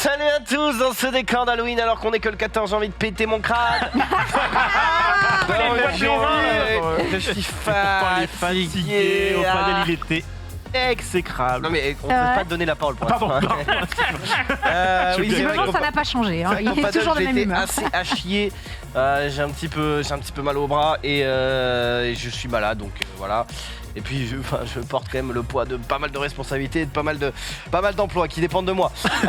Salut à tous dans ce décor d'Halloween alors qu'on est que le 14, j'ai envie de péter mon crâne. Je suis fatigué. Au panel, il était exécrable. Non mais on peut pas te donner la parole pour Pardon. l'instant. Oui, c'est vrai Non, que ça n'a pas changé. Hein. Il mon est paddle, toujours de j'ai même été humeur. assez à chier. J'ai un petit peu mal au bras et je suis malade donc voilà. Et puis je porte quand même le poids de pas mal de responsabilités et de pas mal d'emplois qui dépendent de moi. Au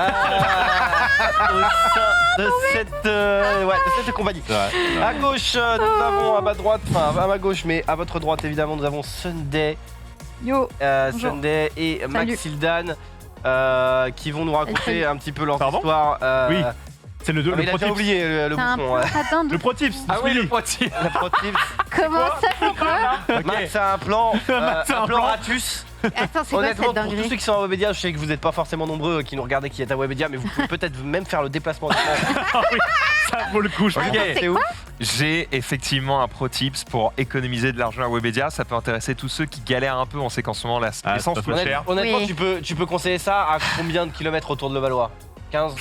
sein de cette compagnie. À gauche, nous avons à ma droite, enfin à ma gauche, mais à votre droite évidemment, nous avons Sunday. Yo. Sunday et Salut. Maxildan qui vont nous raconter un petit peu leur Pardon histoire. Oui. C'est le Il a pro déjà tips. oublié le T'as un bouton. peu atteint Le pro tips. Ah oui, le Willy. poitiers. La pro tips. Comment ça, c'est quoi Max a un plan, Max a un plan. ratus. Attends, c'est quoi Honnêtement, cette pour tous ceux dinguerie qui sont à Webedia, je sais que vous n'êtes pas forcément nombreux qui nous regardez qui est à Webedia, mais vous pouvez peut-être même faire le déplacement. Ah oui, ça vaut le coup, je Ok. pense. C'est ouf. J'ai effectivement un pro tips pour économiser de l'argent à Webedia. Ça peut intéresser tous ceux qui galèrent un peu. On sait qu'en ce moment, Ah, l'essence c'est pas coûte faux. cher. Honnêtement, Oui. tu peux conseiller ça à combien de kilomètres autour de Levallois 15.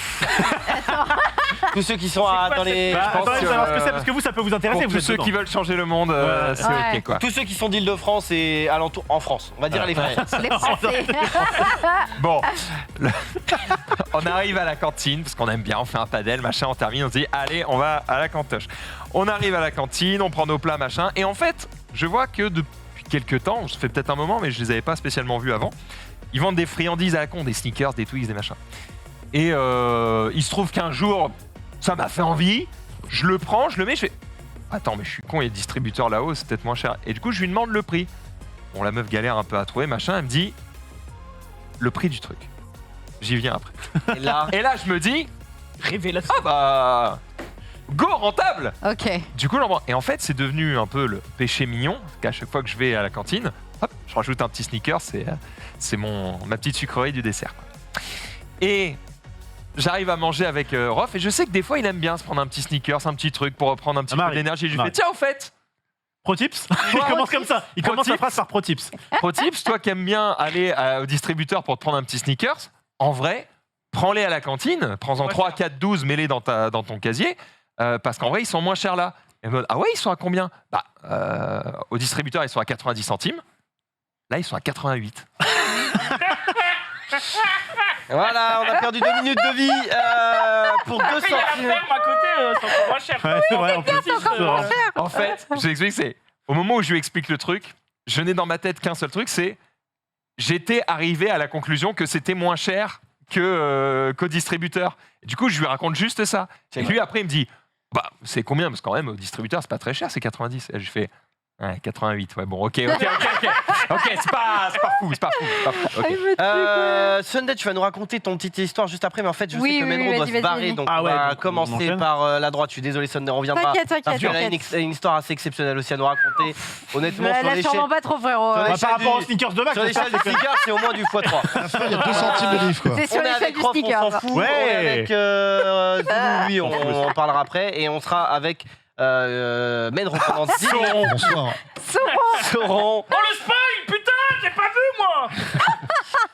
Tous ceux qui sont dans les. Bah, je pense attendez, que, savoir ce que c'est parce que vous, ça peut vous intéresser. Pour Vous tous êtes ceux dedans. qui veulent changer le monde, c'est Ouais. ok quoi. tous ceux qui sont d'Île-de-France et alentour en France. On va dire les Français. Les Français. Bon, on arrive à la cantine parce qu'on aime bien. On fait un padel, machin. On termine, on se dit allez, on va à la cantoche. On arrive à la cantine, on prend nos plats, machin. Et en fait, je vois que depuis quelques temps, ça fait peut-être un moment, mais je les avais pas spécialement vus avant. Ils vendent des friandises à la con, des sneakers, des Twix, des machins. Et il se trouve qu'un jour, ça m'a fait envie. Je le prends, je le mets, je fais attends, mais je suis con, il y a le distributeur là-haut, c'est peut-être moins cher. Et du coup, je lui demande le prix. Bon, la meuf galère un peu à trouver, machin. Elle me dit le prix du truc. J'y viens après. Et là, je me dis Révélation. ah bah go rentable. Ok. Du coup, j'en et en fait, c'est devenu un peu le péché mignon qu'à chaque fois que je vais à la cantine, hop, je rajoute un petit sneaker, c'est ma petite sucrerie du dessert. Quoi. Et j'arrive à manger avec Rof et je sais que des fois, il aime bien se prendre un petit sneaker, un petit truc pour reprendre un petit peu Marie. d'énergie. Je lui Marie. fais tiens, au fait, Pro tips. Il commence comme ça. Il Pro commence la tips. phrase par pro tips. pro tips, toi qui aimes bien aller au distributeur pour te prendre un petit sneakers, en vrai, prends-les à la cantine, prends-en 3, 4, 12, mets-les dans ton casier, parce qu'en vrai, ils sont moins chers là. Et elle me dit, ah ouais, ils sont à combien? Bah, au distributeur, ils sont à 90 centimes. Là, ils sont à 88. Voilà, on a perdu 2 minutes de vie pour 2 centimes. à côté, c'est encore moins cher. Ouais, c'est vrai, en plus. En fait, je l'explique, c'est au moment où je lui explique le truc, je n'ai dans ma tête qu'un seul truc, c'est j'étais arrivé à la conclusion que c'était moins cher qu'au distributeur. Et du coup, je lui raconte juste ça. Et lui, après, il me dit bah, c'est combien? Parce que quand même, au distributeur, c'est pas très cher, c'est 90. Et je fais ouais, 88. Ouais, bon, ok, c'est pas fou. Ok. Sunday, tu vas nous raconter ton petite histoire juste après, mais en fait, je Oui, sais que oui, Menro doit vas-y, se barrer, vas-y. donc Ah on ouais, va donc on commencer enchaîne. par la droite. Je suis désolé, Sunday, on reviendra. T'inquiète, Parce t'inquiète, qu'elle a t'inquiète. une histoire assez exceptionnelle aussi à nous raconter. Honnêtement, sur Là, l'échelle sûrement pas trop, frérot. Sur Bah, l'échelle par rapport du- aux sneakers de Max, sur l'échelle des sneakers, c'est au moins du x3. Il y a 2 centimes de livre, quoi. C'est sur On est l'échelle avec du Rof, on sneaker. s'en fout. Ouais. On est avec Zoulou, lui, on en parlera après. Et on sera avec Menro pendant 10 minutes. Bonsoir. Sauron. Oh le spoil, putain, j'ai pas vu moi.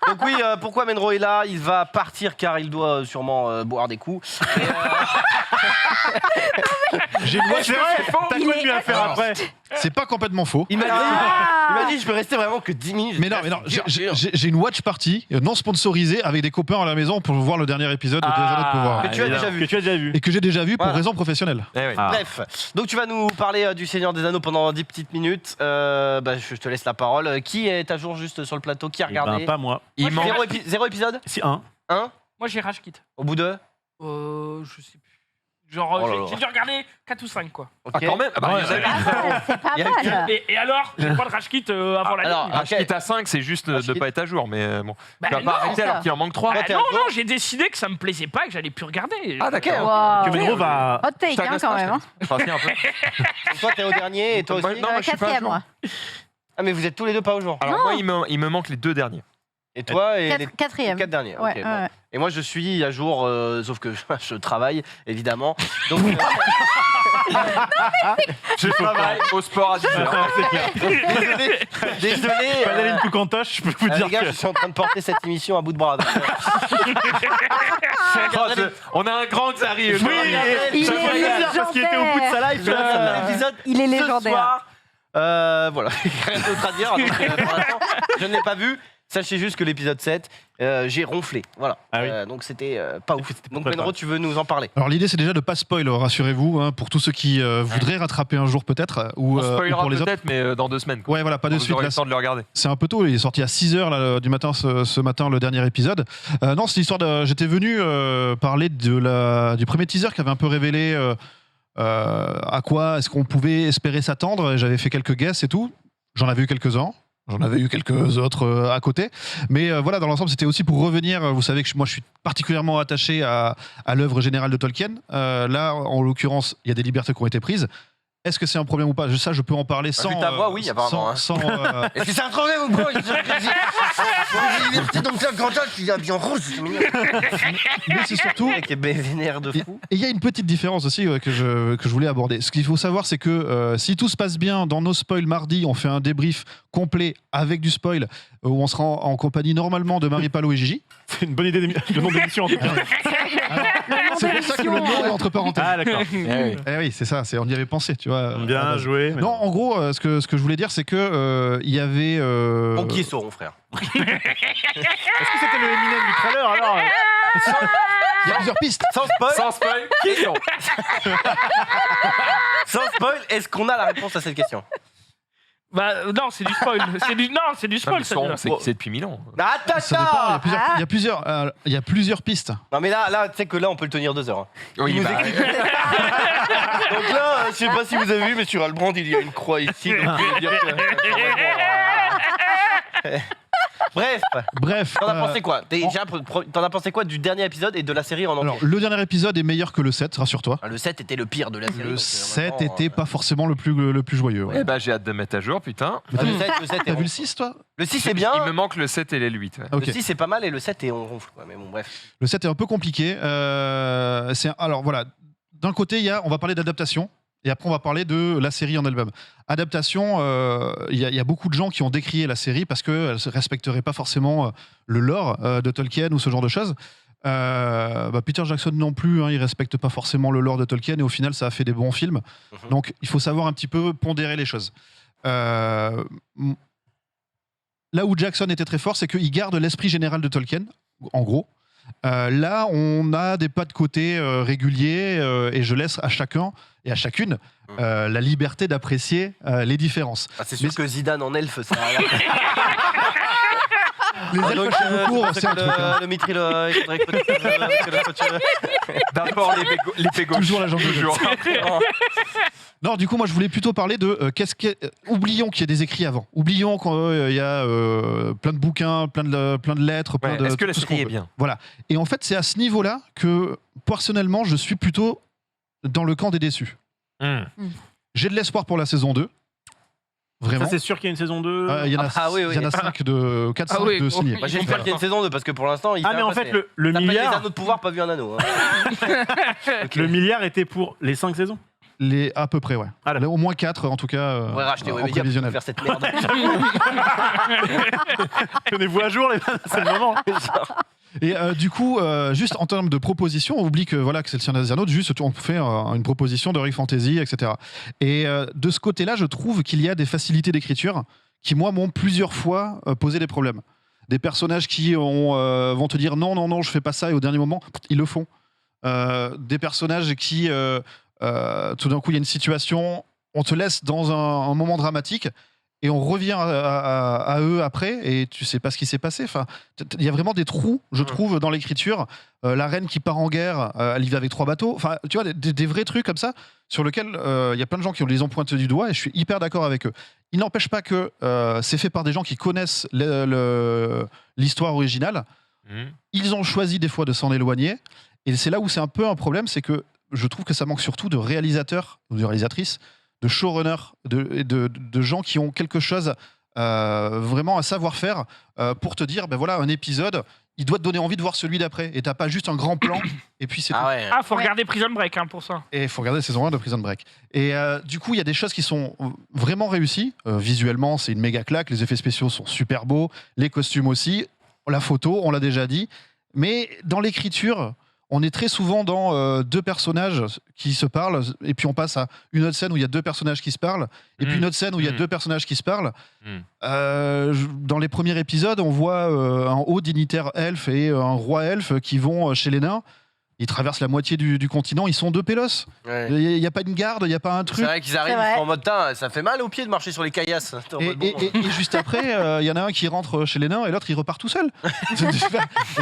Donc oui, pourquoi Menro est là? Il va partir car il doit sûrement boire des coups. Et, J'ai une watch. C'est vrai, t'as Il quoi de est mieux à faire Alors, après? C'est pas complètement faux. il m'a Ah. dit, je peux rester vraiment que 10 minutes. Mais non, j'ai une watch party non sponsorisée avec des copains à la maison pour voir le dernier épisode de Deux Anneaux de pouvoir. Que tu as déjà vu. Que tu as déjà vu. Et que j'ai déjà vu pour Voilà. raison professionnelle. Eh oui. Ah. Bref, donc tu vas nous parler du Seigneur des Anneaux pendant 10 petites minutes. Je te laisse la parole. Qui est à jour juste sur le plateau? Qui a Eh ben, regardé? pas moi. Il manque. Zéro épisode? Si, un. Un? Moi j'ai rage quitte. Au bout de? Je sais plus. Genre, Oh là là. j'ai dû regarder 4 ou 5 quoi. Ok. Ah, quand même. Ah bah, Ouais. il y en a Ah, c'est pas Il y a mal. Et alors, j'ai pas de rage quitte avant la alors, ligne. Rage Quit à 5, c'est juste Rage de Quit. pas être à jour, mais bon. Bah, Tu vas non, pas arrêter c'est ça. alors qu'il en manque 3. Toi, bah t'es à non, jour non, j'ai décidé que ça me plaisait pas et que j'allais plus regarder. Ah d'accord. Wow. Que Menro va. Hot take, hein, quand même. Hein. Je passe un peu. Toi, t'es au dernier et toi aussi? Non, moi, je suis pas à Quatrième, jour. moi. Ah, mais vous êtes tous les deux pas au jour. Alors moi, il me manque les 2 derniers. Et toi et les Quatrième. 4 derniers. Ouais, Ok, ouais, bon. ouais. Et moi, je suis à jour, sauf que je travaille, évidemment. Donc, Je travaille au sport à 10h. C'est clair. désolé. Padaline tout cantoche, je peux vous dire Les gars, que. je suis en train de porter cette émission à bout de bras. Donc, On a un grand Xari. Oui, Il ça est fait plaisir parce qu'il était au bout de sa life. l'épisode Il est ce légendaire. soir. Voilà, rien d'autre à dire. Donc, pour l'instant, je ne l'ai pas vu. Sachez juste que l'épisode 7, j'ai ronflé. Voilà. Ah oui. Donc c'était pas ouf. Donc préparé. Menro, tu veux nous en parler? Alors l'idée c'est déjà de pas spoil, rassurez-vous, hein, pour tous ceux qui voudraient rattraper un jour peut-être, ou On spoilera pour les autres. peut-être, mais dans 2 semaines. Ouais, voilà, pas de Vous suite. aurez Là, le temps de le regarder. c'est un peu tôt, il est sorti à 6h du matin ce matin, le dernier épisode. Non, c'est l'histoire de. J'étais venu parler du premier teaser qui avait un peu révélé à quoi est-ce qu'on pouvait espérer s'attendre. Et j'avais fait quelques guesses et tout. J'en avais eu quelques-uns. J'en avais eu quelques autres à côté. Mais voilà, dans l'ensemble, c'était aussi pour revenir. Vous savez que moi, je suis particulièrement attaché à l'œuvre générale de Tolkien. Là, en l'occurrence, il y a des libertés qui ont été prises. Est-ce que c'est un problème ou pas? Ça, je peux en parler sans. Vu ta voix, oui, apparemment, sans, Est-ce que c'est un problème ou quoi? Donc là, quand tu es habillé en rouge, c'est mignon. mais c'est surtout. Mec est vénère de fou. Et il y a une petite différence aussi que je voulais aborder. Ce qu'il faut savoir, c'est que si tout se passe bien, dans nos spoils mardi, on fait un débrief complet avec du spoil, où on sera en compagnie normalement de Marie Palot et Gigi. C'est une bonne idée de nom d'émission en tout cas. C'est pour ça que le nom est entre parenthèses. Ah d'accord. Eh oui, c'est ça, on y avait pensé, tu vois. Bien joué. mais Non, en gros, ce que je voulais dire, c'est que il y avait. Bon, qui est sauron, frère? Est-ce que c'était le Eminem du trailer alors Il y a plusieurs pistes. Sans spoil, Sans spoil, question. sans spoil, est-ce qu'on a la réponse à cette question? Bah non, c'est du spoil. C'est du spoil, ça. déjà. C'est depuis 1000 ans. Attends, Ça dépend, il y a plusieurs pistes. Non mais là, tu sais que là, on peut le tenir 2 heures. Hein. Oui, Il nous bah, écrit. Donc là, je sais pas si vous avez vu, mais sur Albrand, il y a une croix ici. Donc je vais dire que... Bref, t'en as pensé quoi? T'en as pensé quoi du dernier épisode et de la série en entier? Alors, le dernier épisode est meilleur que le 7, rassure-toi. Le 7 était le pire de la série. Le donc, 7 vraiment, était pas forcément le plus joyeux. Ouais. eh bah, j'ai hâte de mettre à jour, putain. le 7 T'as est vu le 6, toi? Le 6 est bien. Il me manque le 7 et les 8. Ouais. Ok. Le 6 c'est pas mal et le 7 est on ronfle. Mais bon, bref. Le 7 est un peu compliqué. Alors voilà, d'un côté, on va parler d'adaptation. Et après, on va parler de la série en elle-même. Adaptation, il y a beaucoup de gens qui ont décrié la série parce qu'elle ne respecterait pas forcément le lore de Tolkien ou ce genre de choses. Peter Jackson non plus, hein, il ne respecte pas forcément le lore de Tolkien et au final, ça a fait des bons films. Donc, il faut savoir un petit peu pondérer les choses. Là où Jackson était très fort, c'est qu'il garde l'esprit général de Tolkien, en gros. Là, on a des pas de côté réguliers et je laisse à chacun et à chacune la liberté d'apprécier les différences. Ah, c'est sûr que Zidane en elfe, ça. Les elfes à cheveux courts, c'est un truc. Hein. Le mithril, il faudrait que D'abord l'épée gauche. Toujours la jambe Toujours. Non, du coup, moi, je voulais plutôt parler de oublions qu'il y a des écrits avant. Oublions qu'il y a plein de bouquins, plein de lettres, plein Ouais, de. est-ce que la tout ce série qu'on est veut. bien? Voilà. Et en fait, c'est à ce niveau-là que, personnellement, je suis plutôt dans le camp des déçus. J'ai de l'espoir pour la saison 2. Vraiment. Ça c'est sûr qu'il y a une saison 2. Il y en a, oui. il y en a 4-5 de signés. Bah, j'espère qu'il y a une saison 2 parce que pour l'instant, il Ah mais en fait le T'as pas les milliard, anneaux de pouvoir, pas vu un anneau. Hein. le milliard était pour les 5 saisons. À peu près, ouais. Ah, là. Au moins 4, en tout cas, On pourrait racheter en Webedia pour prévisionnel. faire cette merde. Tenez-vous à jour, les gars, c'est le moment. Et du coup, juste en termes de propositions, on oublie que c'est le Seigneur des Anneaux, juste on fait une proposition de Heroic Fantasy, etc. Et de ce côté-là, je trouve qu'il y a des facilités d'écriture qui, moi, m'ont plusieurs fois posé des problèmes. Des personnages qui vont te dire non, je fais pas ça, et au dernier moment, ils le font. Des personnages qui, tout d'un coup, il y a une situation, on te laisse dans un moment dramatique, et on revient à eux après et tu sais pas ce qui s'est passé. Enfin, il y a vraiment des trous, je trouve, dans l'écriture. La reine qui part en guerre, elle y va avec 3 bateaux. Enfin, tu vois, des vrais trucs comme ça sur lesquels il y a plein de gens qui les ont pointés du doigt et je suis hyper d'accord avec eux. Il n'empêche pas que c'est fait par des gens qui connaissent l'histoire originale. Ils ont choisi des fois de s'en éloigner et c'est là où c'est un peu un problème, c'est que je trouve que ça manque surtout de réalisateurs ou de réalisatrices, de showrunners, de gens qui ont quelque chose, vraiment un savoir-faire pour te dire, ben voilà, un épisode, il doit te donner envie de voir celui d'après. Et t'as pas juste un grand plan, et puis c'est tout. Ouais. Ah, faut regarder Prison Break pour ça. Et il faut regarder la saison 1 de Prison Break. Et du coup, il y a des choses qui sont vraiment réussies. Visuellement, c'est une méga claque, les effets spéciaux sont super beaux, les costumes aussi, la photo, on l'a déjà dit. Mais dans l'écriture, on est très souvent dans deux personnages qui se parlent, et puis on passe à une autre scène où il y a deux personnages qui se parlent, et puis une autre scène où il y a deux personnages qui se parlent. Dans les premiers épisodes, on voit un haut dignitaire elfe et un roi elfe qui vont chez les nains. Ils traversent la moitié du continent, ils sont deux pélos. Ouais. Il n'y a pas une garde, il n'y a pas un C'est truc. vrai qu'ils arrivent, C'est vrai. ils sont en mode tain, ça fait mal aux pieds de marcher sur les caillasses. T'es en mode, bon, Et juste après, il y en a un qui rentre chez les nains et l'autre il repart tout seul.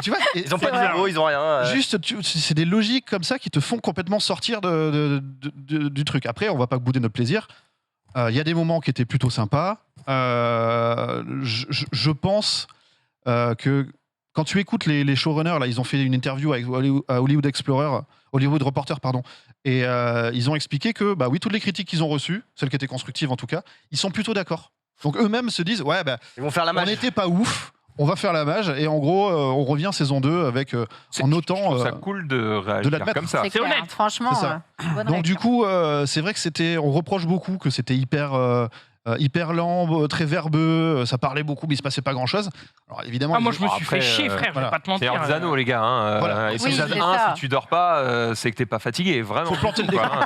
Tu vois, ils ont pas de vrai. vélo, ils ont rien. juste, c'est des logiques comme ça qui te font complètement sortir du truc. Après, on va pas bouder notre plaisir. Il y a des moments qui étaient plutôt sympas. Je pense que quand tu écoutes les showrunners, là, ils ont fait une interview avec Hollywood Explorer, Hollywood Reporter, pardon, et ils ont expliqué que, bah oui, toutes les critiques qu'ils ont reçues, celles qui étaient constructives en tout cas, ils sont plutôt d'accord. Donc eux-mêmes se disent, ouais, bah, Ils vont faire la on match. n'était pas ouf, on va faire la mage, et en gros, on revient saison 2 avec, en Je notant... trouve ça cool de réagir l'admettre. comme ça. C'est clair, honnête. franchement. C'est ça. Bonne Donc du réaction. coup, c'est vrai que on reproche beaucoup que c'était hyper lent, très verbeux, ça parlait beaucoup, mais il se passait pas grand-chose. Alors évidemment, Ah, moi, je me Bon, suis après, fait chier, frère, je voilà. vais pas te C'est mentir. artisanaux, les gars. Hein. Voilà. Et Oui, épisode c'est 1, ça. si tu dors pas, c'est que t'es pas fatigué. Vraiment. Faut planter le Quoi, hein,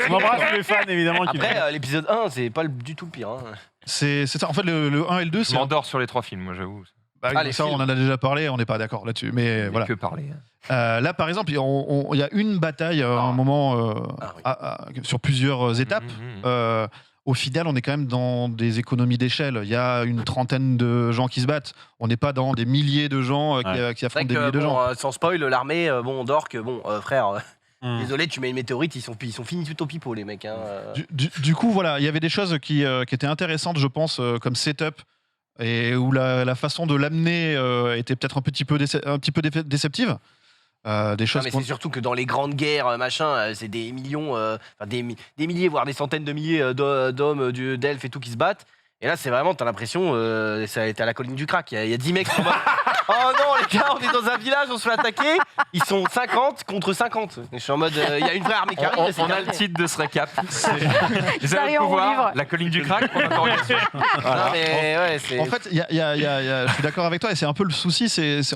On embrasse les fans, évidemment. qui Après, l'épisode 1, c'est pas du tout le pire. Hein. c'est ça. En fait, le 1 et le 2, Je c'est... m'endors sur les 3 films, moi, j'avoue. Bah, Ah, les ça, films. on en a déjà parlé, on n'est pas d'accord là-dessus. Mais Mais voilà. que parler. Là, par exemple, il y a une bataille à un moment sur plusieurs étapes. Au final, on est quand même dans des économies d'échelle. Il y a une trentaine de gens qui se battent. On n'est pas dans des milliers de gens qui C'est vrai affrontent des que, milliers de gens. sans spoil, l'armée, Dork, frère, Hmm. désolé, tu mets une météorite, ils sont finis tout au pipeau, les mecs. Hein. Du coup, voilà, il y avait des choses qui étaient intéressantes, je pense, comme setup, et où la façon de l'amener était peut-être un petit peu déceptive. Des Non, choses mais qu'on- c'est surtout que dans les grandes guerres, c'est des millions, enfin, des milliers, voire des centaines de milliers d'hommes, d'elfes et tout qui se battent. Et là, c'est vraiment, t'as l'impression, ça a été à la colline du crack. Il y a 10 mecs qui sont en mode, oh non, les gars, on est dans un village, on se fait attaquer. Ils sont 50 contre 50. Je suis en mode, il y a une vraie armée qui arrive. c'est On a terminé. le titre de ce récap. Les Ça y est, anneaux de on pouvoir, livre. la colline du crack, on interrogation. Non, mais ouais, c'est. En fait, je suis d'accord avec toi, et c'est un peu le souci,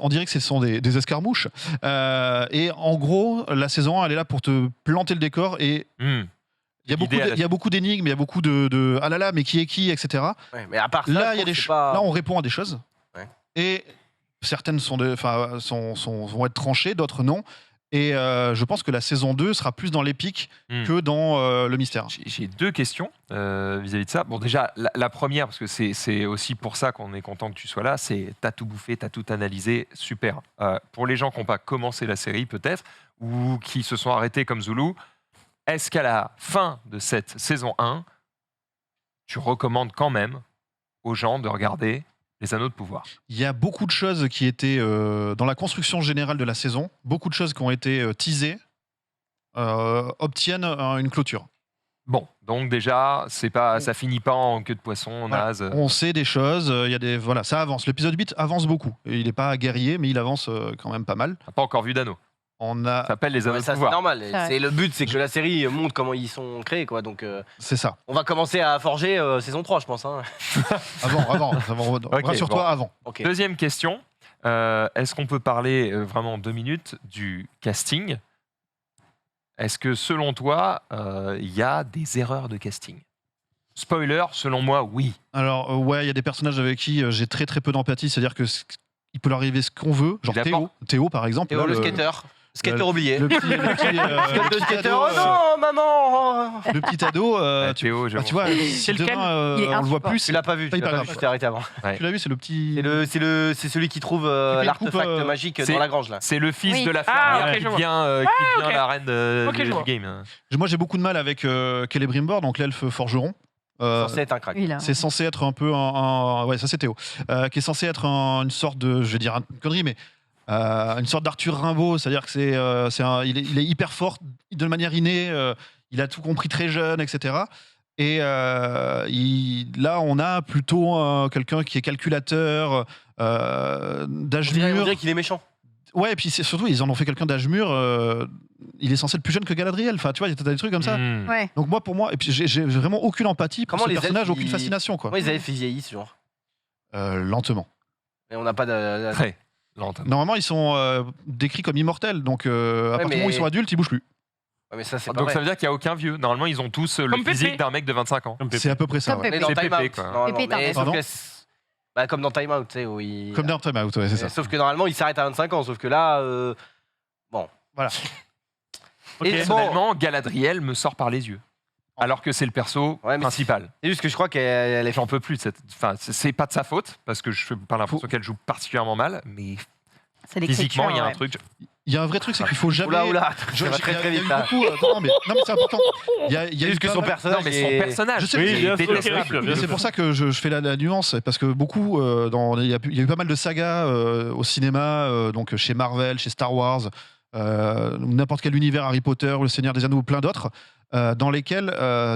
on dirait que ce sont des escarmouches. Et en gros, la saison 1, elle est là pour te planter le décor, et il y a beaucoup d'énigmes, il y a beaucoup de ah là là, mais qui est qui, etc. Ouais, mais à part ça, Là, je il y a trouve des que c'est pas- là, on répond à des choses. Ouais. Et certaines vont être tranchées, d'autres non. Et je pense que la saison 2 sera plus dans l'épique que dans le mystère. J'ai 2 questions vis-à-vis de ça. Bon, déjà, la première, parce que c'est aussi pour ça qu'on est content que tu sois là, c'est t'as tout bouffé, t'as tout analysé, super. Pour les gens qui n'ont pas commencé la série, peut-être, ou qui se sont arrêtés comme Zulu, est-ce qu'à la fin de cette saison 1, tu recommandes quand même aux gens de regarder Les Anneaux de Pouvoir? Il y a beaucoup de choses qui étaient dans la construction générale de la saison, beaucoup de choses qui ont été teasées, obtiennent une clôture. Bon, donc déjà, ça finit pas en queue de poisson, Voilà. naze. On sait des choses, voilà, ça avance. L'épisode 8 avance beaucoup. Et il n'est pas guerrier, mais il avance quand même pas mal. T'as pas encore vu d'anneau. On Ça a, s'appelle Les Anneaux Ouais, de ça, c'est Pouvoir. normal. vrai. C'est le but, c'est que la série montre comment ils sont créés, quoi. Donc, c'est ça. on va commencer à forger saison 3, je pense. Hein. Avant. Rassure-toi, bon. avant. Ok. Deuxième question, est-ce qu'on peut parler vraiment 2 minutes du casting? Est-ce que selon toi, il y a des erreurs de casting? Spoiler, selon moi, oui. Alors, ouais, il y a des personnages avec qui j'ai très très peu d'empathie, c'est-à-dire que il peut leur arriver ce qu'on veut, genre Il apporte. Théo par exemple. Théo, là, le skater. Skater oublié. Le petit skater. ado, Oh non, maman le petit ado, Théo, tu vois, si C'est demain lequel Il est on le voit insupportable. plus, Tu l'as pas vu, C'est tu l'as pas pas vu, grave. je t'ai arrêté avant. tu l'as vu, c'est le petit. C'est celui qui trouve coupe, l'artefact magique c'est- dans la grange, là. C'est le fils Oui. de la Ah, fermière ok, qui je vois. devient ok. la reine Ok, je du vois. game. Moi j'ai beaucoup de mal avec Celebrimbor, donc l'elfe forgeron. Censé être un crack. Oui, là. C'est censé être un peu ouais, ça c'est Théo, qui est censé être une sorte de, je vais dire une connerie, mais une sorte d'Arthur Rimbaud, c'est-à-dire que il est hyper fort de manière innée, il a tout compris très jeune, etc. Et là, on a plutôt quelqu'un qui est calculateur, d'âge On dirait mûr. qu'il est méchant. Ouais, et puis surtout, ils en ont fait quelqu'un d'âge mûr. Il est censé être plus jeune que Galadriel. Enfin, tu vois, t'as des trucs comme ça. Hmm. Ouais. Donc moi, pour moi, et puis j'ai vraiment aucune empathie pour Comment ce les personnage, elfes, aucune ils- fascination, quoi. Comment ils avaient fait vieillir, ce genre? Lentement. Mais on n'a pas de. Très Normalement, ils sont décrits comme immortels, donc à partir du moment où ils sont adultes, ils bougent plus. Ouais, mais ça, c'est pas Donc vrai. ça veut dire qu'il n'y a aucun vieux. Normalement, ils ont tous le Comme physique Pépé. d'un mec de 25 ans. C'est à peu près ça. Comme Ouais. Pépé. Mais dans C'est Time Pépé, Out, quoi. normalement. Pépé, t'as Mais raison. sauf que comme dans Time Out, tu sais, où il... Comme dans Time Out, ouais, c'est ça. Sauf que normalement, il s'arrête à 25 ans, sauf que là... Voilà. Ok. Et bon, Personnellement, Galadriel me sort par les yeux. Alors que c'est le perso Ouais, mais principal. c'est juste que je crois qu'elle est... J'en peux plus de cette. Enfin, c'est pas de sa faute, parce que je n'ai pas l'impression qu'elle joue particulièrement mal, mais C'est l'écriture, physiquement, il y a un ouais. truc. Il y a un vrai truc, c'est qu'il faut jamais. Oula, Je- ça va il y très a- très il y a vite eu là. beaucoup, non, mais c'est important. Il y a eu Juste que pas son mal- personnage Non, mais son est- personnage, Je sais, Oui, mais bien sûr, détestable. bien Mais c'est sûr. pour ça que je fais la nuance, parce que beaucoup, il y a eu pas mal de sagas au cinéma, donc chez Marvel, chez Star Wars, n'importe quel univers, Harry Potter, Le Seigneur des Anneaux ou plein d'autres, dans lesquels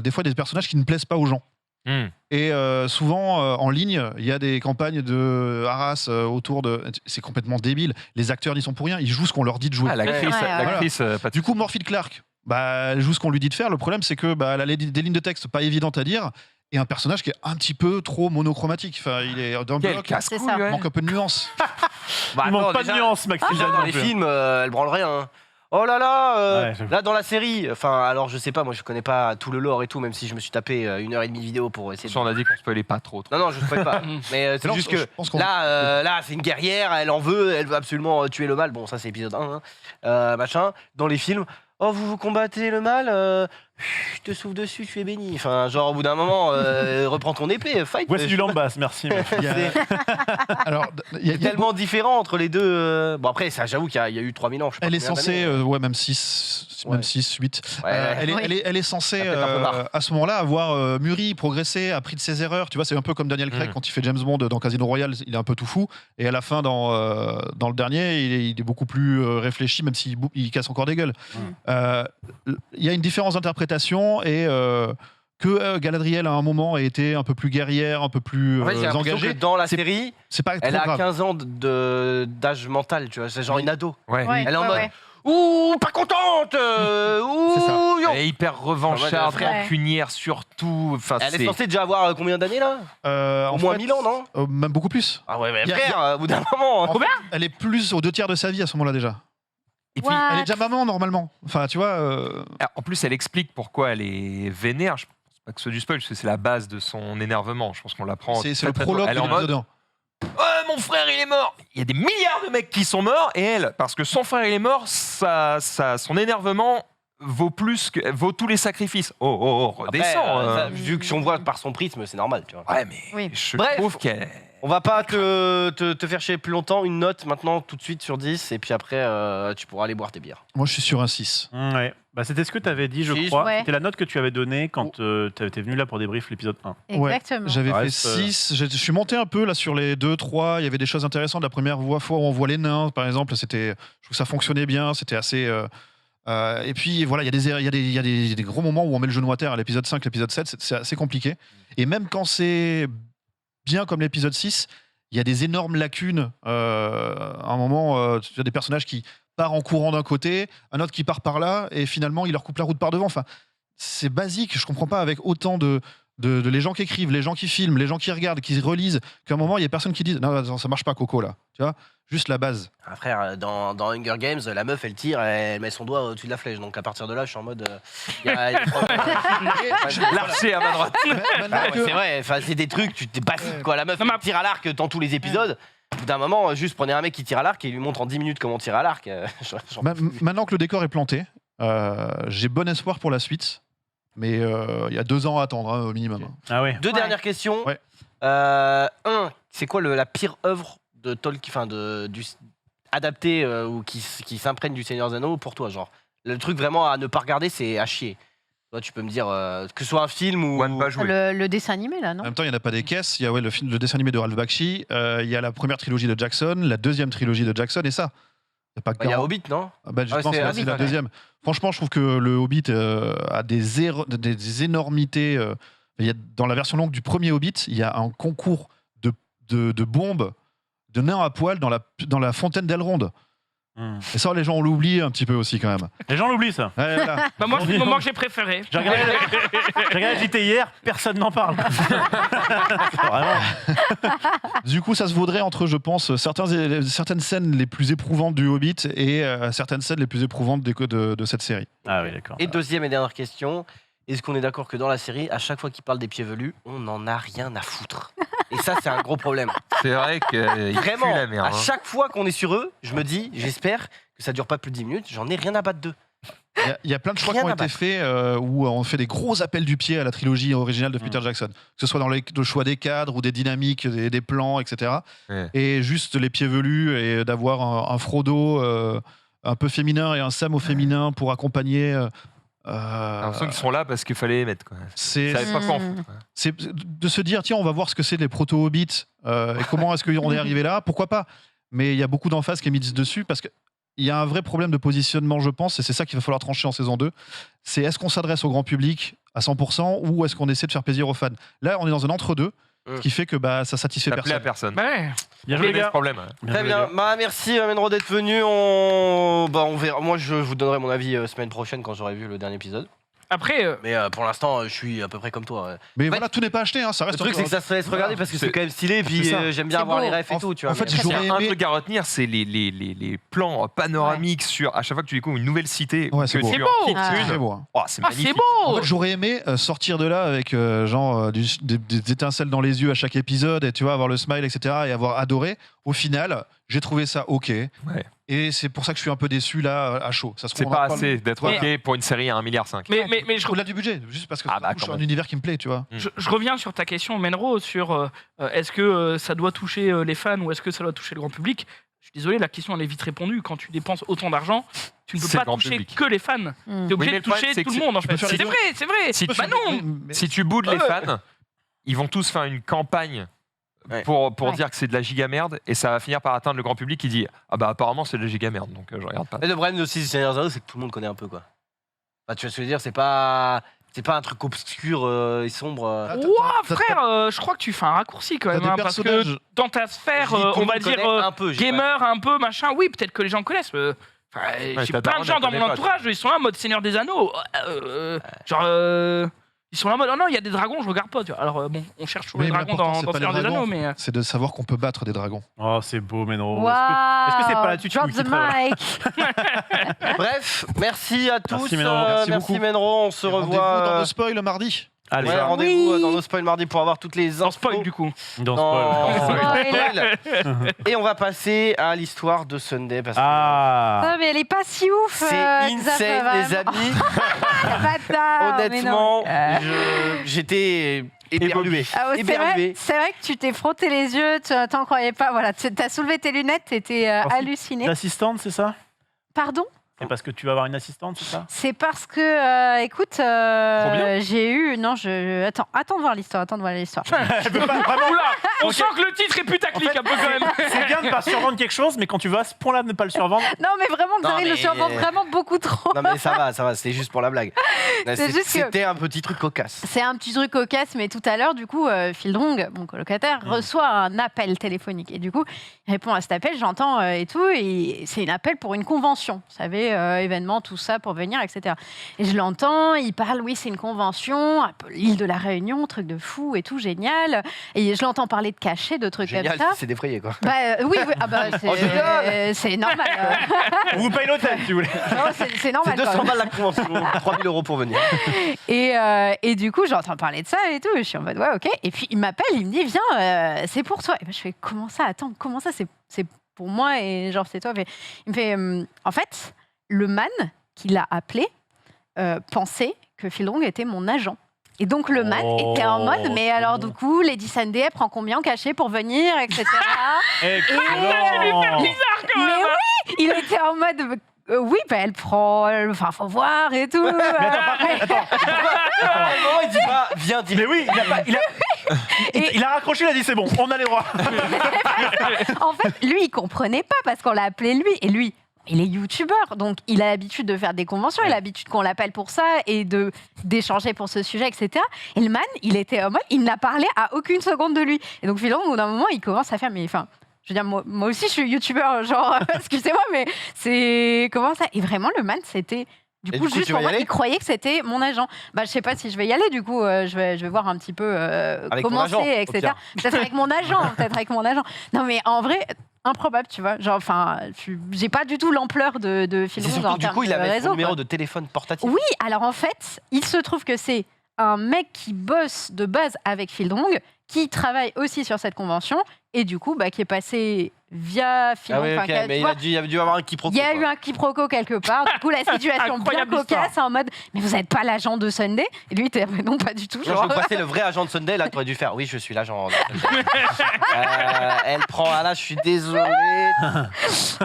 des fois il y a des personnages qui ne plaisent pas aux gens. Hmm. Et souvent, en ligne, il y a des campagnes de harass autour de... C'est complètement débile. Les acteurs n'y sont pour rien, ils jouent ce qu'on leur dit de jouer. Ah, l'actrice, Ouais, ouais. l'actrice, pas de- Du coup, Morphy Clark, elle joue ce qu'on lui dit de faire. Le problème, c'est que elle a des lignes de texte pas évidentes à dire et un personnage qui est un petit peu trop monochromatique. Enfin, il est d'un Quel bloc, casse-couille, C'est ça. il ouais. manque un peu de nuance. Bah, Il manque attends, pas de déjà- nuance, Maxime. Déjà dans non les plus. films, elle branle rien. Hein. Oh là là, Ouais, j'avoue. là dans la série, enfin alors je sais pas, moi je connais pas tout le lore et tout, même si je me suis tapé 1h30 de vidéo pour essayer de... On a dit qu'on spoilait pas trop. Non, je spoil pas, mais c'est Alors, juste je que pense qu'on- là c'est une guerrière, elle veut absolument tuer le mal, bon ça c'est épisode 1, hein. Machin, dans les films, oh vous combattez le mal, je te souffle dessus, tu es béni, enfin genre au bout d'un moment, reprends ton épée, fight. Voici du Lambas, merci. Il y a- Alors, il y a- C'est tellement différent entre les deux. Bon après, ça j'avoue qu'il y a eu 3000 ans, je sais pas elle est combien censée, d'années. ouais, même 6, Ouais. 8. Ouais, Elle est censée, Elle a peut-être un peu marre. à ce moment-là, avoir mûri, progressé, appris de ses erreurs. Tu vois, c'est un peu comme Daniel Craig quand il fait James Bond dans Casino Royale, il est un peu tout fou. Et à la fin, dans le dernier, il est beaucoup plus réfléchi, même s'il il casse encore des gueules. Il y a une différence d'interprétation et que Galadriel, à un moment, a été un peu plus guerrière, un peu plus En fait, j'ai l'impression engagée. que dans la c'est- série, C'est pas trop elle a grave. 15 ans d'âge mental, tu vois, c'est genre une ado. Ouais. Ouais, Elle est en ouais, mode ouais. ouh, pas contente, ouh, C'est ça. yo. Elle est hyper revancharde, Ouais. rancunière surtout. Enfin, Elle est c'est- censée déjà avoir combien d'années là? En Au moins fait, 1000 ans, non? Même beaucoup plus. Ah ouais, mais Y a- frère, au bout d'un moment. En fait, elle est plus aux 2 tiers de sa vie à ce moment-là déjà. Et puis, What Elle est déjà maman normalement. Enfin, tu vois. en plus, elle explique pourquoi elle est vénère. Je pense pas que ce soit du spoil, parce que c'est la base de son énervement. Je pense qu'on l'apprend. C'est très, le très prologue tôt. Elle de est en mode l'épisode 1. Oh, mon frère, il est mort. Il y a des milliards de mecs qui sont morts, et elle, parce que son frère, il est mort, son énervement vaut tous les sacrifices. Oh, Après, redescends. vu que si on voit par son prisme, c'est normal, tu vois. Ouais, mais Oui. je Bref. trouve qu'elle. On va pas te faire chier plus longtemps. Une note maintenant, tout de suite sur 10, et puis après, tu pourras aller boire tes bières. Moi, je suis sur un 6. Ouais. Bah, c'était ce que tu avais dit, je Si, crois. ouais. C'était la note que tu avais donnée quand tu étais venu là pour débrief l'épisode 1. Exactement. J'avais Ça fait reste, 6. Je suis monté un peu là sur les 2, 3. Il y avait des choses intéressantes. La première fois où on voit les nains, par exemple, je trouve que ça fonctionnait bien. C'était assez. Et puis voilà, il y a des gros moments où on met le genou à terre. À l'épisode 5, l'épisode 7, c'est assez compliqué. Et même quand c'est bien comme l'épisode 6, il y a des énormes lacunes. À un moment, il y a des personnages qui partent en courant d'un côté, un autre qui part par là, et finalement, il leur coupe la route par devant. Enfin, c'est basique. Je comprends pas avec autant de les gens qui écrivent, les gens qui filment, les gens qui regardent, qui relisent, qu'à un moment, il y a personne qui dit non, attends, ça marche pas, Coco, là. Tu vois, juste la base. Ah, frère, dans Hunger Games, la meuf, elle tire, elle met son doigt au-dessus de la flèche. Donc à partir de là, je suis en mode. Il y a L'archer à ma droite. Maintenant Ah ouais, que- c'est vrai, enfin, c'est des trucs, tu t'es basique quoi. La meuf Non, mais- elle tire à l'arc dans tous les épisodes. Au bout d'un moment, juste prenez un mec qui tire à l'arc et lui montre en 10 minutes comment tirer à l'arc. Maintenant que le décor est planté, j'ai bon espoir pour la suite. Mais il y a 2 ans à attendre, hein, au minimum. Ah ouais. Deux Ouais. dernières questions. Ouais. C'est quoi la pire œuvre de Tolkien, enfin adaptée ou qui s'imprègne du Seigneur des Anneaux pour toi, genre le truc vraiment à ne pas regarder, c'est à chier. Toi, tu peux me dire que ce soit un film ou One pas joué. Le dessin animé, là, En non même temps, il n'y en a pas des caisses. Il y a le dessin animé de Ralph Bakshi. Il y a la première trilogie de Jackson, la deuxième trilogie de Jackson, et ça. Il n'y a pas il y a grand- Hobbit, non? Ah bah, justement, c'est c'est Hobbit, la ouais. deuxième. Franchement, je trouve que le Hobbit a des énormités. Dans la version longue du premier Hobbit, il y a un concours de bombes de nains à poil dans la fontaine d'Elrond. Et ça, les gens, on l'oublie un petit peu aussi quand même. Les gens l'oublient, ça. Ouais, voilà. Bah, moi, c'est le moment que j'ai préféré. J'ai regardé JT hier, personne n'en parle. Vraiment. Du coup, ça se vaudrait entre, je pense, certaines scènes les plus éprouvantes du Hobbit et certaines scènes les plus éprouvantes de cette série. Ah oui, d'accord. Et deuxième et dernière question, est-ce qu'on est d'accord que dans la série, à chaque fois qu'il parle des pieds velus, on n'en a rien à foutre? Et ça, c'est un gros problème. C'est vrai qu'il Vraiment, pue la merde. à chaque fois qu'on est sur eux, je me dis, j'espère que ça dure pas plus de 10 minutes, j'en ai rien à battre d'eux. Il y a plein de choix qui Rien ont à été battre. faits où on fait des gros appels du pied à la trilogie originale de Peter Jackson. Que ce soit dans le choix des cadres ou des dynamiques, des plans, etc. Ouais. Et juste les pieds velus et d'avoir un Frodo un peu féminin et un Sam au féminin pour accompagner. J'ai l'impression qu'ils sont là parce qu'il fallait les mettre. Quoi. C'est Ils savaient pas quoi en foutre. quoi. c'est de se dire tiens on va voir ce que c'est les proto-hobbits et comment est-ce qu'on est arrivé là, pourquoi pas, mais il y a beaucoup d'emphase qui est mise dessus parce qu'il y a un vrai problème de positionnement, je pense, et c'est ça qu'il va falloir trancher en saison 2, c'est est-ce qu'on s'adresse au grand public à 100% ou est-ce qu'on essaie de faire plaisir aux fans. Là on est dans un entre-deux, ce qui fait que ça satisfait Ça plaît à personne. personne. Ouais. Bien Je joué, connais les ce gars. problème. Très bien, bah, merci Menro d'être venu, on verra. Moi je vous donnerai mon avis semaine prochaine quand j'aurai vu le dernier épisode. Après, Mais pour l'instant, je suis à peu près comme toi. Mais fait, voilà, tout n'est pas acheté, ça Le reste truc, c'est que ça se laisse regarder parce que c'est C'est- quand même stylé, et puis c'est ça. j'aime bien C'est avoir beau. les refs et tout, tu vois. en fait, mais- S'il y j'aurais a un aimé- truc à retenir, c'est les plans panoramiques sur. À chaque fois que tu découvres une nouvelle cité, Ouais, c'est que beau. tu C'est en beau. quittes Ah. une, C'est beau, hein. oh, c'est ah, magnifique. c'est beau. En fait, j'aurais aimé sortir de là avec des étincelles dans les yeux à chaque épisode et tu vois avoir le smile, etc. et avoir adoré. Au final, j'ai trouvé ça ok. Et c'est pour ça que je suis un peu déçu là à chaud. Ça se C'est trouve, on pas en parle- assez d'être Voilà. OK pour une série à 1,5 milliard. Mais je, Au-delà du budget, juste parce que Ah bah, je suis quand un même. univers qui me plaît, tu vois. je reviens sur ta question, Menro, sur est-ce que ça doit toucher les fans ou est-ce que ça doit toucher le grand public. Je suis désolé, la question elle est vite répondue. Quand tu dépenses autant d'argent, tu ne peux C'est pas le grand toucher public. que les fans. Mm. Tu es Oui, obligé mais de le problème, toucher c'est tout que le monde en tu peux fait. faire les C'est deux. vrai, c'est vrai. Si tu- Bah non. Si tu boudes les fans, ils vont tous faire une campagne Ouais. pour Ouais. dire que c'est de la giga merde et ça va finir par atteindre le grand public qui dit ah bah apparemment c'est de la giga merde donc je regarde pas. Mais le problème aussi du Seigneur des Anneaux, c'est que tout le monde connaît un peu, quoi. Enfin, tu vois ce que je veux dire, c'est pas un truc obscur et sombre. Ouah, frère, je crois que tu fais un raccourci quand T'as même. des hein, parce que personnages. dans ta sphère, Je dis, tout le on va monde dire connaît un peu, je dis pas. gamer, un peu, machin, oui, peut-être que les gens connaissent. J'ai ta plein de daronne, gens elle dans connaît mon pas, entourage, ils sont là en mode Seigneur des Anneaux. Ils sont là en mode, oh non, il y a des dragons, je regarde pas. Tu vois. Alors bon, on cherche toujours Oui, les mais dragons l'important, dans c'est pas les Seigneur des dragons. Anneaux, mais... C'est de savoir qu'on peut battre des dragons. Oh, c'est beau, Menro. Wow. Est-ce que c'est pas là-dessus que tu Drop nous the quitterais, mic. Bref, merci à tous. Menro. Merci Merci beaucoup. Menro, on se Rendez-vous dans revoit. le spoil mardi. Allez, Ouais, ça. rendez-vous Oui. dans nos spoils mardi pour avoir toutes les En infos. spoil du coup. Dans Dans spoil. spoil. Et on va passer à l'histoire de Sunday parce que Ah. Non, mais elle est pas si ouf. c'est Xav, insane, vraiment. les amis. Bâtard, mais non. Honnêtement, j'étais éberlué. Ah ouais, Éberlué. c'est vrai que tu t'es frotté les yeux, tu t'en croyais pas. Voilà, tu as soulevé tes lunettes, t'étais halluciné. L'assistante, c'est ça? Pardon? C'est parce que tu vas avoir une assistante, c'est ça? C'est parce que, écoute, j'ai eu. Non, attends de voir l'histoire. Elle veut pas vraiment. Oula, on sent que le titre est putaclic un peu quand même. C'est bien de pas survendre quelque chose, mais quand tu vas à ce point-là de ne pas le survendre, Non, mais vraiment, Non, Xavier le mais- survend vraiment beaucoup trop. Non mais ça va, c'était juste pour la blague. C'est juste que- C'était un petit truc cocasse. C'est un petit truc cocasse, mais tout à l'heure, du coup, Phil Drong, mon colocataire, reçoit un appel téléphonique. Et du coup, il répond à cet appel, j'entends et tout, et c'est un appel pour une convention. Vous savez, événement, tout ça, pour venir, etc. Et je l'entends, il parle, oui, c'est une convention, un peu l'île de la Réunion, truc de fou et tout, génial. Et je l'entends parler de cachets, de trucs Génial, comme ça. c'est défrayé quoi. Bah, oui, ah bah, Oh, génial. c'est normal. on vous paye l'hôtel si vous voulez. Non, c'est C'est normal. quoi. 200 balles la convention, 3000 € pour venir. Et du coup, j'entends parler de ça et tout. Et je suis en mode, ouais, ok. Et puis, il m'appelle, il me dit, viens, c'est pour toi. Et ben, je fais, comment ça? Attends, comment ça? C'est pour moi et genre, c'est toi. Il me fait, en fait, le man qui l'a appelé pensait que Phil Drong était mon agent. Et donc, le man était en mode, mais alors, du coup, Lady Sunday, elle prend combien en cachet pour venir, etc. Excellent. Bizarre quand Mais même. oui, il était en mode, oui, bah, elle prend, enfin, faut voir et tout. Vraiment, il dit pas, viens, dis. Mais oui, il a raccroché, il a dit c'est bon, on a les droits. En fait, lui, il comprenait pas parce qu'on l'a appelé lui. Et lui, il est youtubeur, donc il a l'habitude de faire des conventions, il a l'habitude qu'on l'appelle pour ça et d'échanger pour ce sujet, etc. Et le man, il était en mode, il n'a parlé à aucune seconde de lui. Et donc, finalement, au bout d'un moment, il commence à faire, mais enfin, Je veux dire, moi aussi, je suis youtubeur, genre, excusez-moi, mais c'est... Comment ça? Et vraiment, le man, c'était... Du coup, juste tu pour vas y moi, aller il croyait que c'était mon agent. Bah, je sais pas si je vais y aller, du coup, je vais voir un petit peu Avec comment mon agent, c'est, au etc. pire. Peut-être avec mon agent, Non, mais en vrai, improbable, tu vois. Genre, enfin, j'ai pas du tout l'ampleur de C'est Phil Rose surtout en que du termes coup, il de avait réseau, son numéro quoi. de téléphone portatif. Oui, alors en fait, il se trouve que c'est un mec qui bosse de base avec Phil Drong, qui travaille aussi sur cette convention, et du coup, bah, qui est passé via Phil Ah Drong. oui, Enfin, ok, qui a- mais tu il vois, a dû avoir un quiproquo. il y a quoi. eu un quiproquo quelque part. Du coup, la situation bien Incroyable cocasse en mode mais vous n'êtes pas l'agent de Sunday. Et lui, il était non, pas du tout. Non, je Genre, veux passer le vrai agent de Sunday, là, tu aurais dû faire. Oui, je suis l'agent de Sunday. Elle prend. Ah là, je suis désolé.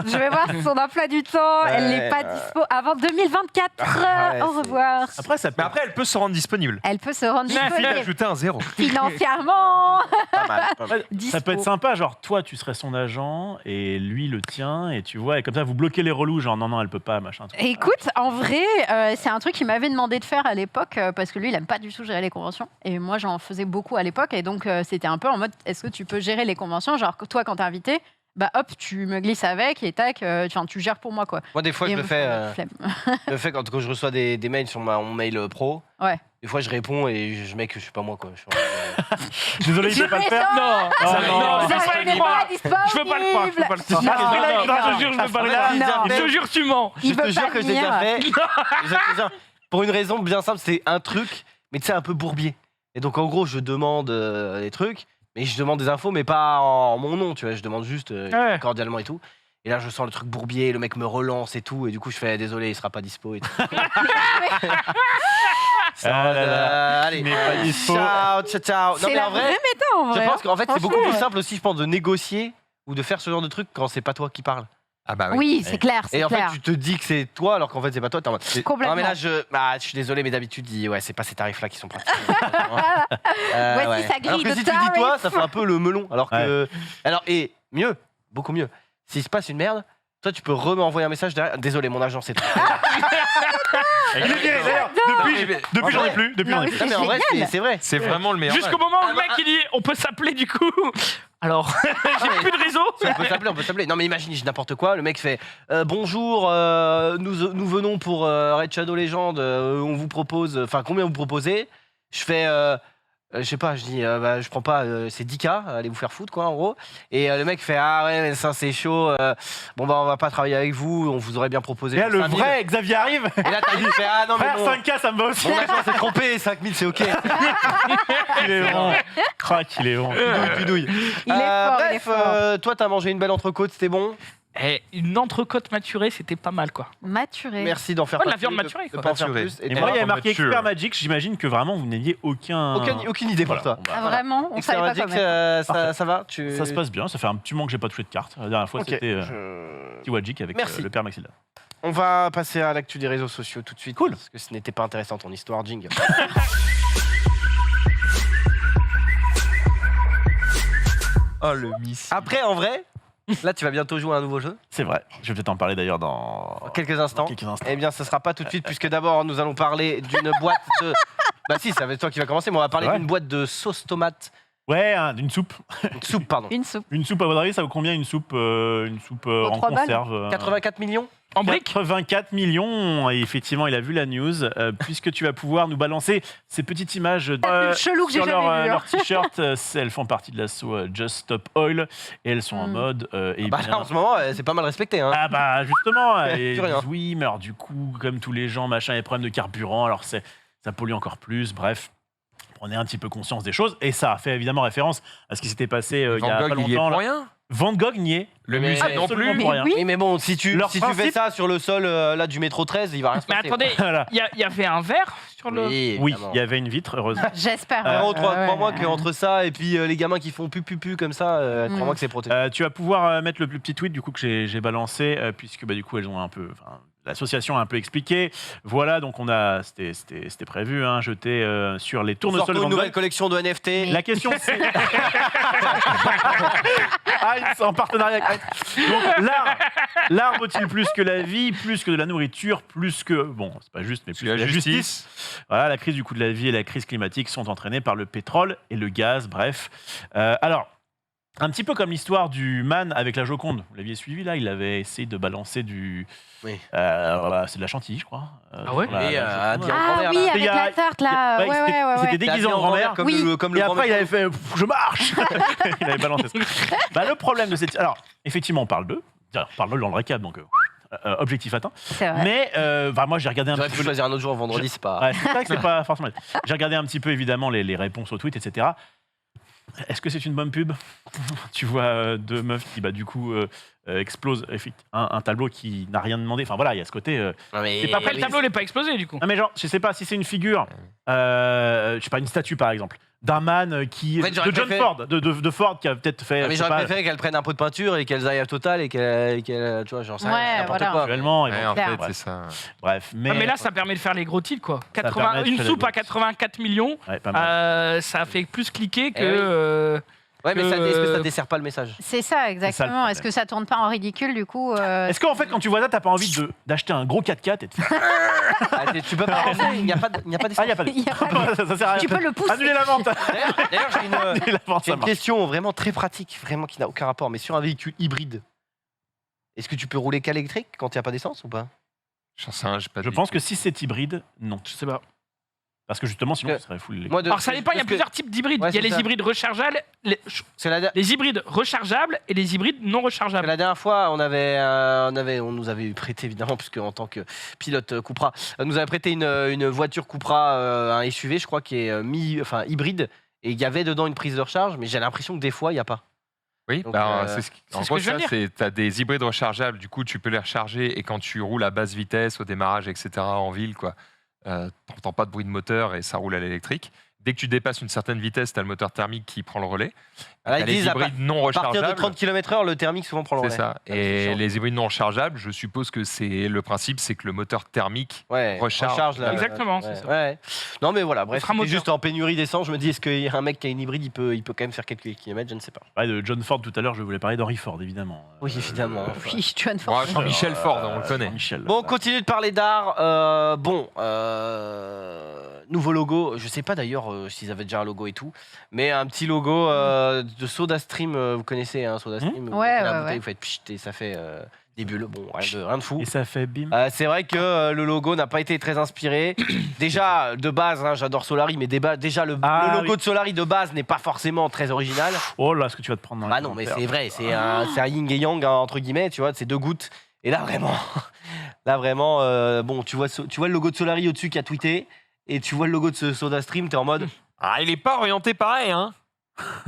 je vais voir son emploi du temps. Elle n'est pas dispo avant 2024. Ah ouais, Au revoir. Après, ça peut Mais après, elle peut se rendre disponible. Elle peut se rendre Il suffit disponible d'ajouter un 0. financièrement. Pas mal. Pas mal. Ça peut être Dispo. sympa, genre toi tu serais son agent et lui le tien et tu vois et comme ça vous bloquez les relous genre non elle peut pas machin. Tout. Écoute, en vrai, c'est un truc qu'il m'avait demandé de faire à l'époque parce que lui, il aime pas du tout gérer les conventions. Et moi, j'en faisais beaucoup à l'époque. Et donc, c'était un peu en mode est-ce que tu peux gérer les conventions? Genre, toi, quand t'es invité, bah hop, tu me glisses avec et tac, tu gères pour moi, quoi. Moi, des fois, Et je le fais. flemme. Je le fais quand je reçois des mails sur mon mail pro. Ouais. Des fois, je réponds et je mets que je suis pas moi, quoi. Je suis en- Désolé, il peut pas le faire. Non, Oh, ça- non, non, Vous je peux avez pas été le croire. pas disponible. Je peux pas le croire, je peux pas le croire. Non, Non, non, non, non. je te jure, je peux pas le Non. croire. Non. Je te jure, tu mens. Il Je te veut jure pas que je l'ai déjà venir. fait. Je te jure, pour une raison bien simple, c'est un truc, mais tu sais, un peu bourbier. Et donc, en gros, je demande des trucs, mais je demande des infos, mais pas en mon nom, tu vois. Je demande juste Ouais. cordialement et tout. Et là, je sens le truc bourbier, le mec me relance et tout, et du coup, je fais désolé, il sera pas dispo et tout. Ah là là. Allez, Il n'est pas dispo. ciao, ciao, ciao. Non, C'est mais la en vrai, vraie méta, en je vrai. pense qu'en fait, c'est beaucoup Franchement, plus simple aussi, je pense, de négocier ou de faire ce genre de truc quand c'est pas toi qui parles. Ah bah oui. Oui, c'est clair, c'est Et en fait, clair. tu te dis que c'est toi, alors qu'en fait, c'est pas toi. T'es en mode, Complètement. non, mais là, je suis désolé, mais d'habitude, ouais, c'est pas ces tarifs-là qui sont pratiques. Voici sa grille alors que de si tu dis toi, tarifs. ça fait un peu le melon. Alors que. Alors, et mieux, beaucoup mieux. S'il se passe une merde, toi, tu peux m'envoyer un message derrière. Désolé, mon agent, c'est trop. Il est viré d'ailleurs. Depuis j'en ai plus. Depuis j'en ai Non, plus. Non, mais en vrai, génial. c'est vrai. C'est vraiment le meilleur. Jusqu'au moment où le mec il dit on peut s'appeler du coup. Alors, j'ai plus de réseau. On peut s'appeler. Non, mais imagine, je dis n'importe quoi. Le mec fait bonjour, nous venons pour Raid Shadow Legends. On vous propose. Enfin, combien vous proposez? Je fais. Je sais pas, je dis, bah, je prends pas, c'est 10K, allez vous faire foutre, quoi, en gros. Et le mec fait, ah ouais, mais ça c'est chaud, bon bah on va pas travailler avec vous, on vous aurait bien proposé. Et là, le 5 000. vrai Xavier arrive. Et là, t'as dit, fait, ah non, mais Frère, mon 5K, ça me bosse. agent s'est trompé, 5000 c'est ok. Il est bon. Crac, il est bon. Tu douilles. Il est fort, il est Bref, fort. toi, t'as mangé une belle entrecôte, c'était bon. Eh, une entrecôte maturée, c'était pas mal quoi. Maturé. Merci d'en faire Ouais, pas la viande plus, maturée, de quoi. pas en faire Maturée. plus. Et moi, il y avait t'es marqué mature. Expert Magic. J'imagine que vraiment, vous n'ayez aucun. Aucune idée pour Voilà. toi. Bon, bah, Ah, vraiment? On savait pas Magic, quand même. ça va Ça se passe bien. Ça fait un petit moment que j'ai pas touché de carte. La dernière fois, Ok, c'était je- Tiwagic avec Merci. le père Maxilla. On va passer à l'actu des réseaux sociaux tout de suite. Cool. Parce que ce n'était pas intéressant ton histoire, Jing. Oh le miss. Après, en vrai, là, tu vas bientôt jouer à un nouveau jeu. C'est vrai. Je vais peut-être en parler d'ailleurs dans Dans quelques instants. quelques instants. Eh bien, ce sera pas tout de suite, puisque d'abord, nous allons parler d'une boîte de. Bah, si, ça va être toi qui va commencer, mais on va parler Ouais. d'une boîte de sauce tomate. Ouais, une soupe. Une soupe, pardon. Une soupe. Une soupe, à votre avis, ça vaut combien une soupe en 3 balles. conserve 84 millions. En briques 84 millions. Et effectivement, il a vu la news. Puisque tu vas pouvoir nous balancer ces petites images La plus chelou que j'ai sur leur, jamais vue, hein. leur t-shirt. Elles font partie de l'assaut Just Stop Oil. Et elles sont en mode. Eh Bah, bien, là, en ce moment, c'est pas mal respecté. Hein. ah bah justement, Ouais, et plus ils rien. disent oui, mais alors du coup, comme tous les gens, machin, il y a des problèmes de carburant, alors ça pollue encore plus, bref. Prenez un petit peu conscience des choses, et ça a fait évidemment référence à ce qui s'était passé il y a Van pas Gogh, il y est longtemps. pour là. rien. Van Gogh n'y est. Le Mais musée non absolument plus. pour Mais rien. oui. Oui, mais bon, si tu Leur fais principe- ça sur le sol là, du métro 13, il va rien se Mais passer. attendez, Voilà. il y avait un verre sur le. Oui, Oui, évidemment. il y avait une vitre, heureusement. J'espère. Frérot, Ouais, ouais. crois-moi qu'entre ça et puis les gamins qui font pu comme ça, crois-moi que c'est protégé. Tu vas pouvoir mettre le petit tweet du coup que j'ai balancé, puisque bah, du coup elles ont un peu. L'association a un peu expliqué. Voilà, donc on a, c'était prévu, hein, jeter sur les Sortons tournesols de une Van nouvelle Gogh. collection de NFT. La question c'est. Heinz en partenariat avec Heinz. Donc l'art vaut-il plus que la vie, plus que de la nourriture, plus que. Bon, c'est pas juste, mais plus que la justice. Voilà, la crise du coût de la vie et la crise climatique sont entraînées par le pétrole et le gaz, bref. Alors. Un petit peu comme l'histoire du man avec la Joconde. Vous l'aviez suivi là? Il avait essayé de balancer du. Oui. Voilà, c'est de la chantilly, je crois. Ah ouais? sur la Et, Joconde. habillé en Ah grand-mère, oui, là. avec Il y a- la tarte là. Ouais, Ouais. C'était déguisé en grand-mère. Comme Oui. comme Et le après, il avait grand-mère. fait je marche. Il avait balancé ça. Bah, le problème de cette. Alors, effectivement, on parle d'eux. On parle d'eux dans le récap, donc objectif atteint. C'est vrai. Mais moi, j'ai regardé un J'aurais petit pu peu. choisir un autre jour, vendredi, c'est pas. Ouais, c'est vrai que c'est pas forcément. J'ai regardé un petit peu évidemment les réponses au tweet, etc. Est-ce que c'est une bonne pub? Tu vois deux meufs qui du coup explosent un tableau qui n'a rien demandé. Enfin voilà, il y a ce côté. Non, mais- C'est pas Après, le tableau n'est pas explosé du coup. Non mais genre, je sais pas si c'est une figure, je sais pas, une statue par exemple, d'un man qui En fait, j'aurais de John préféré- Ford, de Ford qui a peut-être fait. Ah, mais je sais j'aurais pas, préféré qu'elles prennent un pot de peinture et qu'elles aillent à Total et qu'elles, tu vois, j'en sais Ouais, rien, n'importe voilà. quoi. actuellement. Ouais, en Clair. fait, c'est ça. Bref, mais. Mais là, ça permet de faire les gros titres quoi. permet de Une faire les soupe gros à 84 millions, Ouais, pas mal. ça fait plus cliquer que. Eh oui. Ouais, mais que- est-ce que ça dessert pas le message? C'est ça, exactement. problème. Est-ce que ça tourne pas en ridicule du coup Est-ce qu'en fait, quand tu vois ça, t'as pas envie d'acheter un gros 4x4 et de faire. Ah, tu peux pas penser, il n'y a pas Ah, il n'y a pas de. Il y a pas ça sert à rien. Tu peux le pousser. Annulez la vente. D'ailleurs, j'ai une, Annulez la vente, j'ai ça une marche. question vraiment très pratique, vraiment qui n'a aucun rapport, mais sur un véhicule hybride, est-ce que tu peux rouler qu'à l'électrique quand il n'y a pas d'essence ou pas? J'en sais rien, j'ai pas Je du pense tout. que si c'est hybride, non. Je sais pas. Parce que justement, sinon, Que- ça serait full. Moi, de- Alors ça dépend, il y a parce que- plusieurs types d'hybrides. Ouais, Il y a c'est les ça. hybrides rechargeables, C'est la, les hybrides rechargeables et les hybrides non rechargeables. la dernière fois, on nous avait prêté évidemment, puisque en tant que pilote Cupra, on nous avait prêté une voiture Cupra, un SUV, je crois, qui est hybride, et il y avait dedans une prise de recharge, mais j'ai l'impression que des fois, il n'y a pas. Oui, Donc, c'est ce c'est en ce gros, que je viens ça, de dire. c'est t'as des hybrides rechargeables, du coup, tu peux les recharger et quand tu roules à basse vitesse, au démarrage, etc., en ville, quoi, t'entends pas de bruit de moteur et ça roule à l'électrique. Dès que tu dépasses une certaine vitesse, tu as le moteur thermique qui prend le relais. Là, T'as ils les disent, hybrides non À partir de rechargeables. 30 km/h, le thermique souvent prend le C'est relais. ça. c'est Et chiant. les hybrides non rechargeables, je suppose que c'est le principe, c'est que le moteur thermique. Ouais, recharge. là, Exactement, ouais, c'est ça. ouais. Non, mais voilà, bref, sera c'était moteur. juste en pénurie d'essence. Je me dis, est-ce qu'un mec qui a une hybride, il peut quand même faire quelques kilomètres? Je ne sais pas. Je parlais de John Ford tout à l'heure, je voulais parler d'Henry Ford, évidemment. Oui, évidemment. Oui, John Ford. Bon, Jean-Michel Ford, on le connaît. Michel. Bon, on continue de parler d'art. Nouveau logo. Je sais pas d'ailleurs s'ils avaient déjà un logo et tout, mais un petit logo de SodaStream. Vous connaissez SodaStream? Vous Ouais, mettez la ouais, bouteille, ouais. vous faites pchit et ça fait des bulles. Bon, rien de fou. Et ça fait bim. C'est vrai que le logo n'a pas été très inspiré. Déjà, de base, j'adore Solari, mais déjà le logo de Solari de base n'est pas forcément très original. Oh là, ce que tu vas te prendre dans Ah les non, mais commentaires. c'est vrai, c'est un yin et yang, entre guillemets, tu vois, c'est deux gouttes. Et là, vraiment, bon, tu vois le logo de Solari au-dessus qui a tweeté, et tu vois le logo de ce SodaStream, t'es en mode. Ah, il est pas orienté pareil, hein.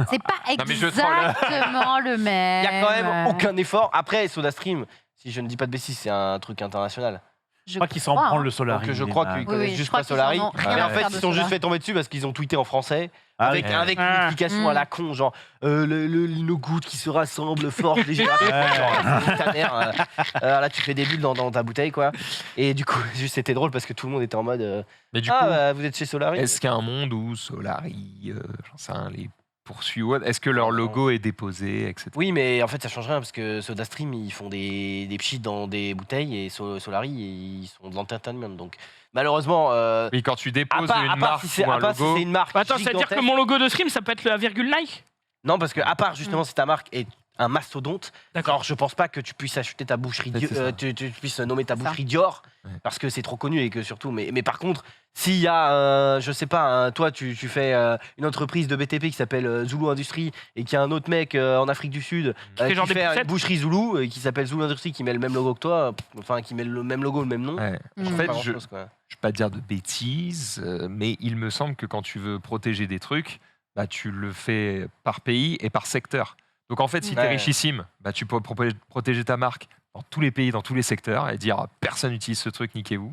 C'est pas Non, mais je troll. exactement le même. Il n'y a quand même aucun effort. Après, SodaStream, si je ne dis pas de bêtises, c'est un truc international. Je crois qu'ils s'en prennent le Solari. Donc je crois qu'ils Oui, connaissent oui, je juste crois pas qu'ils Solari. en ont rien Mais à en fait, faire ils de sont juste Solari. fait tomber dessus parce qu'ils ont tweeté en français. Ah avec oui. une explication à la con, genre nos gouttes qui se rassemblent fortes, légères. Genre, ta mère, là tu fais des bulles dans ta bouteille, quoi. Et du coup, juste c'était drôle parce que tout le monde était en mode Mais du coup, vous êtes chez Solari? est-ce qu'il y a un monde où Solari, j'en sais rien, les poursuit ou autre? Est-ce que leur logo est déposé, etc. Oui, mais en fait, ça change rien parce que SodaStream, ils font des pchits dans des bouteilles et Solari, ils sont de l'entertainment. Donc, malheureusement, Oui, quand tu à déposes part une marque si c'est ou un si logo, c'est une marque. Attends, c'est-à-dire que gigantesque- mon logo de stream, ça peut être la virgule Nike? Non, parce que à part justement si ta marque est un mastodonte, D'accord. alors je pense pas que tu puisses acheter ta boucherie, C'est ça. tu puisses nommer ta C'est ça. boucherie Dior, Ouais. parce que c'est trop connu et que surtout. Mais par contre, s'il y a, je sais pas, toi tu fais une entreprise de BTP qui s'appelle Zulu Industrie et qu'il y a un autre mec en Afrique du Sud Qui fait qui genre des fait une poussettes. boucherie Zulu qui s'appelle Zulu Industrie qui met le même logo que toi, enfin qui met le même logo, le même nom. ouais. Mm. En Pas fait, grand-chose, je quoi. ne vais pas dire de bêtises, mais il me semble que quand tu veux protéger des trucs, bah, tu le fais par pays et par secteur. Donc en fait, si tu es Ouais. richissime, bah, tu peux protéger ta marque dans tous les pays, dans tous les secteurs et dire personne n'utilise ce truc, niquez-vous.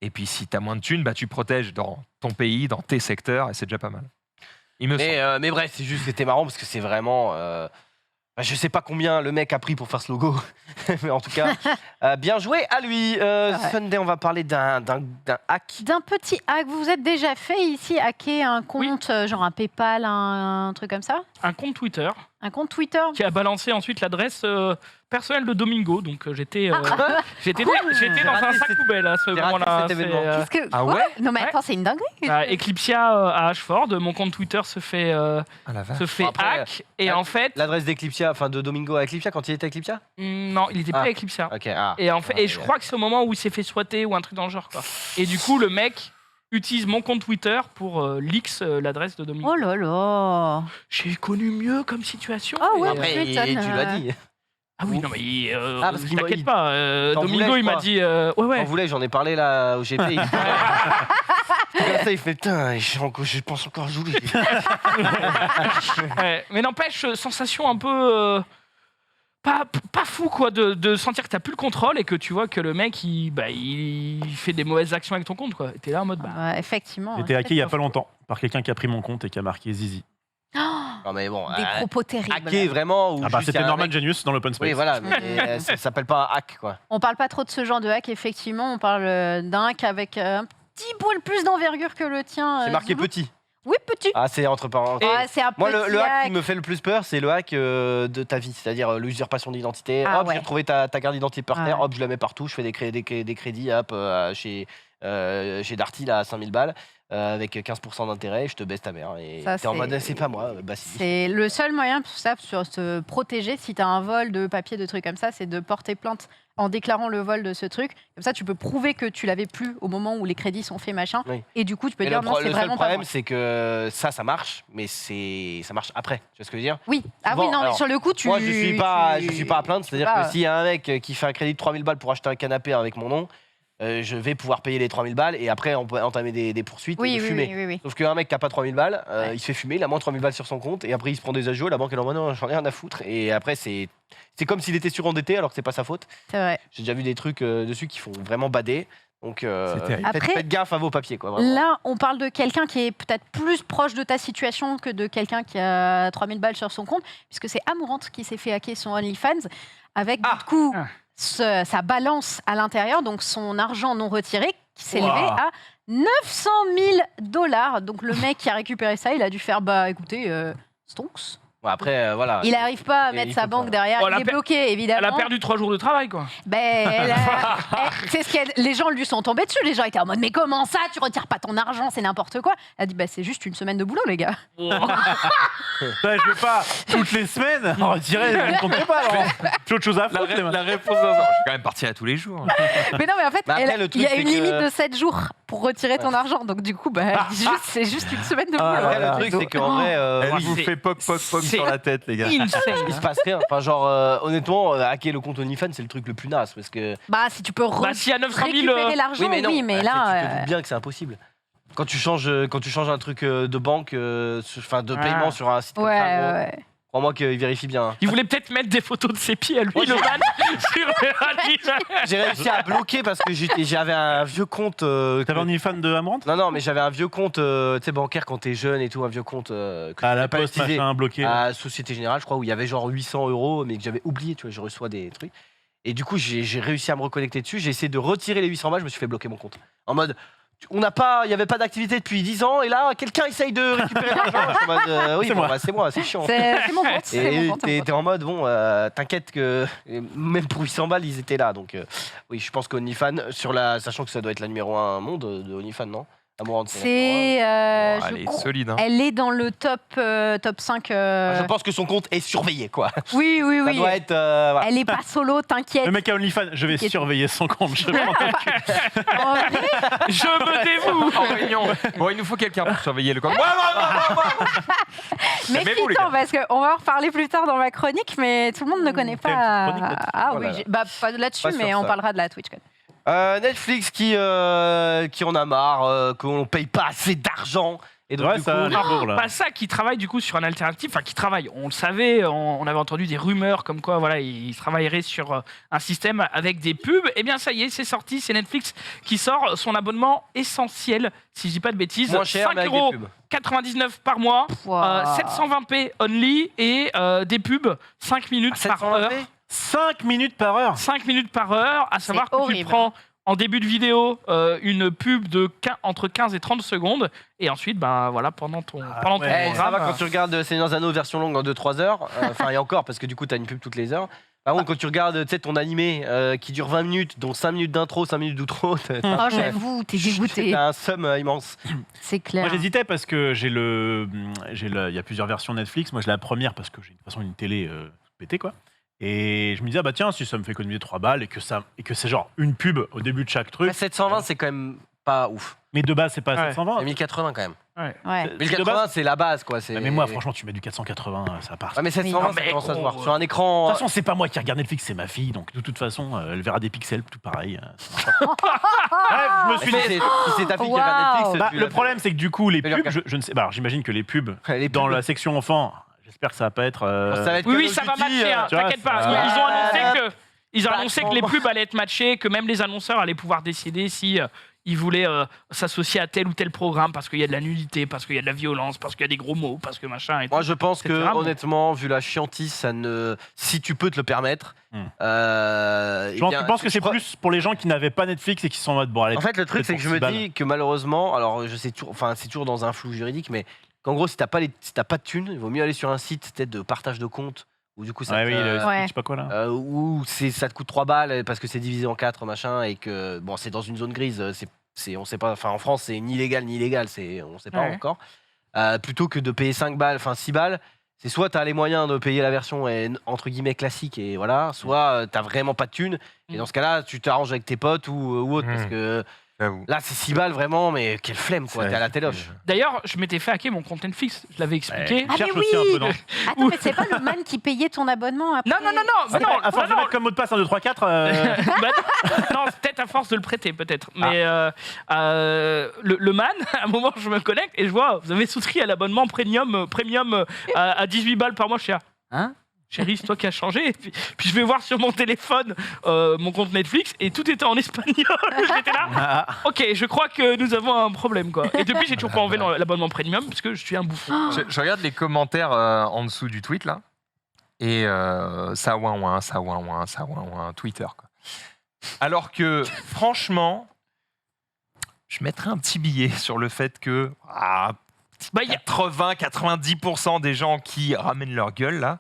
Et puis si tu as moins de thunes, bah, tu protèges dans ton pays, dans tes secteurs et c'est déjà pas mal. Il me semble. Mais bref, c'est juste c'était marrant parce que c'est vraiment. Je sais pas combien le mec a pris pour faire ce logo, mais en tout cas, bien joué à lui. Sunday, on va parler d'un hack. D'un petit hack, vous vous êtes déjà fait ici hacker un compte, genre un PayPal, un truc comme ça? un compte Twitter Un compte Twitter. qui a balancé ensuite l'adresse personnelle de Domingo. Donc j'étais dans un sac poubelle à ce J'ai raté moment-là. cet événement. Qu'est-ce que... Ah quoi ouais Non mais Ouais. attends, c'est une dinguerie. Eclipsia à Ashford, mon compte Twitter se fait Ah la vache. Après, hack. Et la- en fait, L'adresse d'Eclipsia, enfin de Domingo à Eclipsia, quand il était à Eclipsia. non, il était plus Ah. à Eclipsia. Ok, ah. Et en fait, et je crois que c'est au moment où il s'est fait swatter ou un truc dans le genre, quoi. Et du coup, le mec utilise mon compte Twitter pour leaks l'adresse de Domingo. Oh là là. J'ai connu mieux comme situation. Ah ouais, Et, Après, tu m'étonnes, tu l'as dit. ah oui, non mais Ah, parce qu'il m'a- t'inquiète pas. t'en Domingo, voulais, il je m'a crois. dit ouais. On voulait, j'en ai parlé là au GP. Il fait comme ça, il fait putain, je pense encore jouer. Ouais, mais n'empêche, sensation un peu pas fou quoi, de sentir que t'as plus le contrôle et que tu vois que le mec il fait des mauvaises actions avec ton compte quoi. Et t'es là en mode Effectivement. J'ai été hacké il y a pas longtemps par quelqu'un qui a pris mon compte et qui a marqué Zizi. Oh, Non mais bon, des propos terribles. hacker vraiment ou Ah bah juste, c'était y a un Norman mec- Genius dans l'open space. Oui voilà, mais ça s'appelle pas un hack quoi. On parle pas trop de ce genre de hack, effectivement. On parle d'un hack avec un petit poil plus d'envergure que le tien. C'est marqué Zulu. petit. Oui, petit. Ah c'est entre parenthèses. Ouais, c'est un Moi, petit le hack qui hack. me fait le plus peur, c'est le hack de ta vie, c'est-à-dire l'usurpation d'identité. Ah Hop, ouais. j'ai retrouvé ta carte d'identité par terre, Ouais. hop, je la mets partout, je fais des crédits hop, chez Darty là, à 5000 balles, avec 15% d'intérêt, je te baisse ta mère. Et Ça, t'es en c'est- mode, c'est pas moi, bah si. C'est le seul moyen pour ça, pour se protéger si tu as un vol de papier, de trucs comme ça, c'est de porter plainte en déclarant le vol de ce truc. Comme ça, tu peux prouver que tu l'avais plus au moment où les crédits sont faits, machin. Oui. Et du coup, tu peux Mais dire le, non, pro- c'est le seul vraiment pas problème, moi. c'est que ça marche, mais ça marche après. Tu vois ce que je veux dire? Oui. Ah Souvent, oui, non, mais alors, sur le coup, tu. Moi, je suis pas à plaindre. C'est-à-dire pas- que s'il y a un mec qui fait un crédit de 3000 balles pour acheter un canapé avec mon nom, je vais pouvoir payer les 3000 balles et après on peut entamer des poursuites Oui, et oui, fumer. oui, oui, oui. Sauf qu'un mec qui a pas 3000 balles, Ouais. il se fait fumer, il a moins 3000 balles sur son compte et après il se prend des agios, la banque elle en non, j'en ai rien à foutre. Et après c'est comme s'il était surendetté alors que c'est pas sa faute. C'est vrai. J'ai déjà vu des trucs dessus qui font vraiment bader. Donc C'est terrible. Après- faites gaffe à vos papiers quoi. Vraiment. Là, on parle de quelqu'un qui est peut-être plus proche de ta situation que de quelqu'un qui a 3000 balles sur son compte, puisque c'est Amourante qui s'est fait hacker son OnlyFans avec du coup sa balance à l'intérieur, donc son argent non retiré, qui s'est Wow. élevé à 900 000 $. Donc le mec qui a récupéré ça, il a dû faire bah écoutez, stonks. Bon, après voilà. Il n'arrive pas à Et mettre il sa peut banque pas. derrière, Oh, il est bloqué Elle a évidemment. perdu 3 jours de travail quoi. C'est ce que les gens lui sont tombés dessus. Les gens étaient en mode mais comment ça, tu retires pas ton argent, c'est n'importe quoi. Elle a dit bah c'est juste une semaine de boulot les gars. Ouais, je veux pas toutes les semaines en retirer, je ne comptais pas. Laurent. J'ai autre chose à La, foutre. les la mecs. réponse d'un je suis quand même parti à tous les jours. Mais non, mais en fait, Mais après, le il truc, y a c'est une que- limite de 7 jours pour retirer ton argent. Donc, du coup, bah, c'est juste une semaine de boulot. Ah, Après, voilà. le truc c'est qu'en vrai, Elle oui, vous c'est- fait poc poc poc c'est- sur la tête, les gars. il Insane. se passe rien. Enfin genre honnêtement, hacker le compte OnlyFans c'est le truc le plus naze parce que Bah, si tu peux Bah, s'il y a 900 000 récupérer l'argent, oui, non, mais bah, là. tu te doutes bien que c'est impossible. Quand tu changes un truc de banque, enfin de paiement sur un site comme Ouais, ça, gros, ouais. crois-moi qu'il vérifie bien. Il voulait peut-être mettre des photos de ses pieds à lui, Moi, le van, sur le J'ai réussi à bloquer parce que j'avais un vieux compte. T'avais un fan de Amarante Non, mais j'avais un vieux compte tu sais, bancaire quand t'es jeune et tout, un vieux compte que À j'avais la pas poste, utilisé machin, bloqué. à Société Générale, je crois, où il y avait genre 800 €, mais que j'avais oublié, tu vois, je reçois des trucs. Et du coup, j'ai réussi à me reconnecter dessus, j'ai essayé de retirer les 800 balles, je me suis fait bloquer mon compte. En mode, il n'y avait pas d'activité depuis 10 ans, et là, quelqu'un essaye de récupérer l'argent. Je suis en mode, oui, C'est bon, moi. bah, c'est moi, c'est chiant. C'est mon compte. C'est Et mon compte, c'est mon t'es en mode, bon, t'inquiète que même pour 800 balles, ils étaient là. Donc, oui, je pense qu'OnlyFans, sachant que ça doit être la numéro 1 monde de OnlyFans, non? Amourante, compte. la numéro un. C'est. Elle est solide. Hein. Elle est dans le top 5. Je pense que son compte est surveillé, quoi. Oui, oui, Ça oui. doit être. voilà. Elle est pas solo, t'inquiète. Le mec à OnlyFans, je vais T'inquiète. surveiller son compte. Je vais En vrai, Je me dévoue. En réunion. Bon, il nous faut quelqu'un pour surveiller le compte. Ouais, Calmez-vous, les méfiant, gars. parce qu'on va en reparler plus tard dans ma chronique, mais tout le monde ne connaît T'as une pas. chronique là-dessus? Ah Oh oui, là là. bah, pas là-dessus, Pas sur mais on ça. parlera de la Twitch. Netflix qui en a marre, qu'on paye pas assez d'argent. Et donc, Ouais, du ça, coup, les pauvres, là. Pas ça, qui travaille du coup sur un alternative, enfin qui travaille, on le savait, on avait entendu des rumeurs comme quoi voilà, il travaillerait sur un système avec des pubs. Et bien ça y est, c'est sorti, c'est Netflix qui sort son abonnement essentiel, si je dis pas de bêtises, moins cher, mais avec des pubs. 5,99 € par mois, Wow. 720p only et des pubs 5 minutes par heure. 5 minutes par heure. 5 minutes par heure, à savoir que tu horrible. prends en début de vidéo une pub de entre 15 et 30 secondes. Et ensuite, ben voilà, pendant ton ouais. programme. Ça va quand tu regardes Seigneur des Anneaux version longue en 2-3 heures. Enfin, et encore, parce que du coup, t'as une pub toutes les heures. Par contre, quand tu regardes ton animé qui dure 20 minutes, dont 5 minutes d'intro, 5 minutes d'outro, Oh, j'avoue, t'es dégoûté. t'as un somme immense. C'est clair. Moi j'hésitais parce que il y a plusieurs versions Netflix. Moi j'ai la première parce que j'ai de toute façon une télé pétée quoi. Et je me disais, ah bah tiens, si ça me fait économiser 3 balles et que c'est genre une pub au début de chaque truc. 720, c'est quand même pas ouf. Mais de base, c'est pas Ouais. 720. C'est 1080 quand même. Ouais. 1080, c'est la base quoi. Mais moi, franchement, tu mets du 480, ça part. Ouais, mais 720, Non, ça mais commence à se voir. gros, Sur un De écran. toute façon, c'est pas moi qui regarde Netflix, c'est ma fille. Donc de toute façon, elle verra des pixels, tout pareil. Ça marche pas. Bref, je me suis dit. Si c'est ta fille qui Waouh. regarde Netflix, Bah, tu le la- problème, c'est que du coup, les Fais-leur pubs, je ne sais. Bah, alors, j'imagine que les pubs Les dans pubs. la section enfant, j'espère que ça va pas être. Ça va être Oui, Call oui, of ça va Duty, matcher, hein, tu vois, t'inquiète pas. ça- Ils ont annoncé que les pubs allaient être matchées, que même les annonceurs allaient pouvoir décider si ils voulaient s'associer à tel ou tel programme parce qu'il y a de la nudité, parce qu'il y a de la violence, parce qu'il y a des gros mots, parce que machin. Et Moi, tout. je pense que, etc. honnêtement, vu la chiantise, ça ne. Si tu peux te le permettre. Hmm. Eh bien, Tu penses que je c'est crois- plus pour les gens qui n'avaient pas Netflix et qui sont en mode bon, allez. En fait, le truc, c'est que je me pour 6 dis que malheureusement, alors je sais toujours, enfin, c'est toujours dans un flou juridique, mais qu'en gros, si t'as pas de thunes, il vaut mieux aller sur un site peut-être de partage de compte où du coup ça Ouais, te- oui, le Ouais. je sais pas quoi là. où ça te coûte 3 balles parce que c'est divisé en 4 machin et que bon, c'est dans une zone grise, on sait pas, enfin en France c'est ni légal ni illégal, on sait pas Ouais. encore. Plutôt que de payer 5 balles, enfin 6 balles, c'est soit tu as les moyens de payer la version entre guillemets classique et voilà, soit t'as vraiment pas de thunes et dans ce cas-là tu t'arranges avec tes potes ou autre parce que J'avoue. là c'est 6 balles vraiment, mais quelle flemme quoi, Ouais, t'es à la c'est- téloche. D'ailleurs, je m'étais fait hacker mon compte Netflix, je l'avais expliqué. Ah, mais Cherche oui. aussi un peu dans. Attends, mais c'est pas le man qui payait ton abonnement après Non, non, non, non, mais non, À force non, de mettre comme mot de passe 1, 2, 3, 4. Bah non, c'est peut-être à force de le prêter, peut-être. Mais le man, à un moment, je me connecte et je vois, vous avez souscrit à l'abonnement premium à 18 balles par mois, cher. Hein? Chérie, c'est toi qui as changé. Et puis je vais voir sur mon téléphone mon compte Netflix et tout était en espagnol. J'étais là. Ok, je crois que nous avons un problème, quoi. Et depuis, j'ai toujours pas enlevé l'abonnement premium parce que je suis un bouffon. Je regarde les commentaires en dessous du tweet là. Et ça ouin, Twitter. Quoi. Alors que, franchement, je mettrais un petit billet sur le fait que Bah, il y a- 80-90% des gens qui ramènent leur gueule là,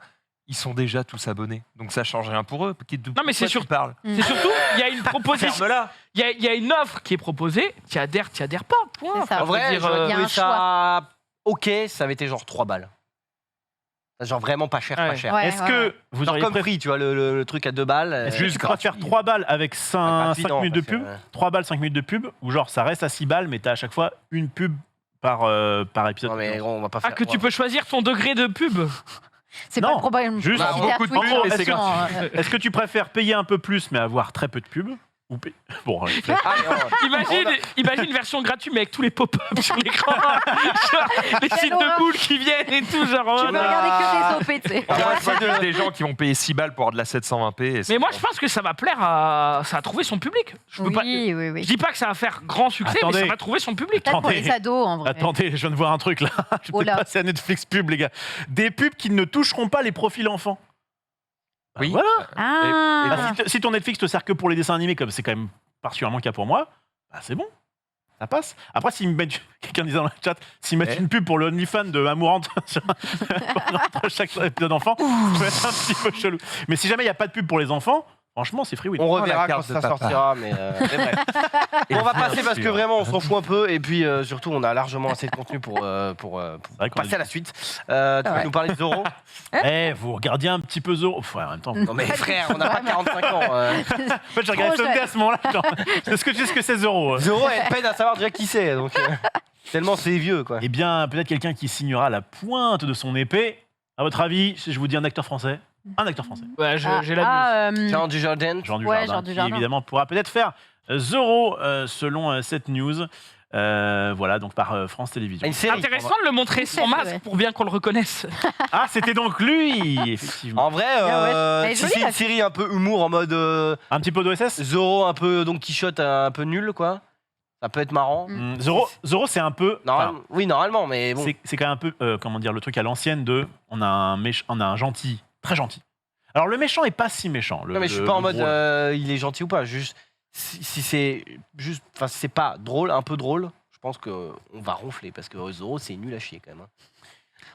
ils sont déjà tous abonnés. Donc ça change rien pour eux. Non, mais c'est sûr- parle. C'est surtout, il y a une proposition. Ferme-la. Il y a une offre qui est proposée. Tu adhères pas. Point. C'est ça. En vrai, Je veux dire, j'aurais il y a trouvé un ça ok, ça avait été genre 3 balles. Genre vraiment pas cher, pas Ouais. cher. Ouais, Est-ce ouais, que ouais. vous Genre auriez comme préféré prix, tu vois, le truc à 2 balles. juste faire 3 balles avec 5 gratuit, non, minutes de parce que, pub 3 balles, 5 minutes de pub ou genre ça reste à 6 balles mais t'as à chaque fois une pub par épisode. Non, mais gros, on va pas faire. Ah, que tu peux choisir ton degré de pub. C'est Non, pas le problème. juste Critère beaucoup de Twitch, pubs, mais c'est franchement, Est-ce que tu préfères payer un peu plus mais avoir très peu de pub ou bon, allez, Ah, non, Imagine une version gratuite mais avec tous les pop-ups sur l'écran. Genre, les sites horreur. de boules qui viennent et tout. Genre, Tu oh peux là. regarder que des OP, tu sais. On voit juste des gens qui vont payer 6 balles pour avoir de la 720p. et c'est Mais moi, bon. je pense que ça va plaire à. Ça a trouvé son public. Je peux Oui, pas. oui, Je oui. dis pas que ça va faire grand succès, Attendez. mais ça va trouver son public. Peut-être pour Attendez. les ados, en vrai. Attendez, je viens de voir un truc là. Je vais Oh là. peut-être passer à Netflix pub, les gars. Des pubs qui ne toucheront pas les profils enfants. Bah, Oui. Voilà. Ah, Bah, si ton Netflix te sert que pour les dessins animés, comme c'est quand même particulièrement le cas pour moi, bah c'est bon. Ça passe. Après, s'ils me mettent, quelqu'un disait dans le chat, s'ils mettent une pub pour le OnlyFans de Amourante entre chaque épisode d'enfant, ça peut être un petit peu chelou. Mais si jamais il n'y a pas de pub pour les enfants, franchement, c'est free win. on reverra la quand carte de ça papa. sortira, mais bref. On va passer parce que vraiment on s'en fout un peu et puis surtout on a largement assez de contenu pour vrai qu'on passer a à la suite. Tu vas nous parler de Zoro? Eh, vous regardiez un petit peu Zoro. Enfin, en même temps. Non mais frère, on n'a pas 45 ans. En fait, j'ai regardé Trop Sunday à ce moment-là. genre, Est-ce que tu sais ce que c'est Zoro Zoro a une peine à savoir déjà qui c'est, donc tellement c'est vieux quoi. Eh bien, peut-être quelqu'un qui signera la pointe de son épée. À votre avis, si je vous dis un acteur français, un acteur français. Ouais, j'ai la news. Jean Dujardin. Jean Ouais, Dujardin, Jean qui Dujardin. évidemment pourra peut-être faire Zoro selon cette news. Voilà, donc par France Télévisions. Une série. Intéressant de le montrer sans C'est masque vrai. pour bien qu'on le reconnaisse. Ah, c'était donc lui, effectivement. En vrai, Elle est si jolie, c'est la une série un peu humour en mode Un petit peu d'OSS. Zoro un peu Don Quichotte un peu nul quoi, ça peut être marrant. Zoro, c'est un peu. Oui, normalement, mais bon. C'est quand même un peu, comment dire, le truc à l'ancienne de. On a un gentil, très gentil. Alors le méchant est pas si méchant. Non mais je suis pas en mode il est gentil ou pas, juste si c'est juste, enfin si c'est pas drôle, un peu drôle, je pense qu'on va ronfler parce que Zorro c'est nul à chier quand même. Hein.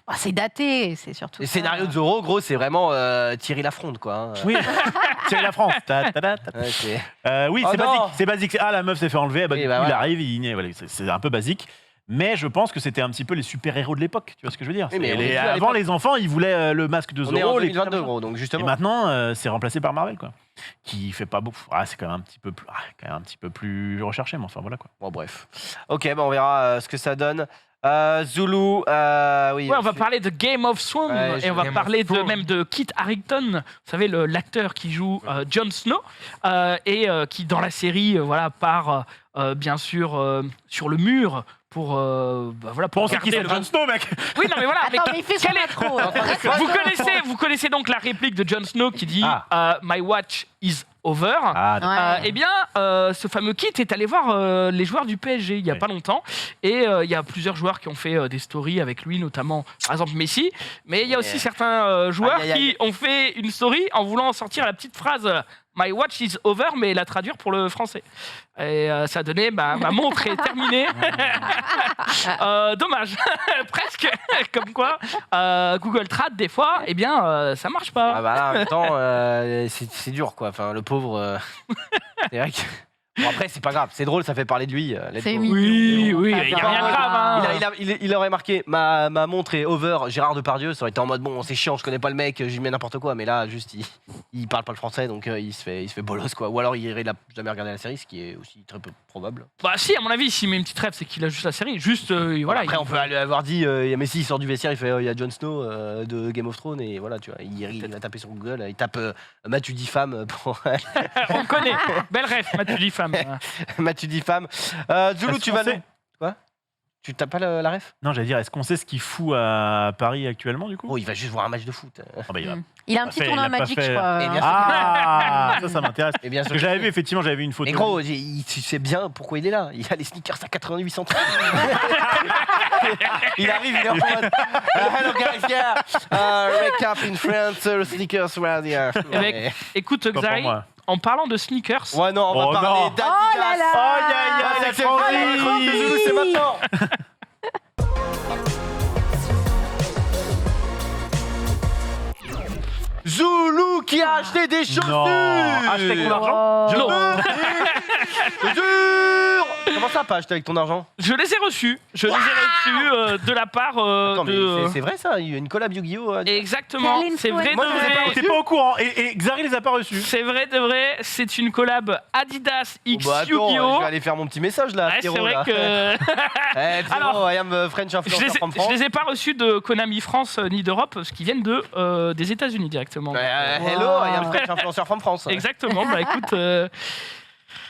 Oh, c'est daté, c'est surtout. Le scénario de Zorro, gros, c'est vraiment Thierry Lafronde quoi. Hein. Oui, Thierry la France. Ouais, c'est- Oui, Oh c'est non. basique. C'est basique. Ah, la meuf s'est fait enlever. Bah, Oui, du bah coup, il voilà. arrive, voilà, c'est un peu basique. Mais je pense que c'était un petit peu les super-héros de l'époque. Tu vois ce que je veux dire? Oui, mais C'est on est plus à avant, l'époque. les enfants, ils voulaient le masque de On est en Zorro. 2022 machin. gros, donc Et justement. maintenant, c'est remplacé par Marvel, quoi. Qui fait pas beaucoup. Ah, c'est quand même un petit peu plus recherché, mais enfin voilà quoi. Bon bref. Ok, bah on verra ce que ça donne. Zulu, oui. Ouais, on va parler de Game of Thrones Ouais, et on va Game parler of Thrones. même de Kit Harington, vous savez l'acteur qui joue Jon Snow et qui dans la série part bien sûr sur le mur pour voilà pour Pensez qu'il garder c'est le Jon Snow, mec. Oui non mais voilà Attends, mais il fait son quel est- intro. vous connaissez donc la réplique de Jon Snow qui dit Ah. My watch is over. Ah, Ouais. Eh bien, ce fameux Kit est allé voir les joueurs du PSG il y a Oui. pas longtemps, et il y a plusieurs joueurs qui ont fait des stories avec lui, notamment par exemple Messi, mais il y a aussi certains joueurs Aïe, aïe, aïe. qui ont fait une story en voulant sortir la petite phrase My watch is over, mais la traduire pour le français. Et ça a donné ma montre est terminée. Dommage, presque. Comme quoi, Google Trad des fois, eh bien, ça marche pas. Ah bah là, en même temps, c'est dur quoi. Enfin, le pauvre. C'est vrai que. Bon, après, c'est pas grave. C'est drôle, ça fait parler de lui. let's C'est go. mignon. Oui, oui, Ça il y a va. rien de grave. Hein. Il aurait marqué ma montre est over, Gérard Depardieu. Ça aurait été en mode bon, c'est chiant, je connais pas le mec, j'y mets n'importe quoi. Mais là, juste, il parle pas le français, donc il se fait bolos quoi. Ou alors il n'a jamais regardé la série, ce qui est aussi très peu probable. Bah si, à mon avis, s'il met une petite rêve, c'est qu'il a juste la série. Juste, voilà. Après, il- on peut aller avoir dit, il y a Messi, il sort du vestiaire, il fait il y a Jon Snow de Game of Thrones, et voilà, tu vois, il va taper sur Google, il tape Mathieu dit femme pour On le connaît. Belle rêve, Mathieu dit femme. Mathieu dit femme. Zulu, Est-ce tu qu'on vas sait nous. Quoi? Tu t'as pas la ref? Non, j'allais dire, est-ce qu'on sait ce qu'il fout à Paris actuellement du coup? Oh, il va juste voir un match de foot. Ah bah, il va- Il a un Pas petit fait, tournoi il a pas Magic, fait. je crois. Eh bien, Ah, ça m'intéresse. Et bien Parce sûr. que j'avais vu, effectivement, j'avais vu une photo. Mais gros, tu sais bien pourquoi il est là. Il a les sneakers à 88 centimes. Il arrive, il est en mode hello guys, yeah. Wake up in France, sneakers around here. Eh ben, écoute, Pas pour Xari, moi. en parlant de sneakers, Ouais, non, on va Oh parler non. d'Adidas. Oh là là. Aïe, aïe, Ah, aïe, c'est la vrai, Francie. c'est Zulu, c'est maintenant. Zulu qui a acheté des chaussures. Non. Acheter avec ton argent. Je Non. veux des chaussures. Comment ça, pas acheter avec ton argent? je les ai reçus. Je les ai reçus de la part Attends, mais de. c'est vrai ça, il y a une collab Yu-Gi-Oh! Exactement, Quelle c'est info vrai de Moi, je les ai pas vrai. reçus. T'es pas au courant. Et Xari les a pas reçus. C'est vrai de vrai, c'est une collab Adidas X Bah attends, Yu-Gi-Oh! je vais aller faire mon petit message là, Ouais, c'est Pierrot, vrai là. que. Eh, Pierrot, Alors, I am French Je influencer les, ai, from je France. les ai pas reçus de Konami France ni d'Europe, parce qu'ils viennent des États-Unis directement. Hello, I am French influencer from France. Exactement, bah écoute,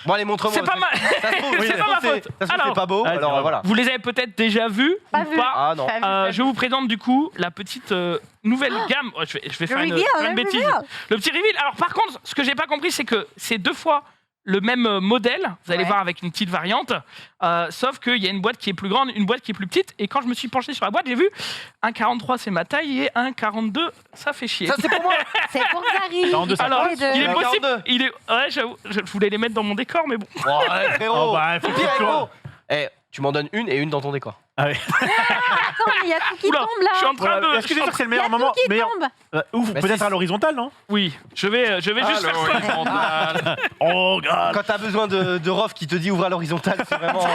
Bon, allez, montre-moi. c'est pas mal. Ça se trouve, C'est ça se pas ma trouve, faute. Ça se trouve, c'est Alors, pas beau, Ah, alors c'est vrai. voilà. Vous les avez peut-être déjà vus Pas ou vu. pas. Ah non. Pas vu. Je vous présente du coup la petite nouvelle gamme. Oh, je vais faire une reveal, bêtise. reveal. Le petit reveal. Alors par contre, ce que j'ai pas compris, c'est que c'est deux fois le même modèle. Vous allez Ouais. voir avec une petite variante. Sauf qu'il y a une boîte qui est plus grande, une boîte qui est plus petite. Et quand je me suis penché sur la boîte, j'ai vu un 43 c'est ma taille et un 42 ça fait chier. Ça, c'est pour moi. C'est pour Zari. 42, ça Alors, Les deux. il est Un possible. 42. Il est. Ouais, j'avoue, je voulais les mettre dans mon décor, mais bon. Bon, ouais, frérot. Oh, bah, faut Pire, que tu gros. Eh, tu m'en donnes une et une dans ton décor. Ah oui. Attends, il y a tout qui Oula, tombe je suis là. en train de. Est-ce que c'est sûr que c'est le Il y a meilleur moment? tout qui meilleur- tombe. Ou Bah, peut-être si. à l'horizontale, non? Oui, je vais juste faire ça. Oh, God. Quand t'as besoin de Rof qui te dit ouvre à l'horizontale, c'est vraiment.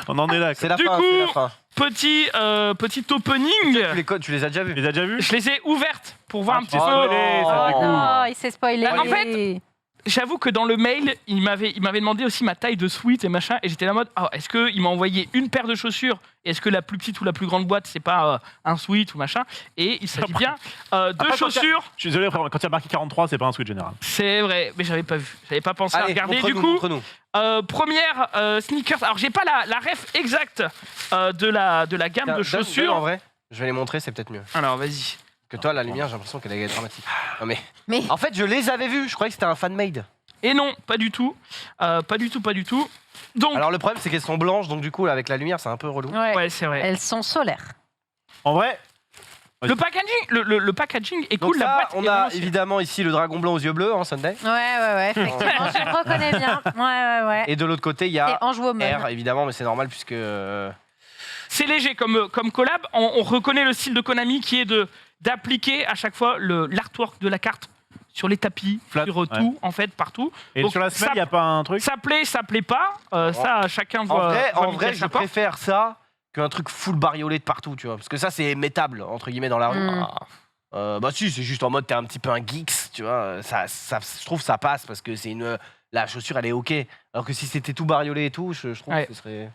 On en est là. C'est la Du fin, coup, c'est la fin. Petit opening. Tu les as déjà vus? Tu les as déjà vus? Je les ai ouvertes pour voir Ah, un petit tu peu. t'es spoilé, ça, Oh du coup. non, il s'est spoilé. En fait, J'avoue que dans le mail, il m'avait demandé aussi ma taille de suite et machin, et j'étais là en mode, ah, est-ce qu'il m'a envoyé une paire de chaussures, et est-ce que la plus petite ou la plus grande boîte, c'est pas un sweat ou machin, et il s'agit bien de Après, quand chaussures. Je suis désolé, frère, quand il y a marqué 43, c'est pas un switch général. C'est vrai, mais j'avais pas vu, j'avais pas pensé à Allez, regarder. Du montre-nous, coup, montre-nous. première sneakers. Alors j'ai pas la ref exacte de la gamme Tiens, de donne, chaussures. en vrai, je vais les montrer, c'est peut-être mieux. Alors vas-y. Que toi, la lumière, j'ai l'impression qu'elle est dramatique. Non, mais. Mais En fait, je les avais vus, je croyais que c'était un fan-made. Et non, pas du tout. Pas du tout. Donc, Alors, le problème, c'est qu'elles sont blanches, donc du coup, là, avec la lumière, c'est un peu relou. ouais, ouais, c'est vrai. elles sont solaires. En vrai, Le packaging, le packaging est Donc cool. La ça, boîte est on vraiment a évidemment ici le dragon blanc aux yeux bleus, hein, Sunday. Ouais, effectivement, je le reconnais bien. Ouais. Et de l'autre côté, il y C'est a Ange Woman. R, évidemment, mais c'est normal puisque... C'est léger comme collab. On reconnaît le style de Konami qui est d'appliquer à chaque fois l'artwork de la carte sur les tapis, Flat, sur ouais. tout, en fait, partout. Et Donc, sur la semelle, ça- il n'y a pas un truc Ça plaît pas. Ça, chacun voit. En voit vrai, midi à je sa porte. préfère ça qu'un truc full bariolé de partout, tu vois. Parce que ça, c'est métable, entre guillemets, dans la rue. Bah si, c'est juste en mode, t'es un petit peu un geeks, tu vois. Je trouve que ça passe parce que c'est la chaussure, elle est ok. Alors que si c'était tout bariolé et tout, je trouve Ouais. que ce serait...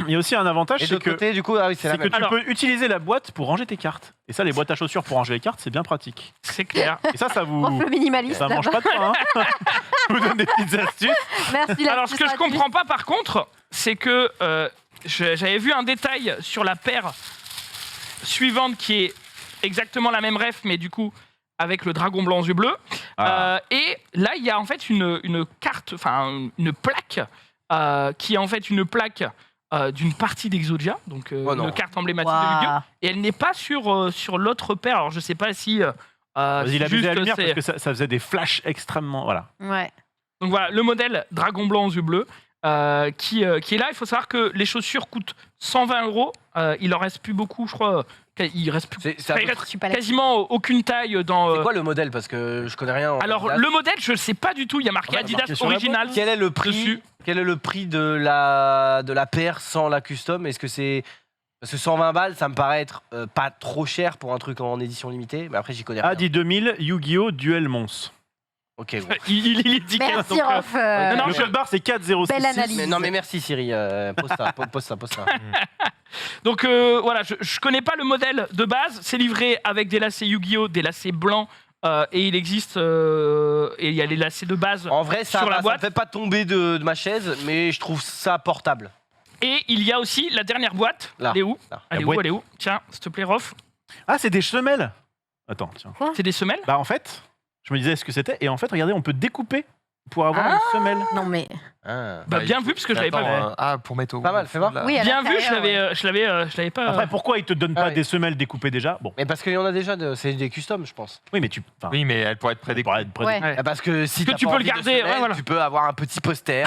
Il y a aussi un avantage, Et c'est de l'autre que, côté, du coup, ah oui, c'est la c'est que même. tu Alors- peux utiliser la boîte pour ranger tes cartes. Et ça, les boîtes à chaussures pour ranger les cartes, c'est bien pratique. C'est clair. Et ça vous... Prof le minimaliste. Ça mange pas de pain. Hein. Je vous donne des petites astuces. Merci. la Alors, ce que je petite comprends pas, par contre, c'est que j'avais vu un détail sur la paire suivante qui est exactement la même ref, mais du coup avec le dragon blanc aux yeux bleus. Ah. Et là, il y a en fait une carte, enfin une plaque, qui est en fait une plaque d'une partie d'Exodia, donc Oh non. une carte emblématique Waouh. de Yu-Gi-Oh! Et elle n'est pas sur l'autre paire. Alors, je sais pas si. Vas-y, il a juste baisé la lumière c'est- parce que ça faisait des flashs extrêmement... Voilà. Ouais. Donc voilà, le modèle dragon blanc aux yeux bleus qui est là. Il faut savoir que les chaussures coûtent 120 €. Il en reste plus beaucoup, je crois. Il reste plus. C'est à il peu reste Je suis pas là. quasiment aucune taille dans. C'est quoi le modèle? Parce que je connais rien. en Alors Adidas. le modèle, je ne sais pas du tout. Il y a marqué Ouais, Adidas marqué sur la original. Quel est le prix Dessus. Quel est le prix de la paire sans la custom? Est-ce que c'est... Parce que 120 balles, ça me paraît être pas trop cher pour un truc en édition limitée, mais après j'y connais rien. Adi 2000, Yu-Gi-Oh! Duel Mons. Ok, bon. Il est dit Merci, donc, Rof. non, Le je- code barre, c'est 4066. Belle analyse. Mais non mais merci Siri, pose ça, pose ça. Donc voilà, je connais pas le modèle de base. C'est livré avec des lacets Yu-Gi-Oh, des lacets blancs, et il existe et il y a les lacets de base. En vrai, ça Sur la va, ça boîte. me fait pas tomber de ma chaise, mais je trouve ça portable. Et il y a aussi la dernière boîte. Là. Elle est où? Là. Elle est La où? boîte. Elle est où? Tiens, s'il te plaît, Rof. Ah, c'est des semelles. Attends, tiens. C'est des semelles. Bah en fait, je me disais ce que c'était. Et en fait, regardez, on peut découper pour avoir Ah. une semelle. Non, mais. Ah. Bah, bien vu, parce que je l'avais pas vu. Ah, pour mettre au. Pas mal, fais voir. là. Oui, à Bien vu, l'intérieur, ouais. je l'avais pas. Après, pourquoi ils te donnent Ah pas ouais. des semelles découpées déjà? Bon, Mais parce qu'il y en a déjà, c'est des customs, je pense. oui, mais tu. Enfin, Oui, mais elle pourrait être près des. pour être près Ouais. Ouais. Ah, parce que si Que t'as tu pas peux le envie de garder, semelle, ouais, voilà. tu peux avoir un petit poster.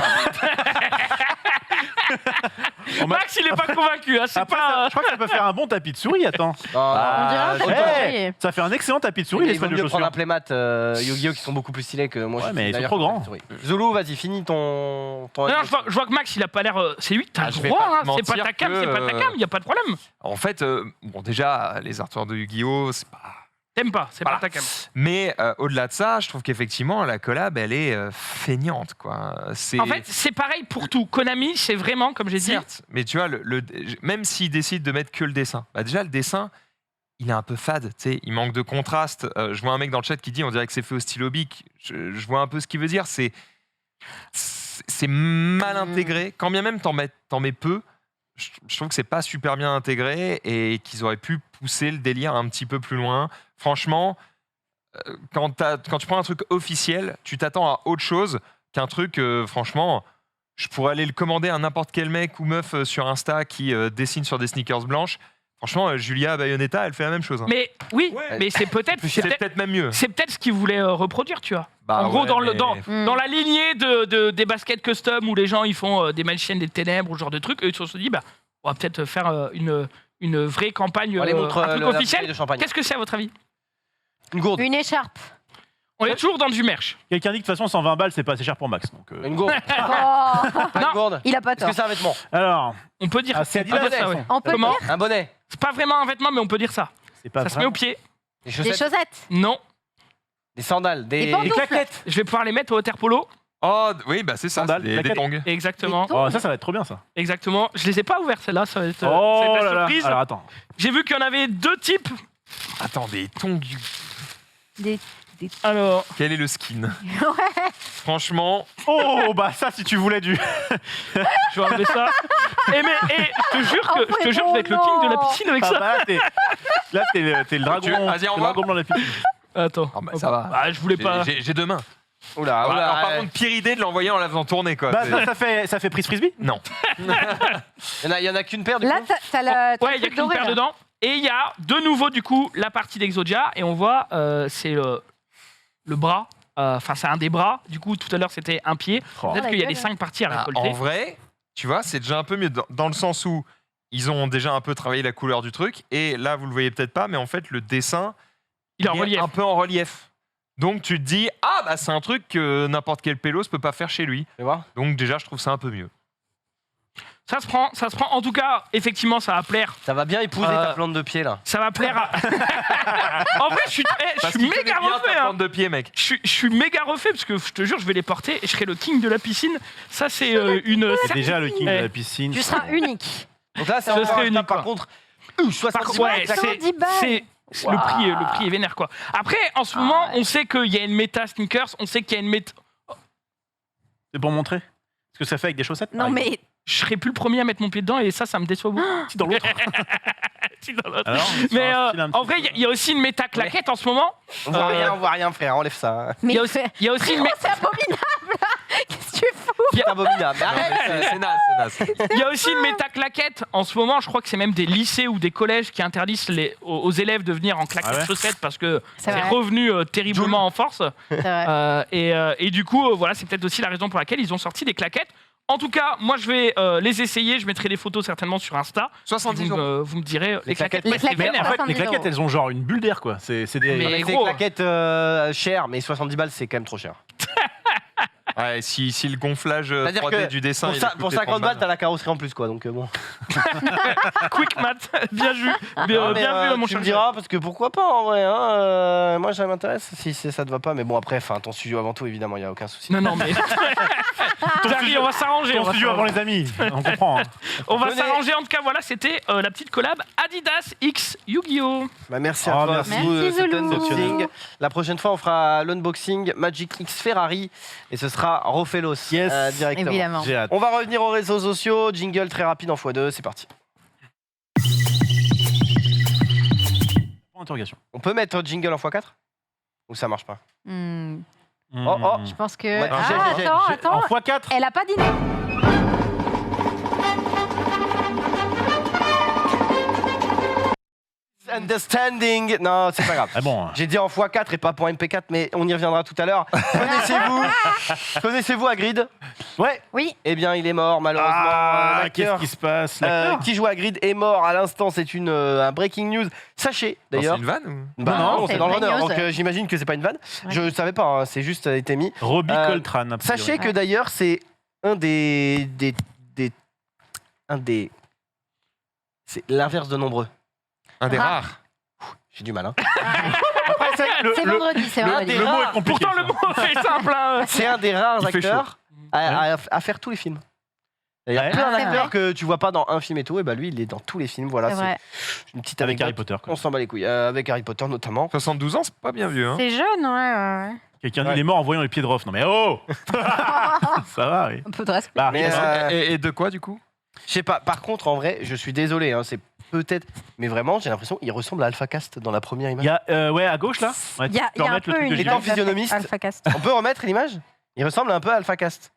on m'a- Max, il est pas convaincu. Hein, c'est Après, pas. je crois que ça peut faire un bon tapis de souris. Attends, On dirait un ouais. peu pareil. ça fait un excellent tapis de souris les il vaut semelles de mieux prendre chaussures. un playmat Yu-Gi-Oh qui sont beaucoup plus stylés que moi. Ouais, je mais suis ils sont d'ailleurs trop grands. sur la souris. Zulu, vas-y, finis ton. Non, je vois que Max, il a pas l'air. C'est lui, t'as Ah, le je vais droit. pas Hein, te c'est pas mentir ta cam, que, c'est pas ta cam, y a pas de problème. En fait, bon, déjà, les artworks de Yu-Gi-Oh, c'est pas. T'aimes pas, c'est Voilà. pas ta cam. Mais au-delà de ça, je trouve qu'effectivement, la collab, elle est feignante, quoi. C'est. En fait, c'est pareil pour tout. Konami, c'est vraiment, comme j'ai dit. certes, mais tu vois, même s'ils décident de mettre que le dessin, bah déjà, le dessin, il est un peu fade, tu sais, il manque de contraste. Je vois un mec dans le chat qui dit on dirait que c'est fait au stylo bic. Je vois un peu ce qu'il veut dire. C'est mal intégré. Quand bien même t'en mets peu, je trouve que c'est pas super bien intégré et qu'ils auraient pu pousser le délire un petit peu plus loin. Franchement, quand tu prends un truc officiel, tu t'attends à autre chose qu'un truc, franchement, je pourrais aller le commander à n'importe quel mec ou meuf sur Insta qui dessine sur des sneakers blanches. Franchement, Julia Bayonetta, elle fait la même chose. Hein. Mais oui, Ouais. mais c'est peut-être C'est peut-être même mieux. c'est peut-être ce qu'il voulait reproduire, tu vois. Bah en gros, ouais, dans, mais- dans la lignée des baskets custom où les gens ils font des magiciennes des ténèbres ou ce genre de trucs, eux ils se sont dit, bah, on va peut-être faire une vraie campagne, Allez, montre un truc la bouteille officiel. de champagne. Qu'est-ce que c'est à votre avis? Une gourde. Une écharpe. On est toujours dans du merch. Quelqu'un dit que de toute façon 120 balles c'est pas assez cher pour Max. Donc, Une gourde. Oh, Pas Non. une gourde. il a pas Est-ce que tort. c'est un vêtement? Alors, On peut dire ah, c'est on peut Adidas, dire ça, de toute ouais. façon. On peut Comment dire Un bonnet. C'est pas vraiment un vêtement, mais on peut dire ça. C'est pas Ça se met vraiment- au pied. Des des chaussettes. chaussettes. Non. Des sandales. Des Des pantoufles. claquettes. Je vais pouvoir les mettre au water polo. Oh, oui, bah c'est ça, Sandales, c'est des claquettes. tongs. Exactement. Des Oh, ça va être trop bien ça. Exactement. Je les ai pas ouverts, celles-là. Ça va être, Oh ça va être là la là. surprise. Alors attends. J'ai vu qu'il y en avait deux types. Attends, des tongs. Des... Alors, Quel est le skin Ouais. Franchement, Oh bah ça si tu voulais du. je vais enlever ça. Et je te jure que je vais être le king de la piscine avec Ah ça. bah, là t'es le dragon. Tu veux- vas-y, t'es au le revoir. dragon blanc de la piscine. Attends. Ah bah, ça va. Ah, je voulais pas. J'ai deux mains. Oula, Alors, oula. par contre, pire idée de l'envoyer en la faisant tourner, quoi. Bah C'est- ça fait prise frisbee. Non. Il y en a qu'une paire du Là, coup. t'as la. t'as Ouais, le il y a truc qu'une doré, paire là. dedans. Et il y a de nouveau, du coup, la partie d'Exodia. Et on voit, c'est le bras. Enfin, c'est un des bras. Du coup, tout à l'heure, c'était un pied. Oh. Peut-être la qu'il y a gueule. les 5 parties à Ah, récolter. en vrai, tu vois, c'est déjà un peu mieux dans le sens où ils ont déjà un peu travaillé la couleur du truc. Et là, vous le voyez peut-être pas, mais en fait, le dessin Il est en relief. un peu en relief. Donc tu te dis, ah bah c'est un truc que n'importe quel pélos peut pas faire chez lui. Tu vois. Donc déjà, je trouve ça un peu mieux. Ça se prend. En tout cas, effectivement, ça va plaire. Ça va bien épouser ta plante de pied là. Ça va plaire à... En vrai, je suis Parce qu'il méga connaît bien refait. ta hein. plante de pied, mec. Je suis méga refait parce que je te jure, je vais les porter et je serai le king de la piscine. Ça, c'est une. C'est déjà le king de Eh. la piscine. Tu seras unique. Donc là, c'est Ce encore serait un unique, stade, par quoi. contre. 70 Par contre, balles. ouais, 70 balles. c'est le prix est vénère quoi. Après, en ce moment, on sait qu'il y a une méta sneakers, on sait qu'il y a une méta. C'est pour montrer ce que ça fait avec des chaussettes. Non, par mais Je serais plus le premier à mettre mon pied dedans et ça me déçoit beaucoup. exemple. Si dans l'autre. Si, dans l'autre. Alors, Mais sur un style un en petit vrai, peu. il y a aussi une méta claquette en ce moment. On voit rien, frère. Enlève ça. Il y a aussi, il y a aussi une Oh, méta. c'est abominable là. Qu'est-ce que tu fous? C'est abominable. Mais Non, arrête. mais c'est naze, c'est naze. Il y a aussi une méta claquette. En ce moment, je crois que c'est même des lycées ou des collèges qui interdisent aux élèves de venir en claquettes Ah ouais chaussettes parce que C'est c'est vrai. revenu terriblement en force. C'est vrai. Et du coup, voilà, c'est peut-être aussi la raison pour laquelle ils ont sorti des claquettes. En tout cas, moi, je vais les essayer. Je mettrai des photos certainement sur Insta. 70 euros. Vous me direz, les claquettes. Les ouais, c'est claquettes, vénère. En fait, 70 les claquettes, euros. elles ont genre une bulle d'air, quoi. C'est des. Mais C'est des gros. claquettes chères, mais 70 balles, c'est quand même trop cher. Ouais, si le gonflage C'est-à-dire 3D que du dessin, Pour, il ça, a coûté pour 50 30 balles, t'as la carrosserie en plus, quoi. Donc bon. Quick math, bien vu. Non, mais, Bien vu, mon tu cher. me diras, parce que pourquoi pas en vrai. Moi, ça m'intéresse si ça te va pas. Mais bon, après, ton studio avant tout, évidemment, il n'y a aucun souci. Non, mais. Thierry, on va s'arranger. Ton on va studio avant s'arranger. les amis. On comprend. Hein. On va Venez. s'arranger. En tout cas, voilà, c'était la petite collab Adidas X Yu-Gi-Oh! Bah, merci à Oh, toi merci. pour Merci, cet Zoulou. unboxing. La prochaine fois, on fera l'unboxing Magic X Ferrari et ce sera Rofelos Yes. directement. Évidemment. J'ai hâte. On va revenir aux réseaux sociaux. Jingle très rapide en x2. C'est parti. Point d'interrogation. On peut mettre jingle en x4 ou ça marche pas? Hmm, Oh. je pense que. Ouais, j'ai- Attends. En x4. Elle a pas dîné. Understanding. Non, c'est pas grave. Ah bon. J'ai dit en x4 et pas pour MP4, mais on y reviendra tout à l'heure. Connaissez-vous Hagrid? Ouais. Oui. Eh bien, il est mort, malheureusement. Ah, qu'est-ce L'acteur qui se passe là qui joue Hagrid est mort à l'instant. C'est un breaking news. Sachez, C'est d'ailleurs. une vanne ou... Bah Non, non, c'est c'est dans le une runner, news. donc j'imagine que c'est pas une vanne. Ouais. Je savais pas, hein, c'est juste été mis. Robbie Euh, Coltrane. a priori. Sachez que Ouais. d'ailleurs, c'est un des. C'est l'inverse de nombreux. Un des Rare. rares. J'ai du mal, hein. Après, C'est vendredi, c'est vendredi. des le mot rares. est compliqué. Pourtant, le mot est simple. hein. C'est un des rares Il fait acteurs à faire tous les films. Il y a Ouais. plein Ah, c'est d'acteurs vrai. que tu vois pas dans un film et tout, et bah lui, il est dans tous les films. Voilà, C'est vrai. c'est une petite Avec Harry anecdote. Potter. quoi. On s'en bat les couilles. Avec Harry Potter notamment. 72 ans, c'est pas bien vieux. Hein. C'est jeune, ouais. Quelqu'un dit Ouais. il est mort en voyant les pieds de Rof. Non mais oh. Ça va, oui. Un peu de respect. Bah, Mais, arrive. Et de quoi du coup? Je sais pas. Par contre, en vrai, je suis désolé, hein, c'est peut-être. Mais vraiment, j'ai l'impression qu'il ressemble à Alpha Cast dans la première image. Il y a ouais à gauche là. Ouais, Il y a, tu peux il y a un remettre le peu truc de une Étant Gilles. physionomiste. Alphacast. On peut remettre l'image? Il ressemble un peu à Alpha Cast.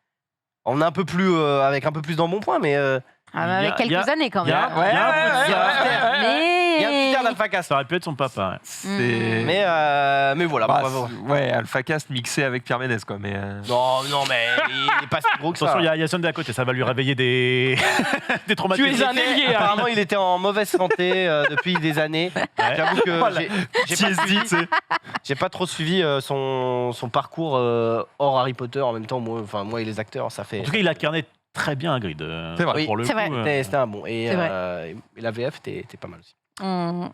On est un peu plus avec un peu plus d'embonpoint, mais Ah, mais Il y avec a- il y a- quelques années quand il y même. a- il y a un peu de- il y a un petit Mais. il y a un petit air d'Alpha Cast. Ça aurait pu être son papa. Ouais. C'est. Mais voilà. Bah, bon, bravo. ouais, Alpha Cast mixé avec Pierre Ménès quoi. Mais Non, mais il est pas si gros que ça. Attention, il y a Sunday à côté, ça va lui réveiller des des traumatismes. Tu es un ailier. Harry. Apparemment, il était en mauvaise santé depuis des années. Ouais. J'avoue que Voilà. j'ai pas trop suivi son parcours hors Harry Potter. En même temps, moi et les acteurs, ça fait. En tout cas, il incarnait très bien Hagrid. C'est vrai. Pour le C'est coup, vrai. C'était un bon. Et C'est vrai. la VF était pas mal aussi. Hum.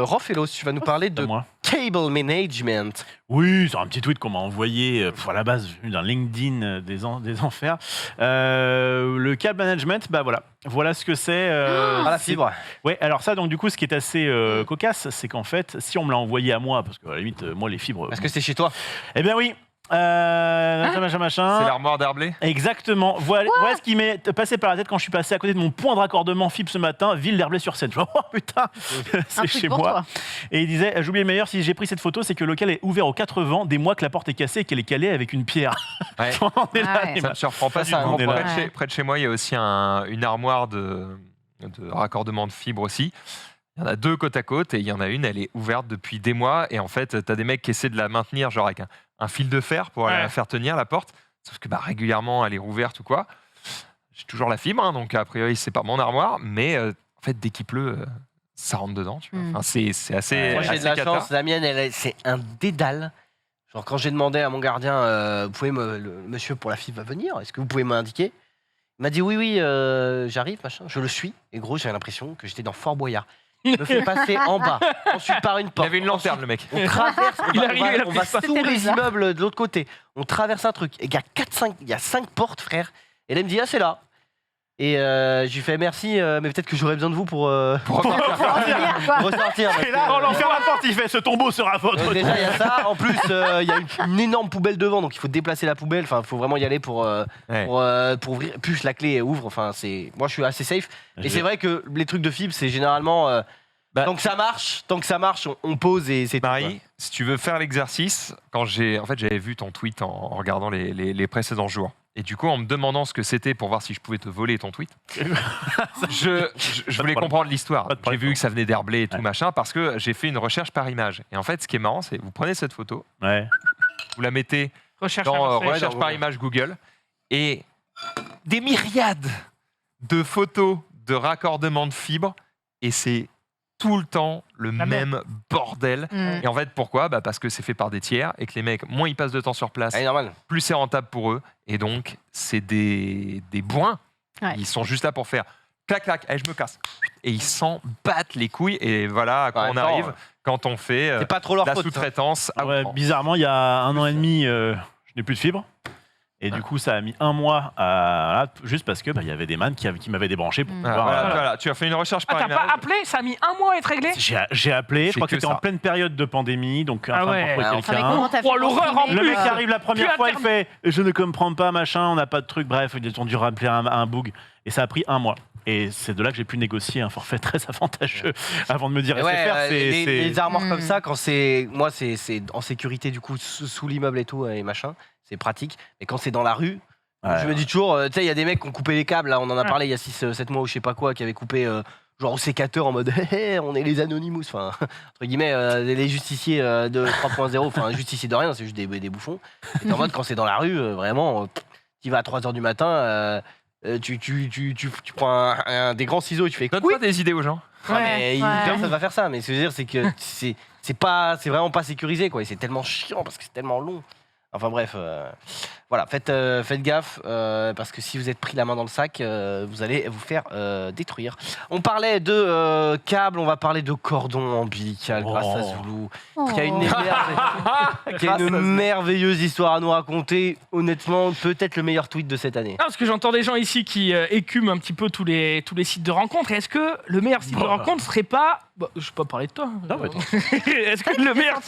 Rofelos, tu vas nous parler de de moi. Cable Management. Oui, c'est un petit tweet qu'on m'a envoyé à la base venu d'un LinkedIn des enfers. Le cable management, bah voilà ce que c'est. À la c'est- fibre. Ouais, alors ça, donc du coup, ce qui est assez cocasse, c'est qu'en fait, si on me l'a envoyé à moi, parce que à la limite, moi les fibres. Parce que c'est chez toi. Eh bien oui. Machin. c'est l'armoire d'Herblay. Exactement. Voilà ce qui m'est passé par la tête quand je suis passé à côté de mon point de raccordement fibre ce matin, ville d'Herblay-sur-Seine. Je me dis, oh putain, Un c'est truc chez pour moi. toi. Et il disait, j'ai oublié le meilleur, si j'ai pris cette photo, c'est que le local est ouvert aux 4 vents, des mois que la porte est cassée et qu'elle est calée avec une pierre. Ouais. On est là, Ah ouais. les Ça mecs. me surprend pas Ça, du c'est tout. un on est là. Près de chez moi, il y a aussi une armoire de raccordement de fibres aussi. Il y en a 2 côte à côte et il y en a une, elle est ouverte depuis des mois. Et en fait, tu as des mecs qui essaient de la maintenir, genre avec un fil de fer pour la faire tenir, la porte. Sauf que régulièrement, elle est rouverte ou quoi. J'ai toujours la fibre, hein, donc a priori, c'est pas mon armoire. Mais en fait, dès qu'il pleut, ça rentre dedans. Tu vois. Enfin, c'est assez. Moi, j'ai de assez la cata. chance. La mienne, c'est un dédale. Genre, quand j'ai demandé à mon gardien, vous pouvez le monsieur pour la fibre va venir, est-ce que vous pouvez m'indiquer? Il m'a dit oui, j'arrive, machin. Je le suis. Et gros, j'avais l'impression que j'étais dans Fort Boyard. Il me fait passer en bas, ensuite par une Il porte. avait une lanterne, le mec. On traverse, on va C'était sous les bizarre. immeubles de l'autre côté. On traverse un truc. Et il y a 5 portes, frère. Et là, il me dit, ah, c'est là. Et je lui fais merci, mais peut-être que j'aurais besoin de vous pour ressortir. parce Et là, que- on l'enferme la porte, il fait ce tombeau sera votre. Déjà, il y a ça. En plus, il y a une énorme poubelle devant, donc il faut déplacer la poubelle. Enfin, il faut vraiment y aller pour ouvrir. Plus la clé ouvre. Enfin, moi, je suis assez safe. Et c'est vrai que les trucs de fibre, c'est généralement tant que ça marche, on pose et c'est tout, Marie, si tu veux faire l'exercice, j'avais vu ton tweet en regardant les précédents jours. Et du coup, en me demandant ce que c'était pour voir si je pouvais te voler ton tweet, je voulais comprendre l'histoire. Pas de J'ai problème. vu que ça venait d'Herblay et tout Ouais. machin, parce que j'ai fait une recherche par image. Et en fait, ce qui est marrant, c'est vous prenez cette photo, Ouais. vous la mettez Recherche dans avancée. recherche par image Google, et des myriades de photos de raccordement de fibres, et c'est tout le temps le La même bordel. Mm. Et en fait, pourquoi ? Parce que c'est fait par des tiers et que les mecs, moins ils passent de temps sur place, Ouais, normal. plus c'est rentable pour eux. Et donc, c'est des bourrins. Ouais. Ils sont juste là pour faire clac, clac, allez, je me casse. Et ils s'en battent les couilles. Et voilà à quoi En on même temps, arrive quand on fait C'est pas trop leur la faute. sous-traitance à Ouais, outrance. bizarrement, il y a 1 an et demi, je n'ai plus de fibre. Et du coup, ça a mis 1 mois juste parce que il y avait des man qui m'avaient débranché pour Mm. pouvoir. Voilà, tu as fait une recherche Ah, par t'as image. pas appelé? Ça a mis 1 mois à être réglé? J'ai appelé, je C'est crois que que c'était en ça. pleine période de pandémie, donc Ah enfin, ouais. pour trouver Ouais, Enfin, mais quelqu'un. comment t'as fait Oh, l'horreur, pour en streamer, Le mec plus. qui arrive la première Plus fois, il interne- fait je ne comprends pas, machin, on n'a pas de truc, bref, ils ont dû rappeler un bug. Et ça a pris 1 mois. Et c'est de là que j'ai pu négocier un forfait très avantageux avant de me dire Et ouais, SFR, les armoires Mm. comme ça, quand c'est en sécurité du coup sous l'immeuble et tout et machin, c'est pratique. Mais quand c'est dans la rue, Ouais. je me dis toujours, tu sais, il y a des mecs qui ont coupé les câbles. Là, on en a Ouais. parlé il y a 6-7 mois ou je sais pas quoi, qui avaient coupé genre au sécateur en mode on est les Anonymous, enfin entre guillemets les justiciers de 3.0, enfin justiciers de rien, c'est juste des bouffons. Et en mode quand c'est dans la rue, vraiment, tu vas à 3h du matin. Tu prends des grands ciseaux et tu fais Donne oui. pas des idées aux gens. Ouais, mais ouais. personne va faire ça. Mais ce que je veux dire, c'est que c'est vraiment pas sécurisé, quoi. Et c'est tellement chiant parce que c'est tellement long. Enfin bref, voilà, faites gaffe parce que si vous êtes pris la main dans le sac, vous allez vous faire détruire. On parlait de câbles, on va parler de cordon ombilical grâce à Zulu, qui a une merveilleuse histoire à nous raconter. Honnêtement, peut-être le meilleur tweet de cette année. Non, parce que j'entends des gens ici qui écument un petit peu tous les sites de rencontres. Et est-ce que le meilleur site de rencontre serait pas... Bah, je vais pas parler de toi. Non, mais Est-ce que le meilleur...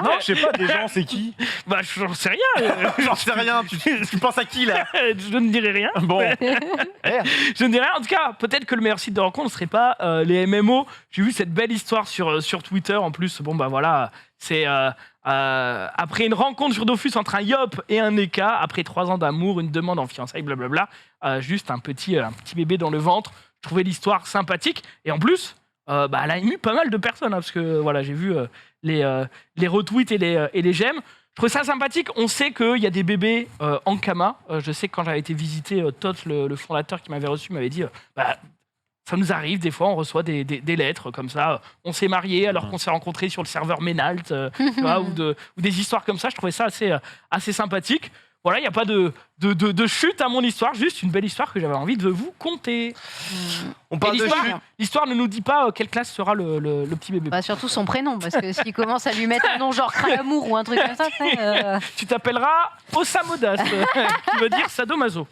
Non, je sais pas, des gens, c'est qui Bah, j'en sais rien. J'en sais rien, tu penses à qui là Je ne dirai rien. Bon, Je ne dirai rien. En tout cas, peut-être que le meilleur site de rencontre ne serait pas les MMO. J'ai vu cette belle histoire sur Twitter. En plus, bon, bah voilà, c'est après une rencontre sur Dofus entre un Yop et un Eka, après 3 ans d'amour, une demande en fiançailles, blablabla, juste un petit bébé dans le ventre. Je trouvais l'histoire sympathique. Et en plus, elle a ému pas mal de personnes, hein, parce que voilà, j'ai vu les retweets et les j'aime. Je trouve ça sympathique. On sait qu'il y a des bébés en Kama. Je sais que quand j'avais été visiter Tot, le fondateur qui m'avait reçu, m'avait dit ça nous arrive, des fois, on reçoit des lettres comme ça. On s'est mariés alors qu'on s'est rencontrés sur le serveur Menalt, tu vois, ou des histoires comme ça. Je trouvais ça assez sympathique. Voilà, il n'y a pas de chute à mon histoire, juste une belle histoire que j'avais envie de vous conter. On Et parle de chute. l'histoire ne nous dit pas quelle classe sera le petit bébé. Bah, surtout son prénom, parce que s'il commence à lui mettre un nom genre Cralamour ou un truc comme ça, Tu t'appelleras Osamodas, qui veut dire sadomaso.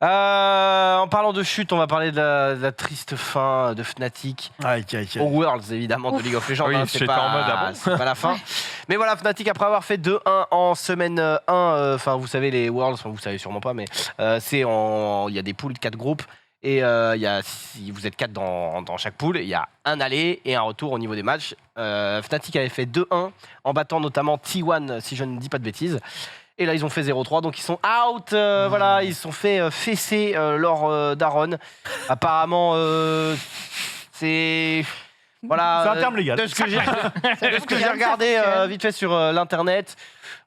En parlant de chute, on va parler de la triste fin de Fnatic. Au Worlds, évidemment, de League of Legends. Oui, hein, c'est j'étais pas, en mode, ah bon c'est pas la fin. Mais voilà, Fnatic, après avoir fait 2-1 en semaine 1, enfin, vous savez, les Worlds, enfin, vous savez sûrement pas, mais il y a des poules de 4 groupes. Et si vous êtes 4 dans chaque poule, il y a un aller et un retour au niveau des matchs. Fnatic avait fait 2-1 en battant notamment T1, si je ne dis pas de bêtises. Et là, ils ont fait 0-3, donc ils sont out. Voilà, ils se sont fait fesser lors d'Aaron. Apparemment, c'est Voilà. C'est un terme légal. De ce que j'ai regardé vite fait sur l'internet,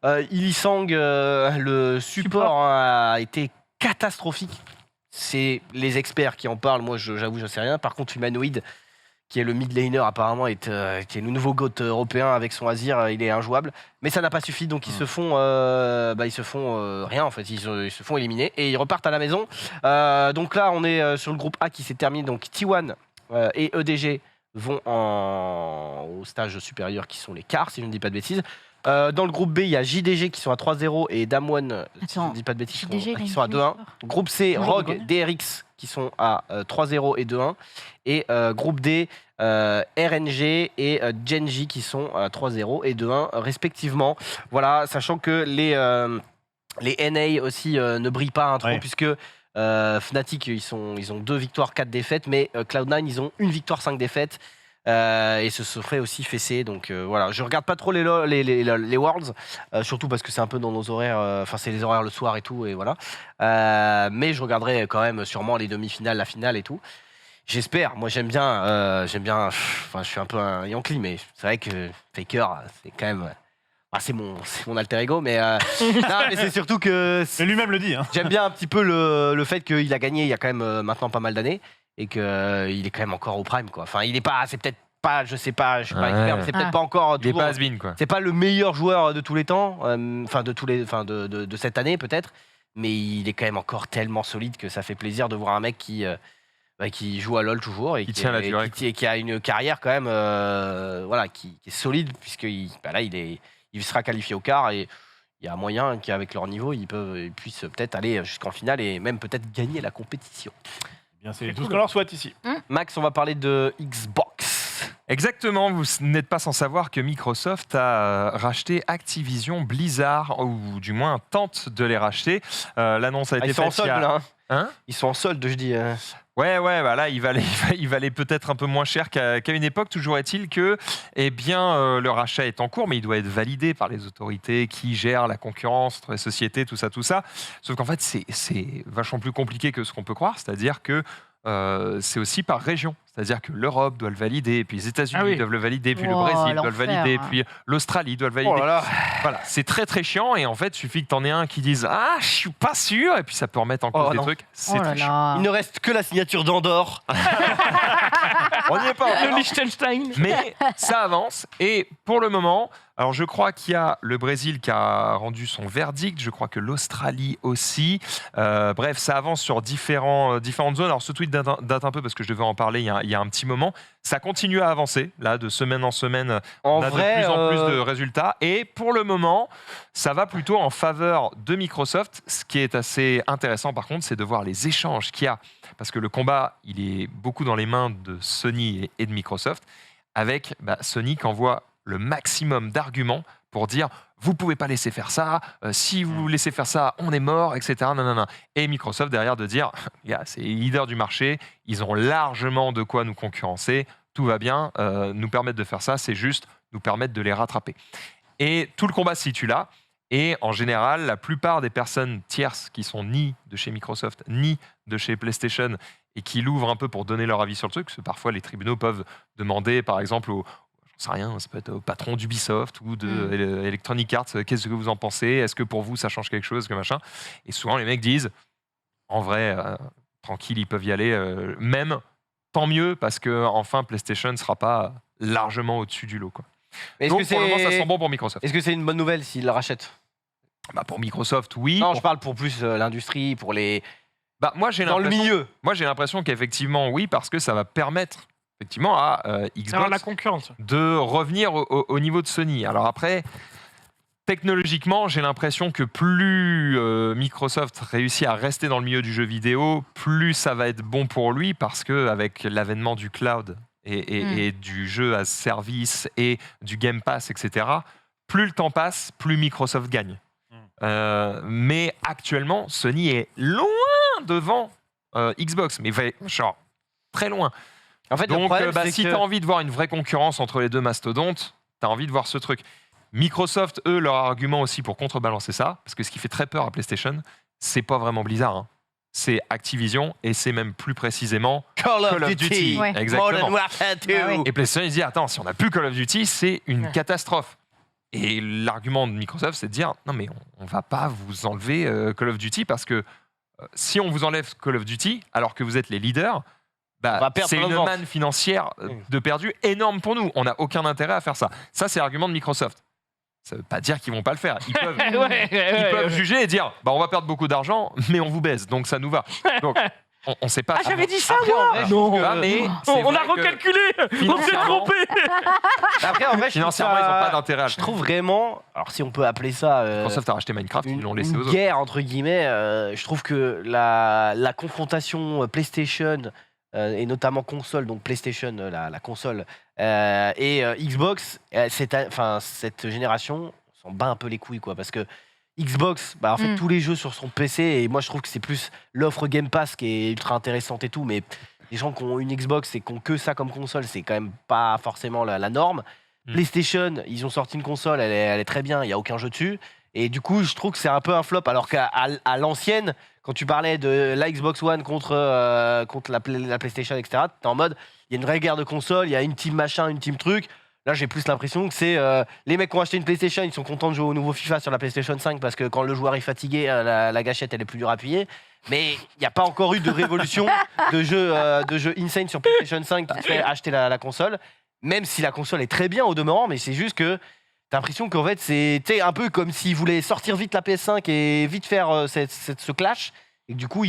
Illisang, le support a été catastrophique. C'est les experts qui en parlent. Moi, j'avoue, je sais rien. Par contre, Humanoid, qui est le mid laner apparemment, qui est le nouveau GOAT européen avec son Azir, il est injouable. Mais ça n'a pas suffi, donc ils se font rien en fait. Ils se font éliminer et ils repartent à la maison. Donc là, on est sur le groupe A qui s'est terminé. Donc T1 et EDG vont au stage supérieur qui sont les quarts, si je ne dis pas de bêtises. Dans le groupe B, il y a JDG qui sont à 3-0 et Damwon, si je ne dis pas de bêtises, qui sont à 2-1. Groupe C, Rogue, DRX qui sont à 3-0 et 2-1. Et groupe D, RNG et Genji qui sont à 3-0 et 2-1 respectivement. Voilà, sachant que les NA aussi ne brillent pas trop, puisque Fnatic, ils ont 2 victoires, 4 défaites, mais Cloud9, ils ont 1 victoire, 5 défaites. Et se ferait aussi fesser, donc voilà. Je regarde pas trop les Worlds, surtout parce que c'est un peu dans nos horaires, enfin c'est les horaires le soir et tout, et voilà. Mais je regarderai quand même sûrement les demi-finales, la finale et tout. J'espère, moi j'aime bien, enfin je suis un peu un Yankee, mais c'est vrai que Faker, c'est quand même... c'est mon alter ego, mais, non, mais c'est surtout que... Et lui-même le dit. Hein. J'aime bien un petit peu le fait qu'il a gagné il y a quand même maintenant pas mal d'années. Et qu'il est quand même encore au prime, quoi. Enfin, il est pas, c'est peut-être pas, je sais pas expert, mais c'est peut-être pas encore. Il est pas has-been, quoi. C'est pas le meilleur joueur de tous les temps, enfin de cette année peut-être, mais il est quand même encore tellement solide que ça fait plaisir de voir un mec qui joue à LoL toujours et qui a une carrière quand même, qui est solide puisqu'il sera qualifié au quart et il y a moyen qu'avec leur niveau ils puissent peut-être aller jusqu'en finale et même peut-être gagner la compétition. Bien, c'est tout ce qu'on leur souhaite ici. Max, on va parler de Xbox. Exactement, vous n'êtes pas sans savoir que Microsoft a racheté Activision Blizzard, ou du moins tente de les racheter. L'annonce a été faite. Ils sont en solde là. Hein, ils sont en solde, je dis. Ouais, bah là, il valait peut-être un peu moins cher qu'à une époque. Toujours est-il que, le rachat est en cours, mais il doit être validé par les autorités qui gèrent la concurrence entre les sociétés, tout ça. Sauf qu'en fait, c'est vachement plus compliqué que ce qu'on peut croire. C'est-à-dire que c'est aussi par région. C'est-à-dire que l'Europe doit le valider, puis les États-Unis doivent le valider, puis le Brésil doit le valider, puis l'Australie doit le valider. Oh là là. Voilà, c'est très très chiant et en fait, il suffit que t'en aies un qui dise je suis pas sûr, et puis ça peut remettre en cause des trucs. C'est très chiant. Il ne reste que la signature d'Andorre. On n'y est pas Le encore. Liechtenstein. Mais ça avance et pour le moment, alors je crois qu'il y a le Brésil qui a rendu son verdict, je crois que l'Australie aussi. Bref, ça avance sur différentes zones. Alors ce tweet date un peu parce que je devais en parler il y a un petit moment. Ça continue à avancer, là, de semaine en semaine. On a de plus en plus de résultats. Et pour le moment, ça va plutôt en faveur de Microsoft. Ce qui est assez intéressant, par contre, c'est de voir les échanges qu'il y a. Parce que le combat, il est beaucoup dans les mains de Sony et de Microsoft. Avec Sony qui envoie le maximum d'arguments pour dire vous pouvez pas laisser faire ça, si vous laissez faire ça, on est mort, etc. Non. Et Microsoft derrière de dire c'est les leaders du marché, ils ont largement de quoi nous concurrencer, tout va bien, nous permettre de faire ça, c'est juste nous permettre de les rattraper. Et tout le combat se situe là. Et en général, la plupart des personnes tierces qui sont ni de chez Microsoft, ni de chez PlayStation, et qui l'ouvrent un peu pour donner leur avis sur le truc, parce que parfois les tribunaux peuvent demander, par exemple, j'en sais rien, ça peut être au patron d'Ubisoft ou de Electronic Arts, qu'est-ce que vous en pensez? Est-ce que pour vous ça change quelque chose, que machin? Et souvent les mecs disent, en vrai, tranquille, ils peuvent y aller, même tant mieux, parce que enfin PlayStation ne sera pas largement au-dessus du lot, quoi. Donc pour le moment, ça sent bon pour Microsoft. Est-ce que c'est une bonne nouvelle s'ils la rachètent? Pour Microsoft, oui. Non, je parle pour plus l'industrie, pour les... moi, j'ai dans le milieu. Moi, j'ai l'impression qu'effectivement, oui, parce que ça va permettre effectivement à Xbox la concurrence. de revenir au niveau de Sony. Alors après, technologiquement, j'ai l'impression que plus Microsoft réussit à rester dans le milieu du jeu vidéo, plus ça va être bon pour lui, parce qu'avec l'avènement du cloud et du jeu à service et du Game Pass, etc., plus le temps passe, plus Microsoft gagne. Mais actuellement, Sony est loin devant Xbox, mais genre très loin. En fait, donc, le problème, si tu as envie de voir une vraie concurrence entre les deux mastodontes, tu as envie de voir ce truc. Microsoft, eux, leur argument aussi pour contrebalancer ça, parce que ce qui fait très peur à PlayStation, c'est pas vraiment Blizzard, hein. C'est Activision, et c'est même plus précisément Call of Duty. Ouais. Exactement. Modern Warfare 2. Ah oui. Et PlayStation, il se dit, attends, si on n'a plus Call of Duty, c'est une catastrophe. Et l'argument de Microsoft, c'est de dire, non mais on va pas vous enlever Call of Duty parce que si on vous enlève Call of Duty, alors que vous êtes les leaders, On va perdre c'est plein de une ventes. manne financière de perdu énorme pour nous. On n'a aucun intérêt à faire ça. Ça, c'est l'argument de Microsoft. Ça veut pas dire qu'ils vont pas le faire. Ils peuvent juger et dire, bah, on va perdre beaucoup d'argent, mais on vous baise, donc ça nous va. Donc, on sait pas. Ah, j'avais dit ça, Après, en moi vrai, je Non. trouve que- Ah, mais c'est On a vrai que recalculé On s'est financièrement- trompé Après, en vrai, je trouve financièrement, ça- ils n'ont pas d'intérêt à le Je faire. trouve vraiment, alors si on peut appeler ça Microsoft a racheté Minecraft, ils l'ont laissé aux une autres. guerre entre guillemets, je trouve que la confrontation PlayStation et notamment console, donc PlayStation, la console et Xbox, cette génération s'en bat un peu les couilles quoi, parce que Xbox, bah, en fait tous les jeux sur son PC et moi je trouve que c'est plus l'offre Game Pass qui est ultra intéressante et tout, mais les gens qui ont une Xbox et qui ont que ça comme console, c'est quand même pas forcément la norme. PlayStation, ils ont sorti une console, elle est très bien, il y a aucun jeu dessus. Et du coup, je trouve que c'est un peu un flop. Alors qu'à l'ancienne, quand tu parlais de la Xbox One contre la PlayStation, etc., t'es en mode, il y a une vraie guerre de consoles, il y a une team machin, une team truc. Là, j'ai plus l'impression que c'est les mecs qui ont acheté une PlayStation, ils sont contents de jouer au nouveau FIFA sur la PlayStation 5 parce que quand le joueur est fatigué, la gâchette, elle est plus dure à appuyer. Mais il n'y a pas encore eu de révolution de jeux insane sur PlayStation 5 qui te fait acheter la console. Même si la console est très bien au demeurant, mais c'est juste que t'as l'impression qu'en fait, c'est un peu comme s'ils voulaient sortir vite la PS5 et vite faire ce clash. Et que du coup,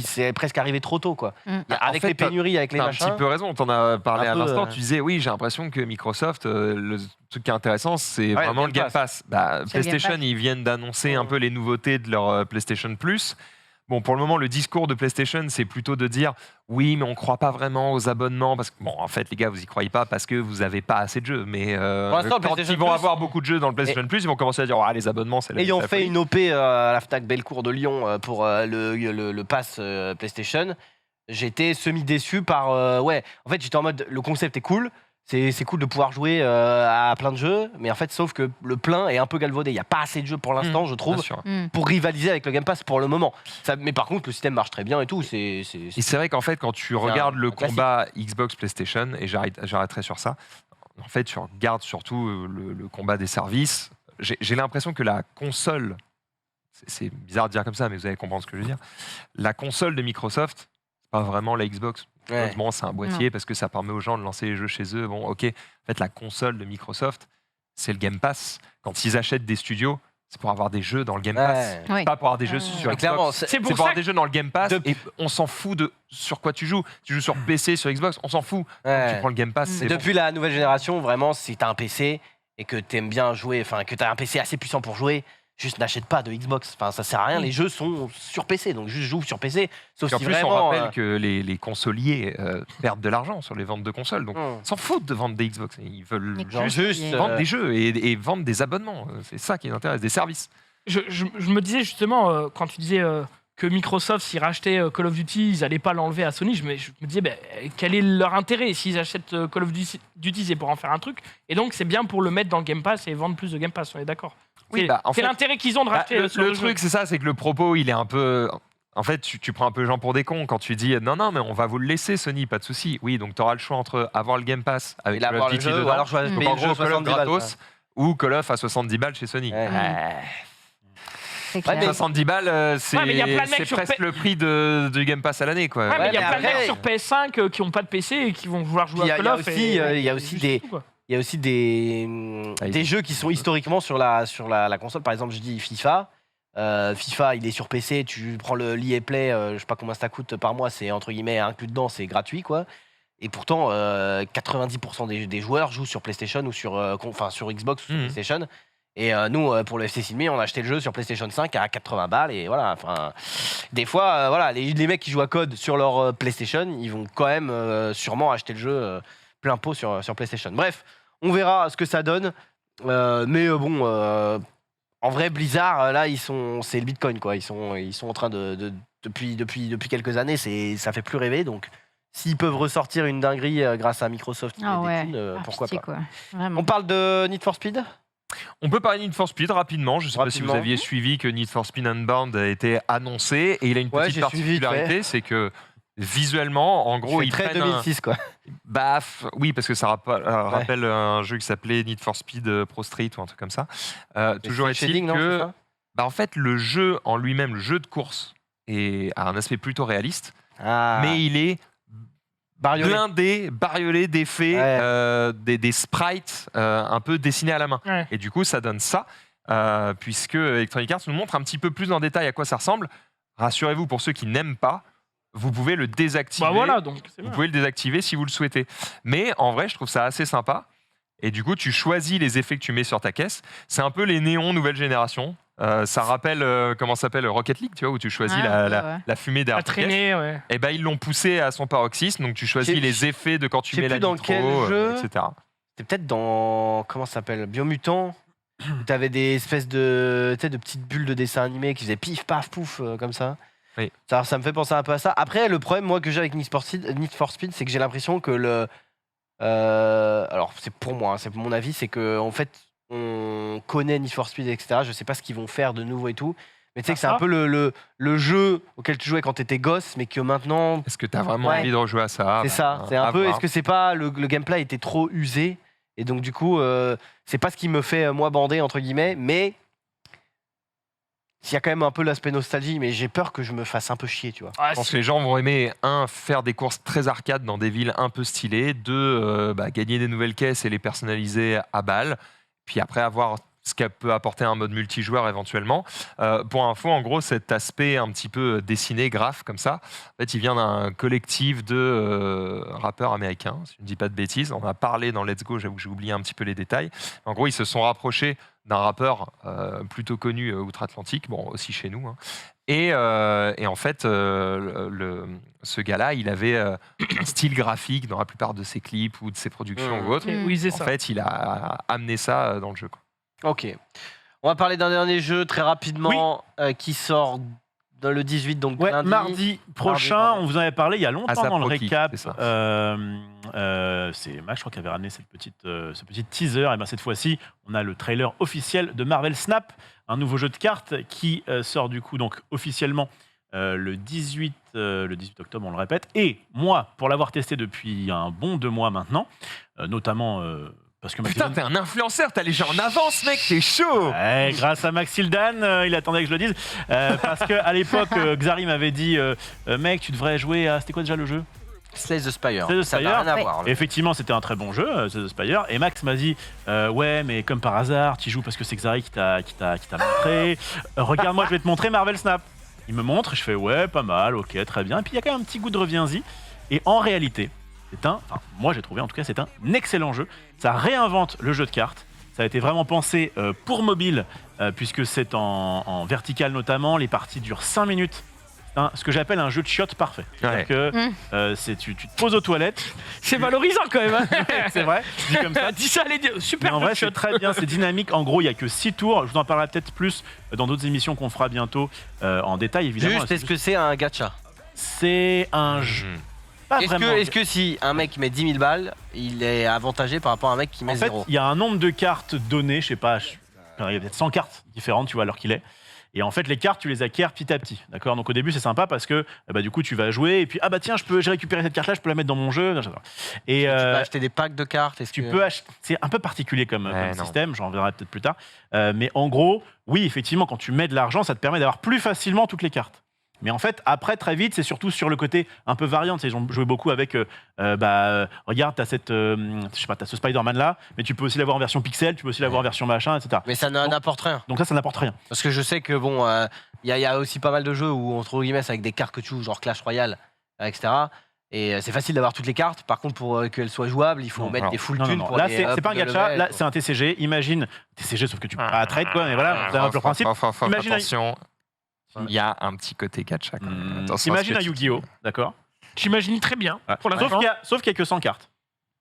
c'est presque arrivé trop tôt, quoi. Avec fait, les pénuries, avec les T'as un machins. petit peu raison, t'en as parlé Un à peu, l'instant, tu disais oui, j'ai l'impression que Microsoft, le truc qui est intéressant, c'est vraiment le Game Pass. Bah, C'est le Game PlayStation, Pass. ils viennent d'annoncer un peu les nouveautés de leur PlayStation Plus. Bon, pour le moment, le discours de PlayStation, c'est plutôt de dire oui, mais on ne croit pas vraiment aux abonnements. Parce que, bon, en fait, les gars, vous y croyez pas parce que vous n'avez pas assez de jeux. Mais l'instant, quand PlayStation ils vont Plus- avoir beaucoup de jeux dans le PlayStation Plus, ils vont commencer à dire ah, les abonnements, c'est la Ayant c'est la fait folie. une OP à la FNAC Bellecour de Lyon pour le pass PlayStation, j'étais semi-déçu par... ouais, en fait, j'étais en mode, le concept est cool. C'est cool de pouvoir jouer à plein de jeux, mais en fait, sauf que le plein est un peu galvaudé. Il n'y a pas assez de jeux pour l'instant, je trouve, Bien sûr. pour rivaliser avec le Game Pass pour le moment. Mais par contre, le système marche très bien et tout. Et c'est vrai qu'en fait, quand tu regardes le combat Xbox-PlayStation, et j'arrêterai sur ça, en fait, tu regardes surtout le combat des services. J'ai l'impression que la console, c'est bizarre de dire comme ça, mais vous allez comprendre ce que je veux dire, la console de Microsoft, c'est pas vraiment la Xbox. Heureusement, c'est un boîtier parce que ça permet aux gens de lancer les jeux chez eux. Bon, ok. En fait, la console de Microsoft, c'est le Game Pass. Quand ils achètent des studios, c'est pour avoir des jeux dans le Game Pass. Ouais. Pas pour avoir des jeux sur Xbox. Clairement, C'est C'est pour pour ça avoir des jeux dans le Game Pass Depuis- et on s'en fout de sur quoi tu joues. Tu joues sur PC, sur Xbox, on s'en fout. Tu prends le Game Pass, c'est bon. Depuis la nouvelle génération, vraiment, si t'as un PC et que t'aimes bien jouer, enfin que t'as un PC assez puissant pour jouer, juste n'achète pas de Xbox. Enfin, ça sert à rien. Les jeux sont sur PC, donc juste joue sur PC. Sauf Puis en si plus, vraiment. on rappelle que les consoliers perdent de l'argent sur les ventes de consoles. Donc, ils s'en foutent de vendre des Xbox. Ils veulent Les genre juste, juste vendre des jeux et vendre des abonnements. C'est ça qui les intéresse, des services. Je me disais justement, quand tu disais que Microsoft, s'ils rachetaient Call of Duty, ils n'allaient pas l'enlever à Sony, je me disais, quel est leur intérêt? S'ils achètent Call of Duty, c'est pour en faire un truc. Et donc, c'est bien pour le mettre dans le Game Pass et vendre plus de Game Pass, on est d'accord. Oui, bah, en c'est fait, l'intérêt qu'ils ont de racheter le jeu. truc, c'est ça, c'est que le propos, il est un peu. En fait, tu prends un peu les gens pour des cons quand tu dis non, mais on va vous le laisser, Sony, pas de souci. Oui, donc tu auras le choix entre avoir le Game Pass avec Et Call avoir of le Duty jeu, ou dedans, alors je vais donc payer en le jeu gros Call of 70 balles, gratos, ou Call of à 70 balles chez Sony. Ouais. C'est clair. 70 balles, c'est Ouais, mais il y a plein de mecs c'est sur presque le prix du Game Pass à l'année, quoi. Ouais, mais il y a mais plein de après- mecs sur PS5 qui n'ont pas de PC et qui vont vouloir jouer Il y à a- Call il y a of. aussi, et- il y a et aussi juste des- tout, quoi. Il y a aussi des jeux qui sont historiquement sur la console. Par exemple, je dis FIFA. FIFA, il est sur PC. Tu prends le l'EA Play, je sais pas combien ça coûte par mois. C'est entre guillemets inclus dedans, c'est gratuit, quoi. Et pourtant, 90% des joueurs jouent sur PlayStation ou sur Xbox ou sur PlayStation. Et nous, pour le FC Ciné, on a acheté le jeu sur PlayStation 5 à 80 balles. Et voilà, enfin, des fois, voilà, les mecs qui jouent à code sur leur PlayStation, ils vont quand même sûrement acheter le jeu plein pot sur PlayStation. Bref, on verra ce que ça donne. Mais bon, en vrai, Blizzard, là, c'est le Bitcoin, quoi. Ils sont en train depuis quelques années, ça fait plus rêver. Donc, s'ils peuvent ressortir une dinguerie grâce à Microsoft, Ah des ouais. thunes, pourquoi pitié, pas. quoi. Vraiment. On parle de Need for Speed. On peut parler de Need for Speed rapidement. Je ne sais pas si vous Rapidement. aviez suivi que Need for Speed Unbound a été annoncé et il a une Ouais, petite j'ai suivi, particularité, c'est que Visuellement, en gros, C'est ils très prennent 2006 quoi. oui, parce que ça rappelle un jeu qui s'appelait Need for Speed Pro Street ou un truc comme ça. Toujours c'est est-il shading, non, c'est que ça en fait, le jeu en lui-même, le jeu de course, a un aspect plutôt réaliste, mais il est Bariolé. blindé, bariolé d'effets, des sprites un peu dessinés à la main. Ouais. Et du coup, ça donne ça, puisque Electronic Arts nous montre un petit peu plus en détail à quoi ça ressemble. Rassurez-vous, pour ceux qui n'aiment pas, vous pouvez le désactiver. Bah voilà, donc c'est Vous bien. pouvez le désactiver si vous le souhaitez. Mais en vrai, je trouve ça assez sympa. Et du coup, tu choisis les effets que tu mets sur ta caisse. C'est un peu les néons nouvelle génération. Ça rappelle, comment ça s'appelle, Rocket League, tu vois, où tu choisis la fumée À derrière ta caisse. traîner, ouais. Et ben ils l'ont poussé à son paroxysme, donc tu choisis Je sais- les effets de quand tu je sais mets la plus dans nitro, quel jeu. etc. C'était peut-être dans. Comment ça s'appelle Biomutant. Où t'avais des espèces de, tu sais, de petites bulles de dessin animé qui faisaient pif, paf, pouf, comme ça. Oui. Ça me fait penser un peu à ça. Après, le problème, moi, que j'ai avec Need for Speed, c'est que j'ai l'impression que le. Alors, c'est pour moi, hein, c'est pour mon avis, c'est que en fait, on connaît Need for Speed, etc. Je sais pas ce qu'ils vont faire de nouveau et tout. Mais tu sais que c'est un peu le jeu auquel tu jouais quand t'étais gosse, mais que maintenant. Est-ce que tu as vraiment Ouais. envie de rejouer à ça C'est ça. C'est un peu. Est-ce que c'est pas le gameplay était trop usé et donc du coup, c'est pas ce qui me fait moi bander entre guillemets, mais il y a quand même un peu l'aspect nostalgie, mais j'ai peur que je me fasse un peu chier, tu vois. Ah, Je pense si. que les gens vont aimer, faire des courses très arcades dans des villes un peu stylées, gagner des nouvelles caisses et les personnaliser à balle, puis après avoir ce qu'elle peut apporter un mode multijoueur éventuellement. Pour info, en gros, cet aspect un petit peu dessiné, graphe comme ça, en fait, il vient d'un collectif de rappeurs américains, si je ne dis pas de bêtises. On a parlé dans Let's Go, j'avoue que j'ai oublié un petit peu les détails. En gros, ils se sont rapprochés d'un rappeur plutôt connu outre-Atlantique, bon, aussi chez nous. Hein. Et en fait, ce gars-là, il avait un style graphique dans la plupart de ses clips ou de ses productions ou autres. Oui, c'est En ça. fait, il a amené ça dans le jeu, quoi. Ok. On va parler d'un dernier jeu très rapidement qui sort dans le 18, donc Ouais, lundi. mardi prochain, pardon. on vous en avait parlé il y a longtemps Asap dans le Rocky, récap. c'est ça. C'est Max, je crois, qui avait ramené ce petit teaser. Et ben cette fois-ci, on a le trailer officiel de Marvel Snap, un nouveau jeu de cartes qui sort du coup donc officiellement le 18 octobre, on le répète. Et moi, pour l'avoir testé depuis un bon 2 mois maintenant, notamment parce que Putain, t'es un influenceur, t'as les gens en avance, mec, t'es chaud. Ouais, grâce à Maxildan, il attendait que je le dise. Parce qu'à l'époque, Xari m'avait dit mec, tu devrais jouer à. C'était quoi déjà le jeu Slay the Spire. Slay the Ça n'a Spire. rien à Ouais. voir. Et effectivement, c'était un très bon jeu, Slay the Spire. Et Max m'a dit ouais, mais comme par hasard, tu joues parce que c'est Xari qui t'a montré. Regarde-moi, je vais te montrer Marvel Snap. Il me montre, je fais ouais, pas mal, ok, très bien. Et puis il y a quand même un petit goût de reviens-y. Et en réalité, moi j'ai trouvé en tout cas, c'est un excellent jeu. Ça réinvente le jeu de cartes. Ça a été vraiment pensé pour mobile, puisque c'est en vertical notamment. Les parties durent 5 minutes. Ce que j'appelle un jeu de chiottes parfait. C'est-à-dire que tu te poses aux toilettes. C'est valorisant quand même. Hein. C'est vrai, dit comme ça. Dis ça, allez, Mais super en vrai, jeu c'est de shot. très bien, c'est dynamique. En gros, il n'y a que 6 tours. Je vous en parlerai peut-être plus dans d'autres émissions qu'on fera bientôt en détail, évidemment. Juste, est-ce que c'est un gacha C'est un jeu. Pas vraiment. Est-ce que si un mec met 10 000 balles, il est avantagé par rapport à un mec qui met En fait, 0? il y a un nombre de cartes données, je sais pas, il y a peut-être 100 cartes différentes, tu vois, alors qu'il est. Et en fait, les cartes, tu les acquiers petit à petit. D'accord. Donc au début, c'est sympa parce que du coup, tu vas jouer et puis ah bah tiens, j'ai récupéré cette carte-là, je peux la mettre dans mon jeu. Et Tu peux acheter des packs de cartes. tu peux acheter. C'est un peu particulier comme Ouais, non. système, j'en reviendrai peut-être plus tard. Mais en gros, oui, effectivement, quand tu mets de l'argent, ça te permet d'avoir plus facilement toutes les cartes. Mais en fait, après, très vite, c'est surtout sur le côté un peu variant. Ils ont joué beaucoup avec, regarde, t'as t'as ce Spider-Man-là, mais tu peux aussi l'avoir en version pixel, tu peux aussi l'avoir en version machin, etc. Mais ça n'apporte rien. Donc ça n'apporte rien. Parce que je sais que bon, il y a aussi pas mal de jeux où entre guillemets c'est avec des cartes que tu joues, genre Clash Royale, etc. Et c'est facile d'avoir toutes les cartes. Par contre, pour qu'elles soient jouables, il faut Non, mettre alors, des full Non, thunes. non. Pour Là, les c'est up pas un de gacha, level, là, quoi. c'est un TCG. Imagine, TCG, sauf que tu peux pas trade, quoi, mais voilà, c'est un peu le principe. Imagine un- Attention, il y a un petit côté gacha quand même. Attention à ce Imagine que un tu Yu-Gi-Oh! dis. D'accord. J'imagine très bien. Pour Sauf l'instant. qu'il y a que 100 cartes.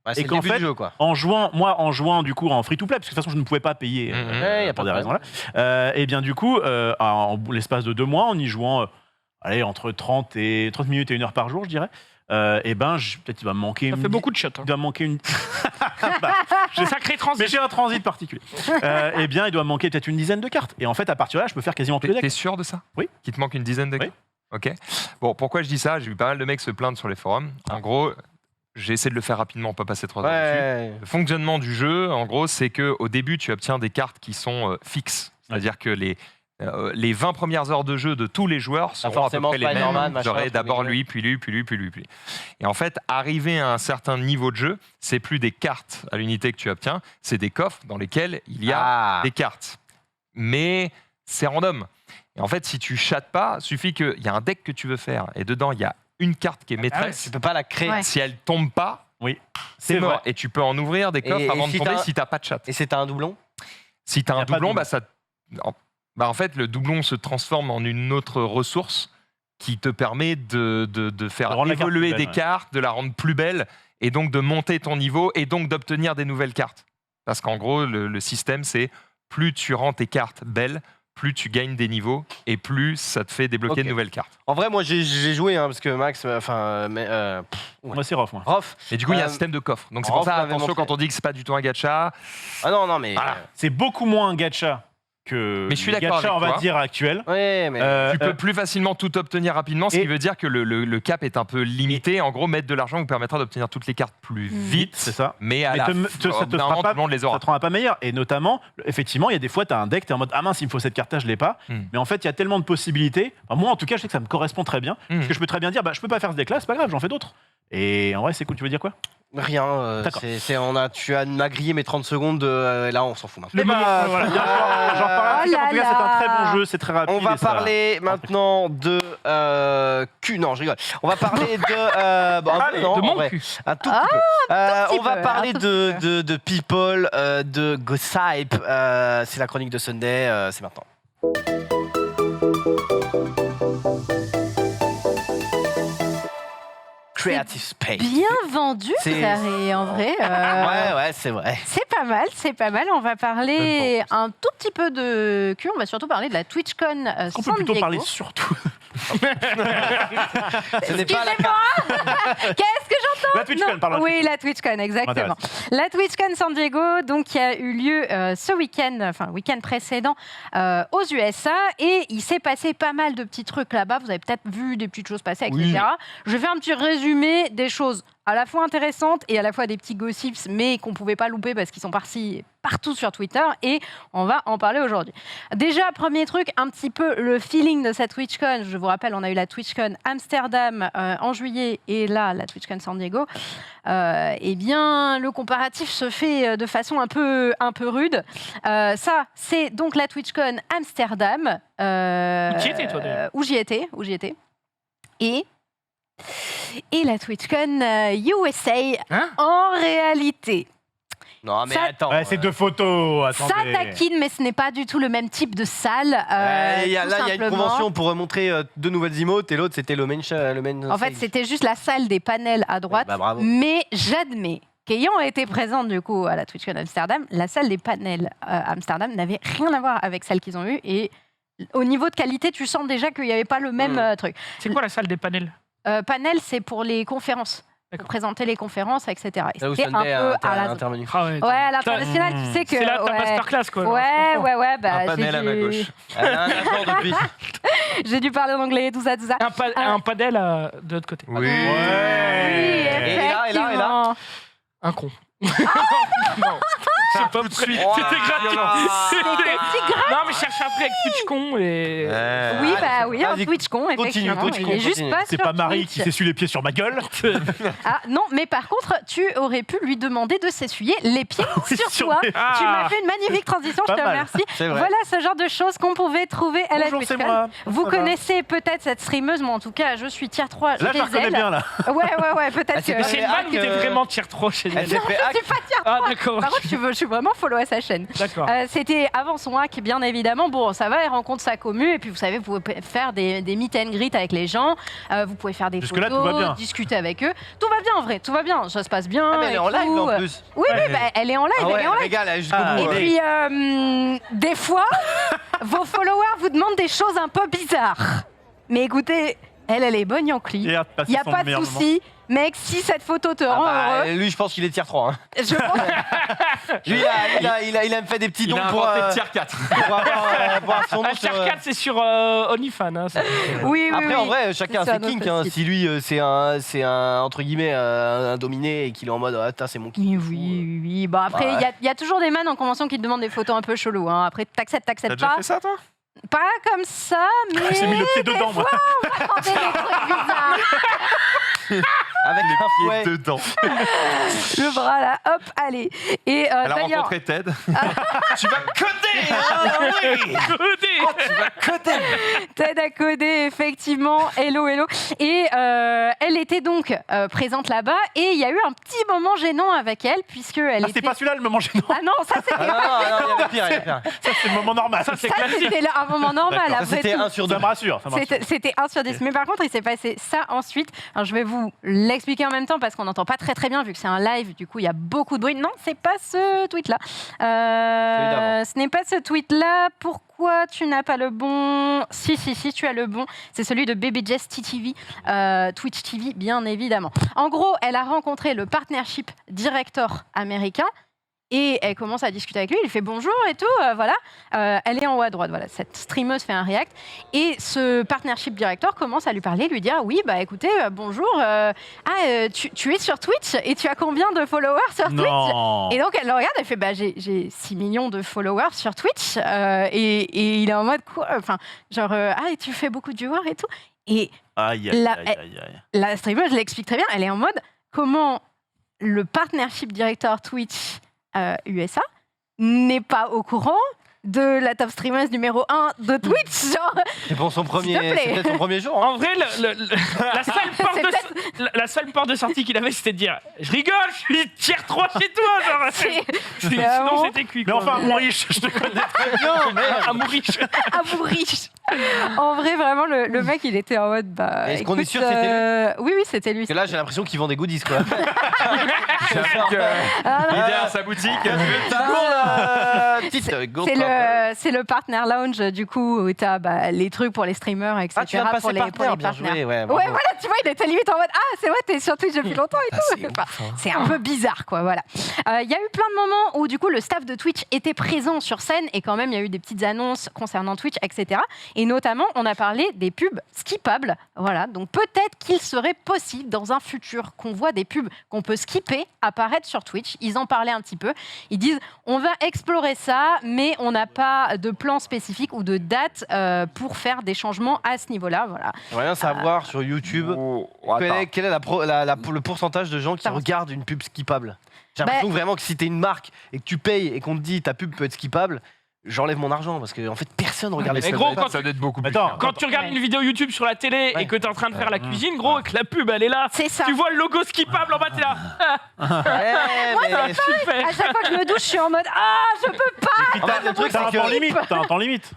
Ouais, c'est et le qu'en début fait, du jeu, quoi. En jouant du coup en free-to-play, parce que de toute façon je ne pouvais pas payer Ouais, y a pour pas des de raisons-là. Et bien du coup, en l'espace de 2 mois, en y jouant entre 30 minutes et 1 heure par jour, je dirais, peut-être il va me manquer Ça fait beaucoup de shots. Il doit me manquer une. J'ai sacré Mais transit. j'ai un transit particulier. Il doit me manquer peut-être une dizaine de cartes. Et en fait, à partir de là, je peux faire quasiment tous les T'es decks. sûr de ça? Oui. Qu'il te manque une dizaine de Oui. cartes? Ok. Bon, pourquoi je dis ça? J'ai vu pas mal de mecs se plaindre sur les forums. En gros, j'ai essayé de le faire rapidement, on peut passer 3 heures dessus. Ouais. Le fonctionnement du jeu, en gros, c'est qu'au début, tu obtiens des cartes qui sont fixes. C'est-à-dire que les 20 premières heures de jeu de tous les joueurs seront à peu forcément près les mêmes. Spider-Man, machin, J'aurai truc, d'abord ouais. lui, puis lui, puis lui, puis lui, puis lui. Et en fait, arrivé à un certain niveau de jeu, c'est plus des cartes à l'unité que tu obtiens, c'est des coffres dans lesquels il y a des cartes. Mais c'est random. Et en fait, si tu chattes pas, suffit qu'il y a un deck que tu veux faire, et dedans, il y a une carte qui est maîtresse. Tu peux pas la créer. Ouais. Si elle tombe pas, c'est vrai. mort. Et tu peux en ouvrir des coffres Et avant de si tomber t'as- si t'as pas de chat. Et c'est un doublon. Si tu as Y a un pas de doublon, doublon. en fait, le doublon se transforme en une autre ressource qui te permet de faire De rendre la carte évoluer plus belle, des cartes, de la rendre plus belle, et donc de monter ton niveau, et donc d'obtenir des nouvelles cartes. Parce qu'en gros, le système, c'est plus tu rends tes cartes belles, plus tu gagnes des niveaux, et plus ça te fait débloquer Ok. de nouvelles cartes. En vrai, moi j'ai joué parce que Max, Moi, c'est rough, moi. Rof. Et du coup, il y a un Euh, système de coffre. Donc c'est Rolf pour ça, m'avait attention montré. quand on dit que c'est pas du tout un gacha. Ah non, mais. Voilà. C'est beaucoup moins un gacha que Mais je suis les d'accord gacha, avec on va toi. dire, actuel. Ouais, mais. Tu peux plus facilement tout obtenir rapidement, ce Et- qui veut dire que le cap est un peu limité. En gros, mettre de l'argent vous permettra d'obtenir toutes les cartes plus vite. C'est ça. Mais à Mais la ça fin, te au bout d'un fera moment, pas- tout le monde les Ça aura. te rendra pas meilleur. Et notamment, effectivement, il y a des fois, tu as un deck, tu es en mode ah mince, il me faut cette carte-là, je l'ai pas. Mais en fait, il y a tellement de possibilités. Enfin, moi, en tout cas, je sais que ça me correspond très bien. Parce que je peux très bien dire, bah, je peux pas faire ce deck-là, c'est pas grave, j'en fais d'autres. Et en vrai, c'est cool. Tu veux dire quoi? Rien. D'accord. Tu as grillé mes 30 secondes. Là, on s'en fout maintenant. Eh ben, voilà. J'en parle. Oh là En tout cas, c'est un très bon là. jeu, c'est très rapide. On va et ça- parler maintenant de cul. Non, je rigole. On va parler de. Bon, un peu, non, de en mon vrai. cul. Un tout petit peu. petit On va peu, parler un tout de People, de Gossip. C'est la chronique de Sunday. C'est maintenant. Creative Space. Bien vendu, C'est- Carré, en vrai. Ouais, c'est vrai. C'est pas mal, c'est pas mal. On va parler un tout petit peu de cul. On va surtout parler de la TwitchCon On San peut plutôt Diego. parler surtout. Ce n'est pas la Qu'est-ce que j'entends? La TwitchCon, Non. parle. Oui, la TwitchCon, exactement. La TwitchCon San Diego, donc, qui a eu lieu ce week-end, enfin, week-end précédent, aux USA. Et il s'est passé pas mal de petits trucs là-bas. Vous avez peut-être vu des petites choses passer, etc. Oui. Je vais faire un petit résumé des choses à la fois intéressantes et à la fois des petits gossips, mais qu'on pouvait pas louper parce qu'ils sont partout sur Twitter. Et on va en parler aujourd'hui. Déjà, premier truc, un petit peu le feeling de cette TwitchCon. Je vous rappelle, on a eu la TwitchCon Amsterdam en juillet et là, la TwitchCon San Diego. Eh bien, le comparatif se fait de façon un peu rude. Ça, c'est donc la TwitchCon Amsterdam. Où tu y étais, toi, d'ailleurs? Où j'y étais. Et la TwitchCon USA Hein? en réalité. Non, mais Ça- attends. Ouais, c'est deux photos. Ça Attendez. taquine, mais ce n'est pas du tout le même type de salle. Là, il y a tout une simplement. convention pour montrer deux nouvelles emotes et l'autre c'était le main. En fait, c'était juste la salle des panels à droite. Bah, bravo. Mais j'admets qu'ayant été présente du coup à la TwitchCon Amsterdam, la salle des panels Amsterdam n'avait rien à voir avec celle qu'ils ont eue. Et au niveau de qualité, tu sens déjà qu'il n'y avait pas le même truc. C'est quoi la salle des panels? Panel, c'est pour les conférences. Pour D'accord. présenter les conférences, etc. Et Là où c'était un Sunday peu à la... intervenu. Ah ouais, Ouais, à l'international, tu sais que... c'est là ta ouais. masterclass, quoi. Ouais, bah, Un panel à ma gauche. Elle a un accord depuis. J'ai dû parler en anglais, tout ça. Un padel de l'autre côté. Oui. Oui, Et là, effectivement. Un con. Non, c'est pas prêt. C'était gratuit. Non, mais cherche un prix avec TwitchCon et. Oui, Ah, bah oui, un vas-y, TwitchCon, effectivement. continue, Il est juste continue. pas C'est sur pas Marie qui Twitch. s'essuie les pieds sur ma gueule. Ah non, mais par contre, tu aurais pu lui demander de s'essuyer les pieds Oui, sur sur toi. mes- Tu m'as fait une magnifique transition, je Pas te mal. remercie. C'est vrai. Voilà ce genre de choses qu'on pouvait trouver à la Bonjour, c'est TwitchCon. moi. Vous Ça va connaissez peut-être cette streameuse, moi en tout cas, je suis tier 3. Là, je la reconnais bien, là. Ouais, peut-être Ah, c'est que... pas C'est une Mais vanne où t'es hack, vraiment tier 3 chez Elle elle. s'est fait hack. Je suis pas tier Ah, 3. d'accord. Par contre, je suis vraiment follow à sa chaîne. D'accord. C'était avant son hack, bien évidemment. Bon, ça va, elle rencontre sa commu. Et puis, vous savez, vous pouvez faire des meet and greet avec les gens. Vous pouvez faire des Jusque-là, photos, tout va bien. discuter avec eux. Tout va bien, en vrai. Tout va bien. Ça se passe bien. Ah, mais elle est et en live tout. en plus. Oui, bah, elle est en live. Ah elle ouais, est en live. régale elle est jusqu'au Ah, bout. Et ouais. puis, des fois, vos followers vous demandent des choses un peu bizarres. Mais écoutez, elle est bonne Yankee. Hier, passer Il n'y a son pas de meilleur souci. Mec, si cette photo te rend heureux, lui, je pense qu'il est tier 3. Hein. je pense Lui, il a me fait des petits Il dons a pour inventé tier 4. avoir son nom Ah, sur, Tier 4, c'est sur OnlyFans. Hein, ça. oui, oui, Après, oui. en vrai, chacun C'est a sur ses un kinks. autre Hein. site. Si lui, c'est un entre guillemets un dominé et qu'il est en mode attends, c'est mon kink. Oui, oui, oui. Bon, après, il Ouais. y a toujours des man en convention qui te demandent des photos un peu chelou. Hein. Après, t'acceptes T'as déjà pas. fait ça, toi? Pas comme ça, mais. J'ai mis le pied dedans, moi. Attendez, des trucs bizarres. Avec un Il fouet. est dedans. Le bras là, hop, allez. Et Elle a d'ailleurs, rencontré Ted. Tu vas coder. Codé. Ted a codé, effectivement. Hello, hello. Et elle était donc présente là-bas. Et il y a eu un petit moment gênant avec elle, puisqu'elle Ah, c'était était. pas celui-là le moment gênant. Ah non, ça c'était Ah, non, il y avait pire, il y avait pire. Ça, c'est le moment normal. Ça, c'est ça, classique. c'était un moment normal. D'accord. Ça, Après c'était tout. 1 sur 2. Ça me rassure. Ça me rassure. C'était 1 sur 10. Mais par contre, il s'est passé ça ensuite. Alors, je vais vous l'expliquer en même temps parce qu'on n'entend pas très très bien vu que c'est un live. Du coup, il y a beaucoup de bruit. Non, c'est pas ce tweet-là. Ce n'est pas ce tweet-là. Pourquoi tu n'as pas le bon? Si, tu as le bon. C'est celui de Baby Jess TTV, Twitch TV, bien évidemment. En gros, elle a rencontré le partnership director américain. Et elle commence à discuter avec lui, il fait bonjour et tout, voilà. Elle est en haut à droite, voilà. Cette streameuse fait un react. Et ce partnership director commence à lui parler, lui dire oui, bah écoutez, bonjour, tu es sur Twitch et tu as combien de followers sur Twitch? Non. Et donc elle le regarde, elle fait bah j'ai 6 millions de followers sur Twitch. Et il est en mode quoi? Enfin, genre, et tu fais beaucoup de viewers et tout. Et Aïe, aïe, La- aïe, aïe, aïe. la streameuse, je l'explique très bien, elle est en mode comment le partnership director Twitch USA n'est pas au courant de la top streameuse numéro 1 de Twitch, genre. C'est pour son premier, S'il te plaît. c'est peut-être son premier jour. Hein. En vrai, la seule porte de sortie qu'il avait, c'était de dire je rigole, je suis tier 3 chez toi. Genre. Sinon, vraiment- c'était cuit. Mais quoi. enfin, Maurice, je te connais très bien. Non, mais Amour riche. À vous riche. En vrai, vraiment, le mec, il était en mode. Bah, Est-ce qu'on est écoute, sûr que c'était Oui, c'était lui. parce que là, j'ai l'impression qu'ils vendent des goodies quoi. Ah, non, Il est derrière sa boutique. c'est le partner lounge, du coup, où t'as les trucs pour les streamers, etc. Ah, tu viens de pour passer les partenaire, bien partenaires. joué. Ouais, Ouais, bravo. voilà, tu vois, il était limite en mode ah, c'est vrai, t'es sur Twitch depuis longtemps et tout. Enfin, c'est un peu bizarre, quoi, voilà. Il y a eu plein de moments où, du coup, le staff de Twitch était présent sur scène et quand même, il y a eu des petites annonces concernant Twitch, etc. Et notamment, on a parlé des pubs skippables, voilà. Donc peut-être qu'il serait possible dans un futur qu'on voit des pubs qu'on peut skipper apparaître sur Twitch. Ils en parlaient un petit peu. Ils disent on va explorer ça, mais on n'a pas de plan spécifique ou de date pour faire des changements à ce niveau-là, voilà. J'aimerais bien savoir sur YouTube quel est le pourcentage de gens qui Attends. regardent une pub skippable. J'ai l'impression vraiment que si t'es une marque et que tu payes et qu'on te dit ta pub peut être skippable, j'enlève mon argent parce qu'en fait personne regarde les Mais pubs. gros, quand Ça doit être beaucoup plus Attends, cher. Quand tu regardes une vidéo YouTube sur la télé Ouais. et que t'es en train de faire la cuisine, gros, et que la pub, elle est là, C'est ça. tu vois le logo skippable en bas, t'es là. Mais Super. À chaque fois que je me douche, je suis en mode ah, je peux pas. en fait, le truc T'as un c'est temps que limite. T'as un temps limite.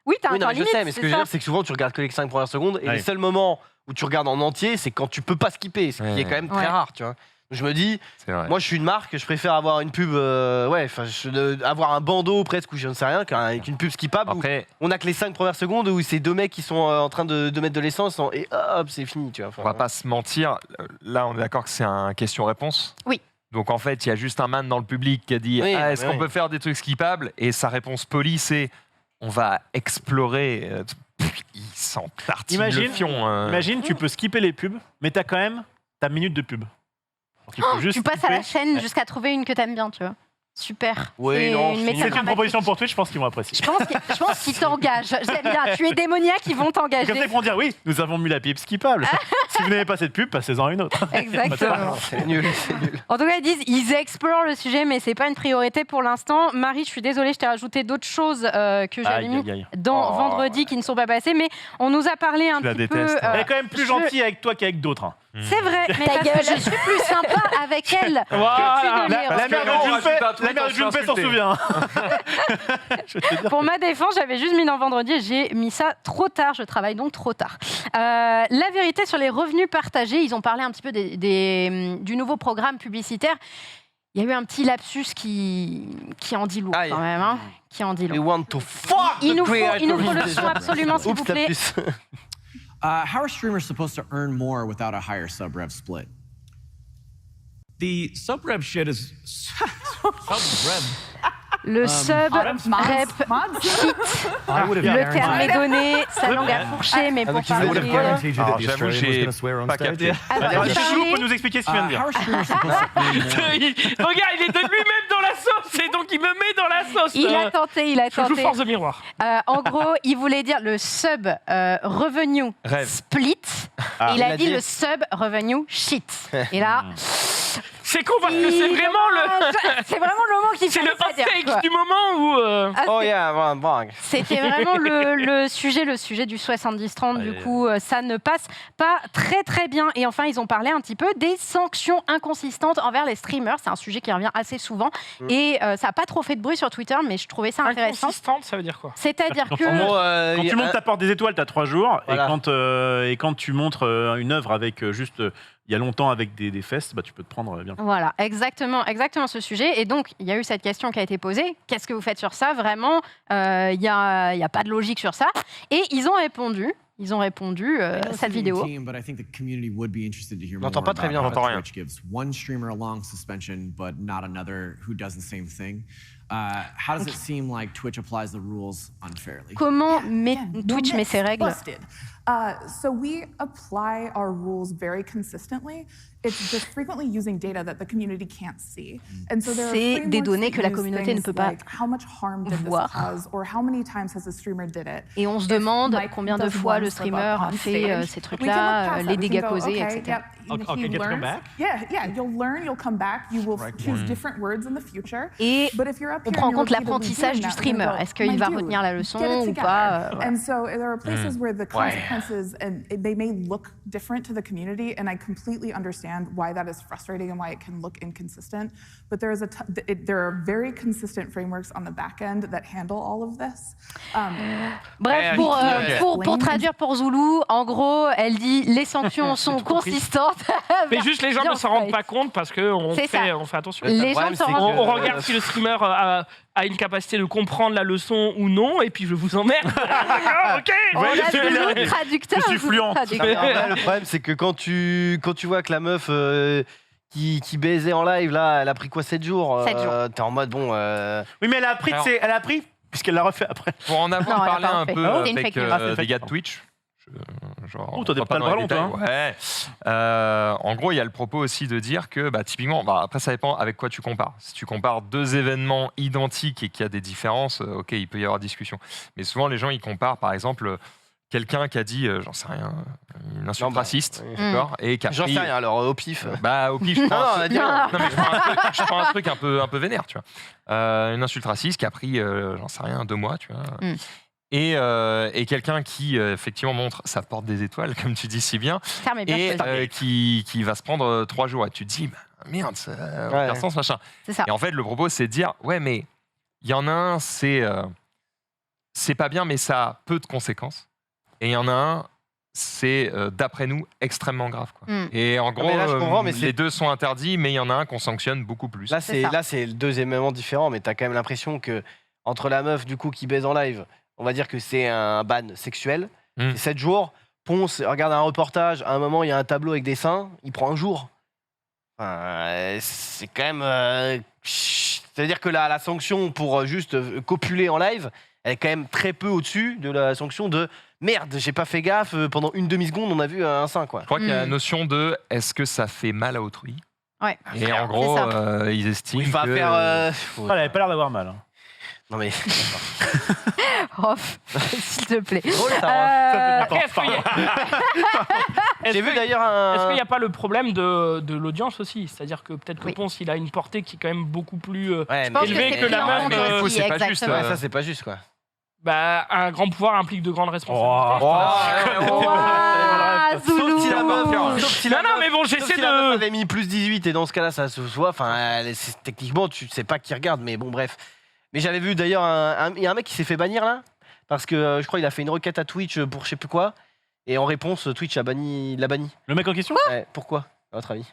Oui, t'as un oui, non, temps mais je limite. sais, mais ce que je c'est veux ça. dire, c'est que souvent tu regardes que les 5 premières secondes et Ouais. les seuls moments où tu regardes en entier, c'est quand tu peux pas skipper, ce qui Ouais. est quand même très Ouais. rare, tu vois. Donc je me dis, C'est vrai. moi je suis une marque, je préfère avoir une pub, avoir un bandeau presque ou je ne sais rien, qu'une pub skippable où Après, on a que les 5 premières secondes où c'est deux mecs qui sont en train de mettre de l'essence et hop, c'est fini, tu vois. Enfin, on va pas se mentir. Là, on est d'accord que c'est un question-réponse. Oui. Donc en fait, il y a juste un man dans le public qui a dit Oui, est-ce oui, qu'on oui. peut faire des trucs skippables? Et sa réponse polie, c'est on va explorer. Il s'en tartine le Imagine, fion. Imagine, tu peux skipper les pubs, mais t'as quand même ta minute de pub. Donc, il faut juste Tu passes à la skipper. chaîne jusqu'à trouver une que t'aimes bien, tu vois. Super. Oui, C'est non, une c'est méthode C'est une dramatique. proposition pour Twitch, je pense qu'ils vont apprécier. Je pense qu'ils t'engagent. J'aime bien. Tu es démoniaque, ils vont Comme ça, t'engager. ils vont dire oui, nous avons mis la pub skippable. Si vous n'avez pas cette pub, passez-en à une autre. Exactement. c'est nul, c'est nul. En tout cas, ils disent ils explorent le sujet, mais c'est pas une priorité pour l'instant. Marie, je suis désolée, je t'ai rajouté d'autres choses que j'avais Aïe, mis aïe, aïe. dans Oh. vendredi qui ne sont pas passées, mais on nous a parlé un Tu la petit peu. détestes, hein. Elle est quand même plus je- gentille avec toi qu'avec d'autres. hein. C'est vrai, mais parce que je suis plus sympa avec elle. Voilà. que tu ne l'es. La mère on de rajoute Junpei, un tweet, la mère on de se fait Junpei s'en insulter. souvient. Je vais te dire. Pour ma défense, j'avais juste mis dans vendredi et j'ai mis ça trop tard. Je travaille donc trop tard. La vérité sur les revenus partagés, ils ont parlé un petit peu du nouveau programme publicitaire. Il y a eu un petit lapsus qui en dit lourd Aïe. quand même. Hein, qui en dit We lourd. want to fuck Il the nous faut creator. le son absolument, s'il Oups, vous t'as plaît. plus. How are streamers supposed to earn more without a higher sub rev split? The sub rev shit is sub rev. Le sub rep cheat. Le terme est donné, sa langue a fourché, mais pour parler Alors, j'avoue, j'ai pas capté. Zoulou peut nous expliquer ce qu'il vient de dire. Regarde, il est de lui-même dans la sauce et donc il me met dans la sauce. Il a tenté. Je joue force de miroir. En gros, il voulait dire le sub revenue Rêve. split. Ah. Il a dit le sub revenue shit. Et là, C'est con parce que c'est vraiment c'est vraiment le moment qu'il c'est fallait le pas dire, hot take quoi. du moment où. Ah, Oh c'est- yeah, bang. C'était vraiment le sujet du 70-30. Du coup, ça ne passe pas très très bien. Et enfin, ils ont parlé un petit peu des sanctions inconsistantes envers les streamers. C'est un sujet qui revient assez souvent. Et ça n'a pas trop fait de bruit sur Twitter, mais je trouvais ça intéressant. inconsistante, ça veut dire quoi? C'est-à-dire Quand que... En gros, Quand tu montes ta porte des étoiles, t'as 3 jours. Voilà. Et quand tu montres une œuvre avec juste il y a longtemps avec des fesses, bah, tu peux te prendre bien. Voilà, exactement ce sujet. Et donc, il y a eu cette question qui a été posée. Qu'est-ce que vous faites sur ça? Vraiment, il n'y a pas de logique sur ça. Et ils ont répondu à cette vidéo. But I think the community would be interested to hear On n'entend more pas très about bien, how on n'entend rien. Twitch gives one streamer a long suspension, but not another who does the same thing. How does it seem like Twitch applies the rules unfairly? Comment Twitch Twitch met ses règles? Busted. So we apply our rules very consistently. It's just frequently using data that the community can't see. And so there are C'est des frameworks données that que la use communauté ne things peut pas like how much harm did this voir. cause, or how many times has a streamer did it. Et on se If demande Mike combien de does fois one le slip streamer up a on fait stage, ces we can look trucs-là, past les that. We dégâts can go, causés, okay, etc. yep, I'll he get to come learns. back? Yeah, you'll learn, you'll come back, you will choose different words in the future. Et But if you're up on here prend en and compte you're repeatedly l'apprentissage doing du that, you're gonna streamer. go, Est-ce qu'il "My va dude, retenir la leçon get it ou together." pas? Voilà. And so there are places where the consequences and they may look different to the community, and I completely understand why that is frustrating and why it can look inconsistent. But there are very consistent frameworks on the back end that handle all of this. Bref, pour traduire pour Zoulou, en gros, elle dit les sanctions sont consistantes. Mais juste les gens ne s'en rendent pas compte parce qu'on C'est fait, ça. on fait attention. Les gens problème, s'en c'est rendent que- On regarde si le streamer a une capacité de comprendre la leçon ou non, et puis je vous emmerde. D'accord, ok. On a je suis Zoulou là. traducteur. Je suis Zoulou fluent. traducteur. Non, mais en vrai, le problème, c'est que quand tu vois que la meuf qui baisait en live, là, elle a pris quoi, 7 jours 7 jours. T'es en mode, bon... Oui, mais elle a appris puisqu'elle l'a refait après. Pour en avoir Non, elle a parlé pas un refait. peu C'était une avec fake news. Ah, c'est une des fake gars de news. Twitch. Oh, t'as des pas tas de dans les ballons, toi, détails, ouais. En gros, il y a le propos aussi de dire que, typiquement, après ça dépend avec quoi tu compares. Si tu compares 2 événements identiques et qu'il y a des différences, ok, il peut y avoir discussion. Mais souvent, les gens, ils comparent, par exemple, quelqu'un qui a dit, j'en sais rien, une insulte Non, bah, raciste, oui. d'accord, et qui a J'en pris- sais rien, alors, au pif. Au pif, je prends Non, un on a truc- dit- non, mais je prends un truc un peu vénère, tu vois. Une insulte raciste qui a pris, j'en sais rien, 2 mois, tu vois. Mm. Et quelqu'un qui, effectivement, montre sa porte des étoiles, comme tu dis si bien, Le terme est bien et choisi. qui va se prendre 3 jours. Et tu te dis, merde, ça n'a Ouais. aucun sens, machin. C'est ça. Et en fait, le propos, c'est de dire, ouais, mais il y en a un, c'est pas bien, mais ça a peu de conséquences. Et il y en a un, c'est, d'après nous, extrêmement grave. Quoi. Mm. Et en gros, mais là, je comprends, mais les c'est- deux sont interdits, mais il y en a un qu'on sanctionne beaucoup plus. Là, C'est ça. c'est le deuxième élément différent, mais t'as quand même l'impression que entre la meuf du coup qui baise en live, on va dire que c'est un ban sexuel, Mm. c'est 7 jours. Ponce regarde un reportage, à un moment il y a un tableau avec des seins, il prend un jour. Enfin, c'est quand même. C'est-à-dire que la sanction pour juste copuler en live, elle est quand même très peu au-dessus de la sanction de merde, j'ai pas fait gaffe, pendant une demi-seconde on a vu un sein quoi. Je crois qu'il y a la Mm. notion de est-ce que ça fait mal à autrui. Ouais. Et en gros, ça. ils estiment Il va que... faire. Elle avait pas l'air d'avoir mal. Hein. Non mais. Oh, s'il te plaît. Drôle, ça, hein. Est-ce qu'il y a- J'ai vu d'ailleurs Est-ce qu'il n'y un. a pas le problème de l'audience aussi? C'est-à-dire que peut-être que Oui. Ponce, il a une portée qui est quand même beaucoup plus... Ouais, Je pense élevé que c'est que la pris en meuf, compte du coup, aussi, c'est pas juste, exactement. Ouais, ça c'est pas juste quoi. un grand pouvoir implique de grandes responsabilités. Ouah, Zoulou. Sauf si la meuf- sauf si la Non, non, meuf- mais bon, sauf j'essaie si la meuf de... avait mis plus 18 et dans ce cas-là ça se voit. Enfin, techniquement tu sais pas qui regarde, mais bon bref. Mais j'avais vu d'ailleurs il y a un mec qui s'est fait bannir là parce que je crois il a fait une requête à Twitch pour je sais plus quoi et en réponse Twitch l'a banni. Le mec en question Ouais, pourquoi à votre avis?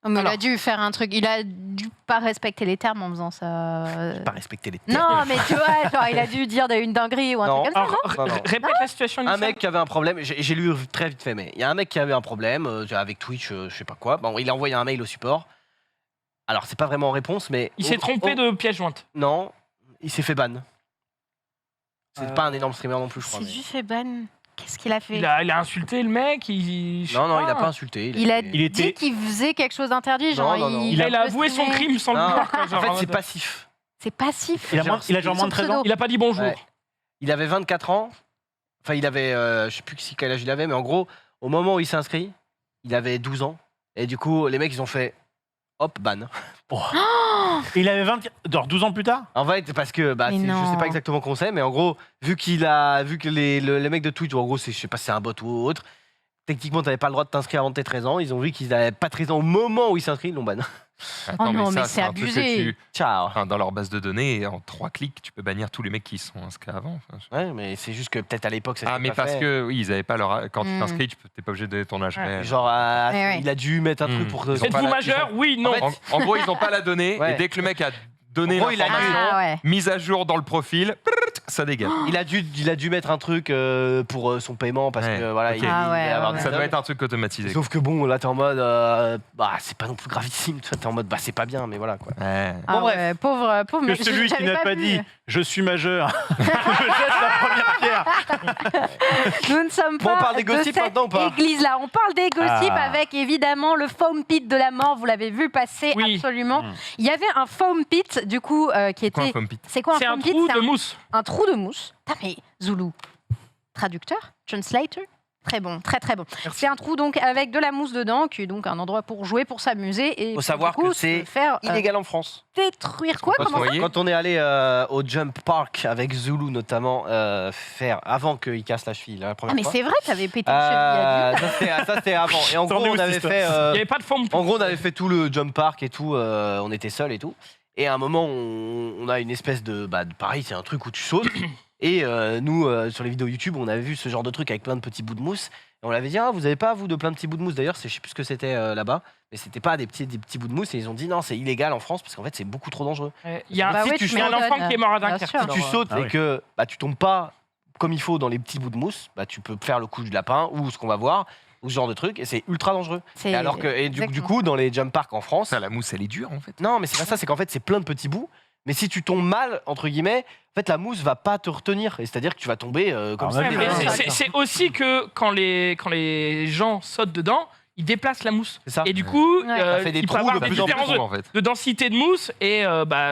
Mais il Alors. a dû faire un truc. Il a dû pas respecter les termes en faisant ça. Pas respecter les termes. Non, mais tu vois, genre, il a dû dire une dinguerie ou un Non. truc comme ça. Alors, non, non. répète la situation Un initiale. mec qui avait un problème, j'ai lu très vite fait, mais il y a un mec qui avait un problème avec Twitch, je sais pas quoi. Bon, il a envoyé un mail au support. Alors, c'est pas vraiment en réponse, mais. Il s'est trompé de pièce jointe. Non, il s'est fait ban. C'est pas un énorme streamer non plus, je crois. C'est mais- juste fait ban. Qu'est-ce qu'il a fait Il a insulté le mec. Non, il a pas insulté. Il a Il était- dit qu'il faisait quelque chose d'interdit. Genre, Non, non, non. Il a avoué son streamé. crime sans le Non, vouloir. quoi, En genre, fait, en c'est mode- passif. C'est passif. Il a genre moins de 13 ans. Il a pas dit bonjour. Ouais. Il avait 24 ans. Enfin, il avait. Je sais plus quel âge il avait, mais en gros, au moment où il s'est inscrit, il avait 12 ans. Et du coup, les mecs, ils ont fait. Hop, ban. Et il avait 12 ans plus tard. En fait, parce que Mais je non. sais pas exactement comment c'est, mais en gros, vu que les mecs de Twitch, en gros, je sais pas si c'est un bot ou autre, techniquement, t'avais pas le droit de t'inscrire avant tes 13 ans. Ils ont vu qu'ils avaient pas 13 ans au moment où ils s'inscrivent, ils l'ont ban. Attends, Oh non, mais ça, c'est un truc que abusé. Ciao. Enfin, dans leur base de données, en 3 clics, tu peux bannir tous les mecs qui sont inscrits avant. Enfin, Ouais, mais c'est juste que peut-être à l'époque, ça Ah, s'était mais pas parce fait. que oui, ils avaient pas leur. Quand tu Mm. t'inscris, t'es pas obligé de donner ton âge Ouais. réel. Genre, Ouais. il a dû mettre un truc Mm. pour. Ils ont pas Êtes-vous la- majeur? Oui, non. En fait, En gros, ils n'ont pas la donnée, Ouais. et dès que le mec a donné En gros, il a l'information, Ah ouais. mise à jour dans le profil, ça dégage. il a dû mettre un truc pour son paiement parce Ouais, que voilà, ok. il Ah ouais, allait avoir ouais, des Ça doit sommes. être un truc automatisé. Sauf que bon, là t'es en mode, c'est pas non plus gravissime, toi t'es en mode, c'est pas bien, mais voilà quoi. Ouais. Ah Bon, bref. ouais, pauvre. Que mais celui qui j'avais n'a pas vu. dit je suis majeur, je jette la première pierre. Nous ne sommes Bon, on pas parle des de gossips cette maintenant ou pas église-là. On parle des gossips Ah. avec évidemment le foam pit de la mort. Vous l'avez vu passer Oui. absolument. Mm. Il y avait un foam pit du coup qui Quoi, un était. foam pit C'est quoi un C'est un foam pit trou C'est de mousse. un trou de mousse. Ah mais Zoulou, traducteur, translator. Très bon, très très bon. C'est un trou donc avec de la mousse dedans, qui est donc un endroit pour jouer, pour s'amuser et Faut pour, savoir du coup, que c'est se faire Illégal en France. détruire quoi peut pas Comment se ça noyer. Quand on est allé au Jump Park avec Zulu notamment, faire avant qu'il casse la cheville la première Ah mais fois. c'est vrai, t'avais pété une cheville à Ça c'était avant. Et en T'en gros es où, on cette avait histoire fait. Il n'y avait pas de forme. En gros, on avait fait tout le jump park et tout, on était seuls et tout. Et à un moment, on a une espèce de. Pareil, c'est un truc où tu sautes. Et nous, sur les vidéos YouTube, on avait vu ce genre de truc avec plein de petits bouts de mousse. Et on l'avait dit, vous avez pas, vous, de plein de petits bouts de mousse. D'ailleurs, je sais plus ce que c'était là-bas. Mais c'était pas des petits bouts de mousse. Et ils ont dit, non, c'est illégal en France parce qu'en fait, c'est beaucoup trop dangereux. Il y a Bah un, oui, si tu il y a un m'étonnes. enfant qui est mort à Bien Dunkerque. sûr. Si tu sautes Ah et oui. que tu tombes pas comme il faut dans les petits bouts de mousse, tu peux faire le coup du lapin ou ce qu'on va voir, ou ce genre de truc. Et c'est ultra dangereux. C'est- Et alors que, du exactement. coup, dans les jump parks en France, Ça, la mousse, elle est dure en fait. non, mais c'est pas ça, c'est qu'en fait, c'est plein de petits bouts. Mais si tu tombes mal, entre guillemets, en fait, la mousse va pas te retenir. Et c'est-à-dire que tu vas tomber comme Ah, ça. ouais, Ouais, mais mais c'est- c'est aussi que quand les gens sautent dedans, ils déplacent la mousse. C'est ça. Et du coup, Ouais. Ça fait des il peut trous avoir de des plus en plus différences en fait. de densité de mousse et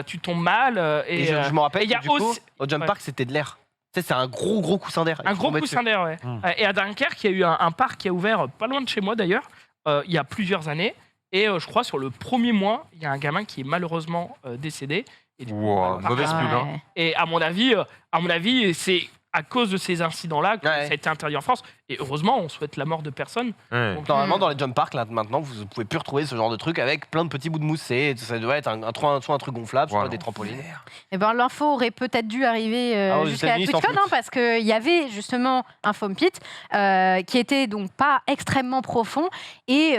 tu tombes mal. Et je me rappelle et il y a que du coup, aussi- au jump ouais. park, c'était de l'air. Tu sais, c'est un gros coussin d'air. Un gros coussin d'air, ouais. Hum. Et à Dunkerque, il y a eu un parc qui a ouvert pas loin de chez moi d'ailleurs, il y a plusieurs années. Et je crois sur le premier mois, il y a un gamin qui est malheureusement décédé. Et, du coup, Wow, le parc mauvaise a- pub, hein. Ouais. et à mon avis, c'est à cause de ces incidents-là que Ouais. ça a été interdit en France. Et heureusement, on souhaite la mort de personne. Ouais. Donc, Normalement, dans les jump parks, là, maintenant, vous pouvez plus retrouver ce genre de truc avec plein de petits bouts de mousse. Ça doit être soit un truc gonflable, soit Voilà. des trampolines. Eh ben, l'info aurait peut-être dû arriver Aux jusqu'à la États-Unis, ils s'en TwitchCon, foutent. parce qu'il y avait justement un foam pit qui était donc pas extrêmement profond. Et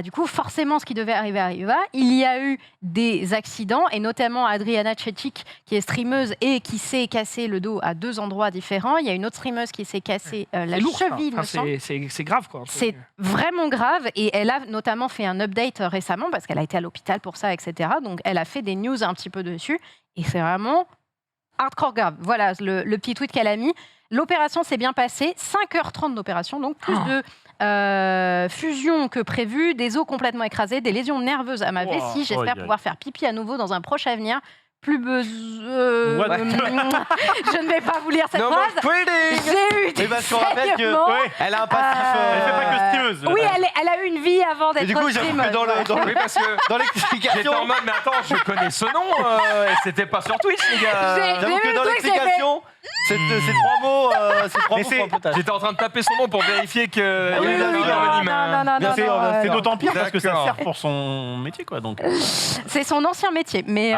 du coup, forcément, ce qui devait arriver arriva. Il y a eu des accidents, et notamment Adriana Chechik, qui est streameuse et qui s'est cassé le dos à 2 endroits différents. Il y a une autre streameuse qui s'est cassé la c'est lourd, ça. cheville, il me Enfin, semble. c'est grave, quoi. C'est vraiment grave et elle a notamment fait un update récemment parce qu'elle a été à l'hôpital pour ça, etc. Donc elle a fait des news un petit peu dessus et c'est vraiment hardcore grave. Voilà le petit tweet qu'elle a mis. L'opération s'est bien passée, 5h30 d'opération, donc plus de fusion que prévu, des os complètement écrasés, des lésions nerveuses à ma Wow. vessie. J'espère Aïe, aïe. pouvoir faire pipi à nouveau dans un proche avenir. Plus besoin. What? Je ne vais pas vous lire cette No phrase. more pudding. J'ai eu Mais des parce qu'on rappelle que saignements. Ouais. elle a un passif. Elle fait pas que streameuse. Oui, elle a eu une vie avant d'être Et du coup, j'avoue streameuse. que dans Oui, parce que dans j'étais l'explication, en mode, mais attends, je connais ce nom, et c'était pas sur Twitch, les gars. J'ai j'avoue vu que le dans truc, l'explication, C'est 3 mots, c'est 3 Mais mots c'est- pour un potage. J'étais en train de taper son nom pour vérifier que. Oui, il avait oui, un anonyme. non, C'est non. d'autant pire parce que ça D'accord. sert pour son métier, quoi. Donc, C'est son ancien métier, mais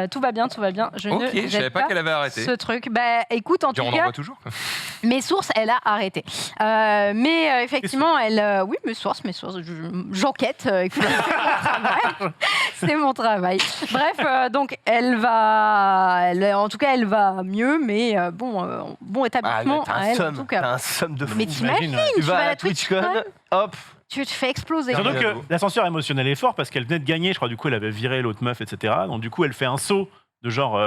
tout va bien, tout va bien. Je Ok, ne je savais jette pas qu'elle avait arrêté. ce truc. Bah, écoute, en Puis tout on en cas, voit toujours. mes sources, elle a arrêté. Mais effectivement, oui, mes sources, j'enquête. Écoute, c'est mon travail. Bref, donc elle va mieux, mais bon établissement t'as à un elle en somme, tout cas. t'as un somme de fou. Mais t'imagines, Tu tu vas vas à la TwitchCon, hop. tu te fais exploser. surtout que j'avoue. l'ascenseur émotionnel est fort parce qu'elle venait de gagner, je crois, du coup, elle avait viré l'autre meuf, etc. Donc, du coup, elle fait un saut de genre,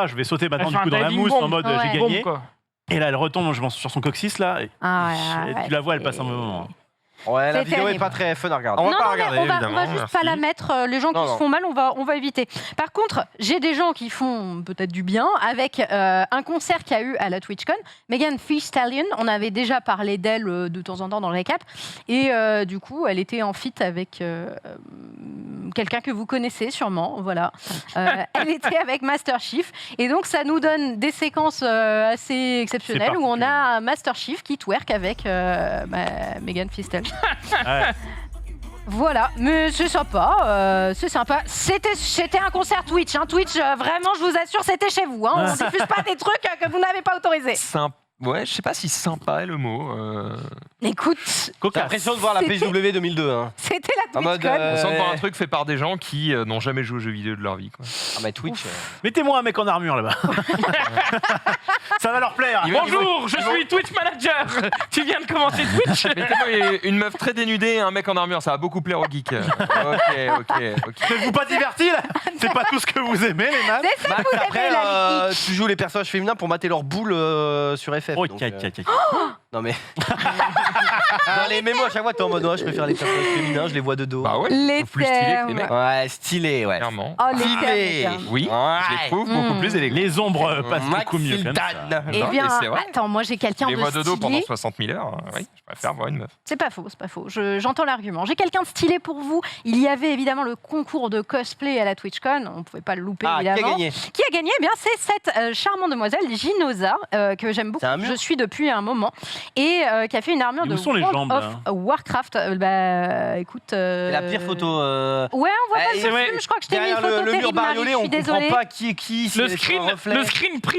je vais sauter maintenant Elle du fait coup un dans la diving mousse bomb. en mode Ouais. j'ai Bombe, gagné. quoi. Et là, elle retombe je pense, sur son coccyx là. Et tu la vois, elle passe un mauvais moment. Ouais, la C'est vidéo est terrible. pas très fun à regarder. On va non, pas mais regarder, on va évidemment. juste merci. pas la mettre. Les gens qui Non, se non. font mal, on va éviter. Par contre, j'ai des gens qui font peut-être du bien avec un concert qu'il y a eu à la TwitchCon. Megan Thee Stallion, on avait déjà parlé d'elle de temps en temps dans le récap. Et du coup, elle était en feat avec quelqu'un que vous connaissez sûrement. Voilà. Elle était avec Master Chief. Et donc, ça nous donne des séquences assez exceptionnelles C'est où on a particulier. un Master Chief qui twerk avec Megan Thee Stallion. Ouais. Voilà, mais c'est sympa, c'est sympa. C'était un concert Twitch, hein. Twitch, vraiment, je vous assure, c'était chez vous. Hein. On diffuse pas des trucs que vous n'avez pas autorisés. Ouais, je sais pas si sympa est le mot. Écoute, T'as Cocasse. l'impression de voir la C'était- PSW 2002. Hein. c'était la En mode, TwitchCon. On sent de voir un truc fait par des gens qui n'ont jamais joué aux jeux vidéo de leur vie. Quoi. Ah bah Twitch. Mettez-moi un mec en armure là-bas. Ça va leur plaire. Bonjour, je suis Twitch Manager. Tu viens de commencer Twitch. Mettez-moi une meuf très dénudée et un mec en armure, ça va beaucoup plaire aux geeks. Ok. N'êtes-vous pas divertis là C'est pas tout ce que vous aimez, les man. C'est ça que vous Après, aimez, la tu joues les personnages féminins pour mater leur boule sur FF. Oh, donc, non mais. Dans les mémos à chaque fois t'es en mode ouais, je préfère les personnages féminins, je les vois de dos. Bah ouais, Les plus stylé que les termes. mecs, Ouais, stylé, ouais. clairement. Oh, les Stylé. termes. Oui, Ouais. je les trouve beaucoup plus élégants. Les ombres passent Max beaucoup mieux comme ça. Hildan. Eh Non, bien, mais c'est vrai. attends, moi j'ai quelqu'un Je les de vois de dos pendant stylé. 60 000 heures. Oui, je préfère voir une meuf. C'est pas faux. J'entends l'argument. J'ai quelqu'un de stylé pour vous. Il y avait évidemment le concours de cosplay à la TwitchCon. On ne pouvait pas le louper, Ah, qui a évidemment. gagné? Qui a gagné? Eh bien, c'est cette charmante demoiselle, Ginoza, que j'aime beaucoup. C'est un mur? Je suis depuis un moment. Et qui a fait une armure Et où de sont les World jambes, of là Warcraft. Écoute. C'est la pire photo. Ouais, on voit pas Eh, le c'est costume. vrai. Je crois que je t'ai mis une Derrière photo le mur terrible, Marie. bariolé, Je on suis comprend désolée. pas qui est qui. si Le c'est sur un reflet. screen pris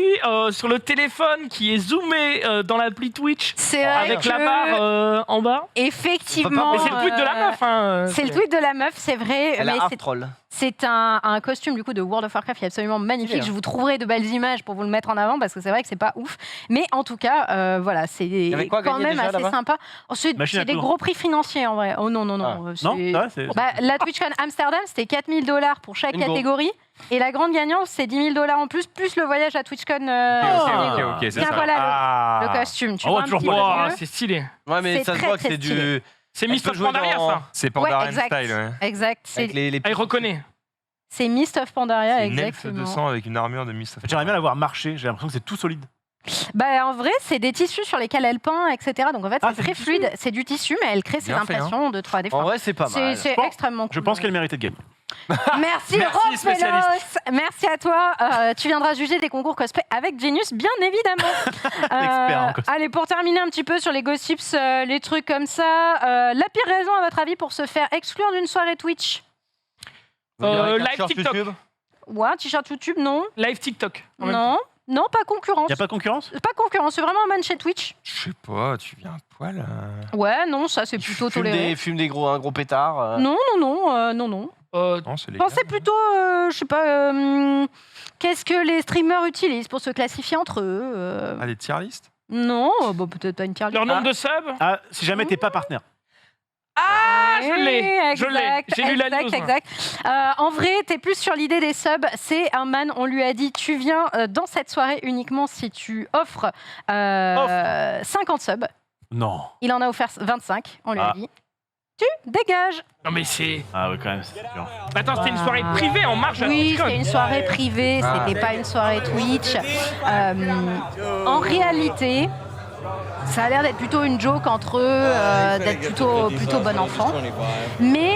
sur le téléphone qui est zoomé dans l'appli Twitch C'est vrai avec que, la barre en bas. effectivement. Mais c'est le tweet de la meuf. Hein. C'est le tweet de la meuf, c'est vrai. Elle mais a half c'est- troll. C'est un costume du coup de World of Warcraft qui est absolument magnifique. Stylé, hein. Je vous trouverai de belles images pour vous le mettre en avant parce que c'est vrai que c'est pas ouf. Mais en tout cas, voilà, c'est avait quoi à quand gagner même déjà, assez là-bas sympa. Oh, c'est Machine à des coudre. gros prix financiers en vrai. Oh non, non, non. Ah. Non, c'est- ça va, c'est. Bah, la TwitchCon Amsterdam, c'était 4 000 $ pour chaque Bingo. catégorie. Et la grande gagnante, c'est 10 000 $ en plus le voyage à TwitchCon. Ok, c'est Tiens, ça. voilà Ah. le costume. Tu Oh, vois un toujours petit pas peu le mieux. Wow, c'est stylé. Ouais, mais C'est ça se très, voit que très c'est du. C'est Elle Mist peut of jouer Pandaria, dans- ça. C'est Ouais, Pandaren exact. style, ouais. Exact. Avec les Ah, il reconnaît. C'est Mist of Pandaria, C'est une elfe exactement. de sang avec une armure de Mist of J'aimerais bien la voir marcher, j'ai l'impression que c'est tout solide. Bah, en vrai, c'est des tissus sur lesquels elle peint, etc. Donc en fait, Ah, c'est c'est très du tissu. fluide. C'est du tissu, mais elle crée ses Bien fait, impressions de 3D. En vrai, c'est pas c'est mal. c'est pense- extrêmement cool. Je pense qu'elle méritait de gagner. Merci, Merci, Rob spécialiste. Pelos. Merci à toi. Tu viendras juger des concours cosplay avec Genius, bien évidemment. L'expert en cosplay. Allez, pour terminer un petit peu sur les gossips, les trucs comme ça, la pire raison, à votre avis, pour se faire exclure d'une soirée Twitch? Vous direz qu'un Live short TikTok. YouTube. Ouais, t-shirt YouTube, non. Live TikTok. en même temps. Non. Non, pas concurrence. Il n'y a pas de concurrence Pas concurrence, c'est vraiment un man chez Twitch. Je sais pas, tu viens à poil. Ouais, non, ça c'est plutôt toléré. Fume des gros, un gros pétard. Non, non. Non, c'est légal. Pensez plutôt, je sais pas, qu'est-ce que les streamers utilisent pour se classifier entre eux Ah, des tier list. Non, bah, peut-être pas une tier list. Leur nombre de subs. Ah, si jamais t'es pas partenaire. Ah, je l'ai. Je l'ai. Exact, J'ai lu la exact, news. moi. exact. En vrai, t'es plus sur l'idée des subs. C'est un man, on lui a dit, tu viens dans cette soirée uniquement si tu offres 50 subs. Non. Il en a offert 25, on lui a Ah. dit. Tu dégages. Non, mais c'est. Ah ouais, quand même, c'est dur. Attends, c'était une soirée privée en marge de la Oui, TwitchCon. c'était une soirée privée, c'était pas une soirée Twitch. En réalité, ça a l'air d'être plutôt une joke entre eux, d'être plutôt bon enfant. Mais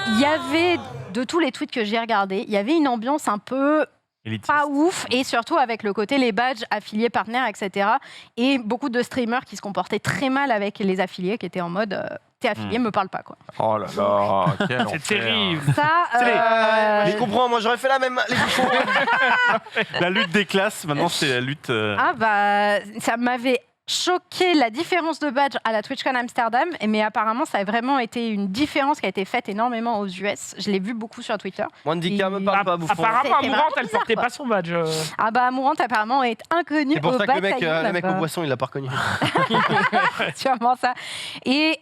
il y avait, de tous les tweets que j'ai regardés, il y avait une ambiance un peu Élitiste. pas ouf, et surtout avec le côté les badges, affiliés, partenaires, etc. Et beaucoup de streamers qui se comportaient très mal avec les affiliés, qui étaient en mode t'es affilié, me parle pas quoi. Oh là là, quel C'est enfer. terrible. Ça, Je comprends, moi j'aurais fait la même. Les bouffons. La lutte des classes, maintenant, c'est la lutte. ah bah ça m'avait choqué la différence de badge à la TwitchCon Amsterdam, mais apparemment ça a vraiment été une différence qui a été faite énormément aux US. Je l'ai vu beaucoup sur Twitter. Wandika me parle pas, bouffon. Apparemment, C'était Amourante, vraiment elle bizarre, portait quoi. pas son badge. Ah bah Mourant apparemment est inconnu C'est pour au ça que le mec bataillon, aux boissons, il l'a pas reconnu. sûrement ça. Et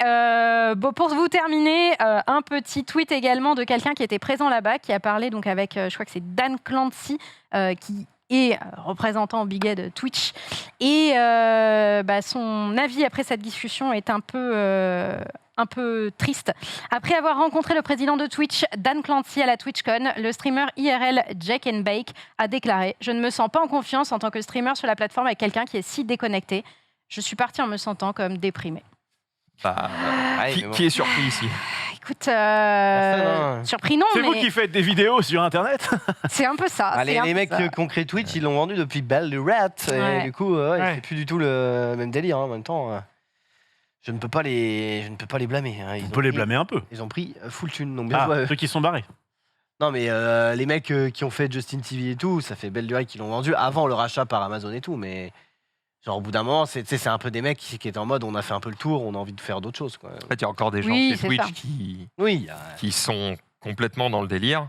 bon, pour vous terminer, un petit tweet également de quelqu'un qui était présent là-bas, qui a parlé donc avec, je crois que c'est Dan Clancy, qui est représentant Big Ed Twitch. Et son avis après cette discussion est un peu triste. Après avoir rencontré le président de Twitch, Dan Clancy, à la TwitchCon, le streamer IRL Jack and Bake a déclaré « Je ne me sens pas en confiance en tant que streamer sur la plateforme avec quelqu'un qui est si déconnecté. Je suis parti en me sentant comme déprimé. » Bah, Ouais, qui, mais bon. qui est surpris ici? Écoute, Personne, hein. surpris non, C'est vous mais qui faites des vidéos sur Internet. c'est un peu ça. Allez, c'est un les peu mecs ça. qui ont créé Twitch, ils l'ont vendu depuis Belle Lurette. Ouais. Et du coup, Ouais. c'est plus du tout le même délire. Hein. En même temps, je ne peux pas les blâmer. Hein. On peut les blâmer un peu. Ils ont pris full thune, donc bien joué à eux. Ceux qui sont barrés. Non, mais les mecs qui ont fait Justin TV et tout, ça fait belle durée qu'ils l'ont vendu avant le rachat par Amazon et tout. Mais genre, au bout d'un moment, c'est un peu des mecs qui étaient en mode on a fait un peu le tour, on a envie de faire d'autres choses. Quoi. En fait, il y a encore des gens Oui, chez c'est Twitch ça. Oui, qui sont complètement dans le délire.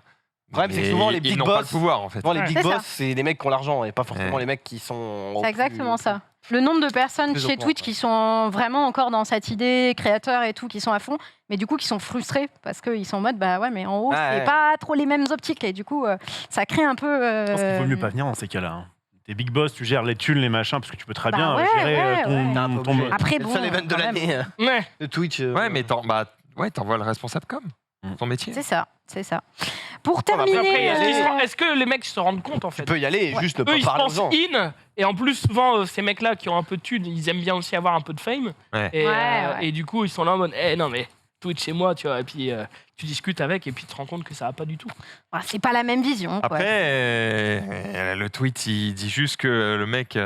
Le problème, c'est que mais souvent, les ils big n'ont pas le boss- pouvoir, en fait. souvent les Ouais. big C'est ça. boss, c'est des mecs qui ont l'argent et pas forcément Ouais. les mecs qui sont. C'est exactement ça. Le nombre de personnes plus au chez courant, Twitch quoi. qui sont vraiment encore dans cette idée, créateurs et tout, qui sont à fond, mais du coup qui sont frustrés parce qu'ils sont en mode bah ouais, mais en haut, Ouais, c'est ouais. pas trop les mêmes optiques et du coup, ça crée un peu. Je pense qu'il vaut mieux pas venir dans ces cas-là. Hein. T'es big boss, tu gères les thunes, les machins, parce que tu peux très Bah bien ouais, gérer ouais, ton, ouais. T'es un peu ton- obligé. Après, C'est bon, ça l'event de quand même. l'année Ouais. de Twitch. Ouais, mais t'envoies le responsable com. Ton métier. C'est ça, c'est ça. Pour Voilà, après, terminer, Est-ce que les mecs se rendent compte en Tu fait? peux y aller et juste ne Eux, pas ils se parler aux pensent gens. in, et en plus, souvent, ces mecs-là qui ont un peu de thunes, ils aiment bien aussi avoir un peu de fame. Ouais. Et, Ouais. et du coup, ils sont là en mode, non mais Twitch c'est moi, tu vois. Et puis tu discutes avec, et puis tu te rends compte que ça va pas du tout. ah, c'est pas la même vision. Quoi. Après, le tweet, il dit juste que le mec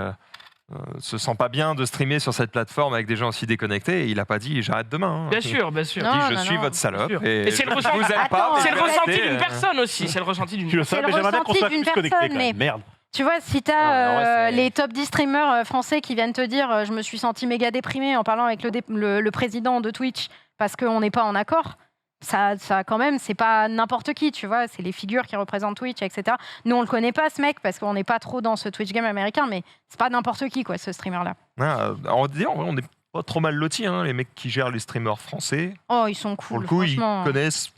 se sent pas bien de streamer sur cette plateforme avec des gens aussi déconnectés. Et il a pas dit j'arrête demain. hein. Bien sûr, bien sûr. Il Non, dit je suis non. votre salope. Bien sûr. Et Et c'est le je ressenti- vous aime pas. Attends, mais C'est je le vais ressenti rester, d'une personne aussi. C'est le ressenti d'une Tu le personne. sais, C'est mais le j'aimerais bien qu'on soit ressenti plus d'une connectés personne, quand mais- même. Merde. Tu vois, si Non, t'as mais en vrai, c'est- les top 10 streamers français qui viennent te dire je me suis senti méga déprimé en parlant avec le président de Twitch parce qu'on n'est pas en accord, ça quand même, c'est pas n'importe qui, tu vois, c'est les figures qui représentent Twitch, etc. Nous, on le connaît pas, ce mec, parce qu'on n'est pas trop dans ce Twitch game américain, mais c'est pas n'importe qui, quoi, ce streamer-là. On dit, en vrai, on est pas trop mal lotis, hein, les mecs qui gèrent les streamers français. Oh, ils sont Pour cool, le coup, ils franchement. connaissent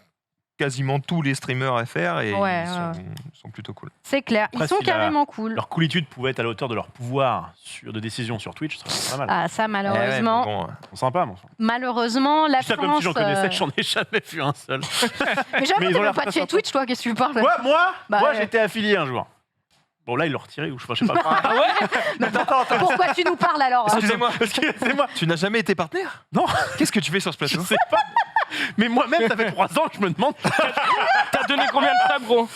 quasiment tous les streamers FR et Ouais, ils sont plutôt cool. C'est clair, Après, ils sont si la- carrément cool. Leur coolitude pouvait être à la hauteur de leur pouvoir de décision sur Twitch, ça serait pas mal. Ah, ça, Eh ouais, mais malheureusement, bon, Ils sont sympas, mais enfin. malheureusement, la Je dis ça France... comme si j'en connaissais, j'en ai jamais vu un seul. Mais j'avoue, Mais ils t'es ont même l'air pas très tué sympas. Twitch, toi, qu'est-ce que tu parles Quoi, moi Bah, Moi, ouais. j'étais affilié un jour. Bon, là, ils l'ont retiré ou je sais pas. Ah ouais. Pourquoi tu nous parles alors excusez-moi, Excusez-moi, tu n'as jamais été partenaire? Non. Qu'est-ce que tu fais sur ce je plateau? sais pas. Mais moi-même, ça fait 3 ans que je me demande. T'as donné combien de subs, gros?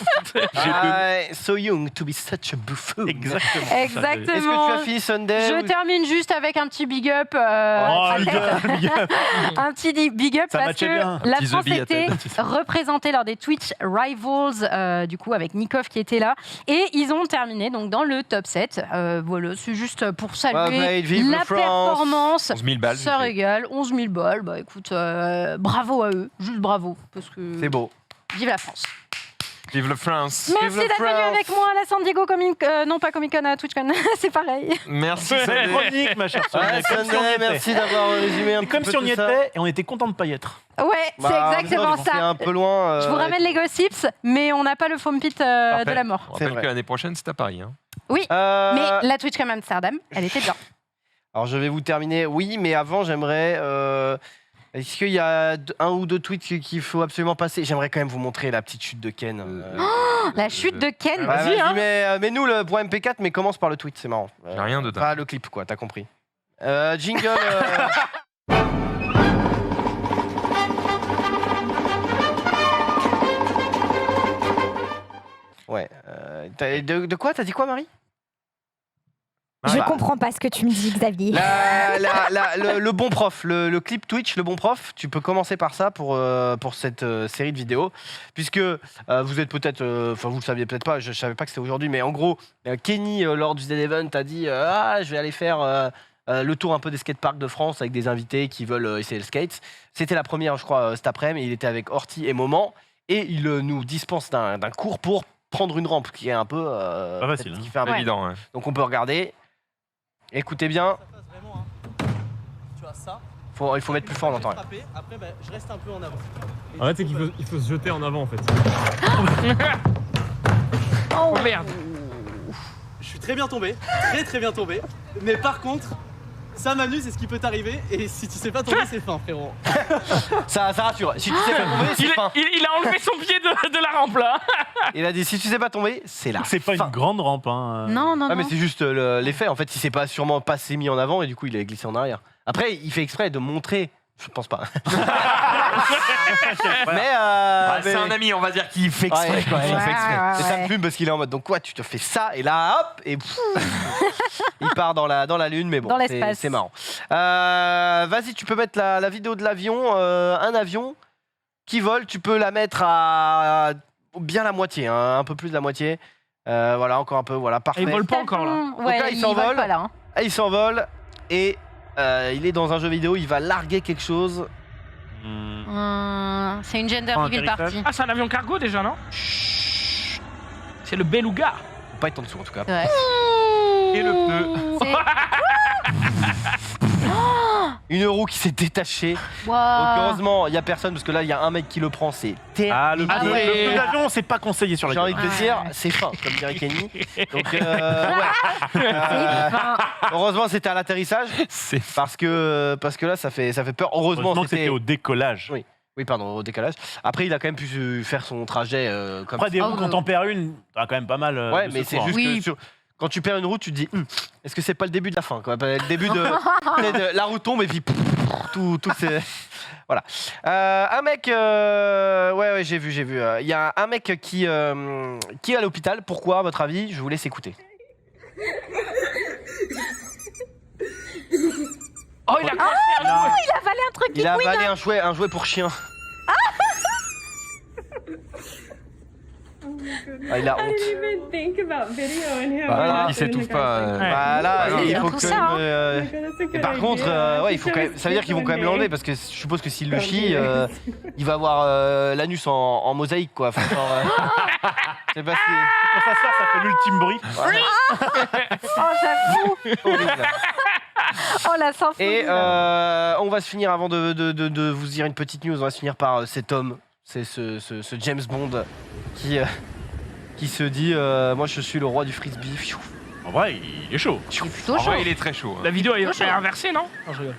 So young to be such a buffoon. Exactement. Exactement. Est-ce que tu as fini Sunday Je ou- termine juste avec un petit big up. Oh, à big Thaïs. up, big up. Un petit big up Ça parce matchait que bien. la Petit France The Bee à était tête. représentée lors des Twitch Rivals, du coup avec Nikov qui était là, et ils ont terminé donc dans le top 7. Voilà, c'est juste pour Well saluer played, vive la la France. performance. 11 000 balles. Ça régale, 11 000 balles. Bah écoute, bravo à eux, juste bravo, parce que C'est beau. vive la France. Vive le France. Merci la d'être venu France. avec moi à la San Diego Comic, non pas Comic Con, à TwitchCon, c'est pareil. Merci. C'est Sunday. une chronique, ma chère Sonia, Ouais, comme si on y Sunday, était. merci d'avoir résumé un Et petit comme peu si on y tout ça. était et on était content de pas y être. Ouais, Bah, c'est exactement c'est ça. un peu loin. Je vous ramène les gossips, mais on n'a pas le foam pit de Parfait. la mort. On rappelle vrai. que l'année prochaine, c'est à Paris. Hein. Mais la TwitchCon Amsterdam, elle était bien. Alors je vais vous terminer. Oui, mais avant, j'aimerais. Est-ce qu'il y a un ou deux tweets qu'il faut absolument passer? J'aimerais quand même vous montrer la petite chute de Ken. La chute de Ken. Ouais, vas-y, hein. Mets-nous le pour MP4, mais commence par le tweet, c'est marrant. J'ai rien dedans. Pas le clip, quoi, t'as compris. Jingle. Ouais. De quoi? T'as dit quoi, Marie? Je bah. comprends pas ce que tu me dis, Xavier. Le bon prof, le clip Twitch, le bon prof, tu peux commencer par ça pour cette série de vidéos, puisque vous êtes peut-être, enfin vous le saviez peut-être pas, je savais pas que c'était aujourd'hui, mais en gros, Kenny lors du Z-Event a dit je vais aller faire le tour un peu des skateparks de France avec des invités qui veulent essayer le skate. C'était la première, je crois, cet après-midi, il était avec Horty et Moment, et il nous dispense d'un cours pour prendre une rampe, qui est un peu Pas facile, qui fait un peu Évident, ouais. Donc on peut regarder. Écoutez bien. Tu vois ça. Il faut mettre plus fort, on entend rien. Après, je reste un peu en avant. En fait, c'est qu'il faut se jeter en avant en fait. Oh merde. Je suis très bien tombé, très bien tombé. Mais par contre, ça Manu, c'est ce qui peut t'arriver. Et si tu sais pas tomber, c'est fin, frérot. Ça rassure. Si tu sais pas tomber, c'est fin. Il a enlevé son pied de la rampe là. Il a dit si tu sais pas tomber, c'est là. C'est pas une grande rampe. Hein. Non. Ah mais c'est juste l'effet. En fait, il s'est pas sûrement pas s'est mis en avant et du coup il a glissé en arrière. Après, il fait exprès de montrer. Je pense pas. mais C'est un ami, on va dire, qui fait exprès. Ouais, quoi. il fait exprès. Ouais. Et ça me fume parce qu'il est en mode donc quoi, tu te fais ça et là hop et il part dans la lune, mais bon, Dans l'espace. c'est marrant. Vas-y, tu peux mettre la vidéo de l'avion, un avion qui vole, tu peux la mettre à bien la moitié, hein, un peu plus de la moitié. Voilà, encore un peu, voilà, parfait. Il vole pas encore là. Ouais, Donc là, il il s'envole. vole pas là. Hein. Ah, il s'envole et il est dans un jeu vidéo, il va larguer quelque chose. C'est une gender Un reveal atterrissage. party. Ah, c'est un avion cargo déjà, non? C'est le Beluga. Faut pas être en dessous en tout cas. Ouais. Et le pneu. C'est- Une roue qui s'est détachée. Wow. Donc heureusement, il y a personne parce que là, il y a un mec qui le prend, c'est terrible. Ah, le Ah, pneu ouais. le pneu d'avion, c'est pas conseillé sur les J'ai envie de te Ouais. dire, c'est fin, comme dirait Kenny. Donc, ouais. Enfin, Heureusement, c'était à l'atterrissage C'est parce que là, ça fait peur. Heureusement, Heureusement que c'était au décollage. Oui, pardon, au décalage. Après, il a quand même pu faire son trajet comme Après, des Ah, roues, ouais. quand t'en perds une, t'as quand même pas mal. Ouais, de mais c'est secours, juste Oui. que quand tu perds une roue, tu te dis est-ce que c'est pas le début de la fin quoi. Le début de la roue tombe et puis tout c'est voilà. Un mec ouais, j'ai vu. Il y a un mec qui est à l'hôpital. Pourquoi, à votre avis? Je vous laisse écouter. Oh, il a coincé un jouet. Il a avalé un truc qui Il a couine. avalé un jouet pour chien. Ah, il a honte. Voilà. Il s'étouffe pas. Voilà, Ouais. il faut Tout que ça, hein. et par contre, ouais, il faut quand même. Ça veut dire qu'ils vont quand même l'enlever parce que je suppose que s'il le chie, il va avoir l'anus en mosaïque quoi. Enfin, genre, je sais pas si. Quand ça sort, ça fait l'ultime bruit. oh, j'avoue. Horrible. Oh, la symphonie. Et là. on va se finir avant de vous dire une petite news. On va se finir par cet homme, c'est ce James Bond qui se dit moi je suis le roi du frisbee. Pfiou. En vrai, il est chaud. C'est plutôt En chaud. vrai, il est très chaud. hein. La vidéo est inversée, non? Non, je rigole.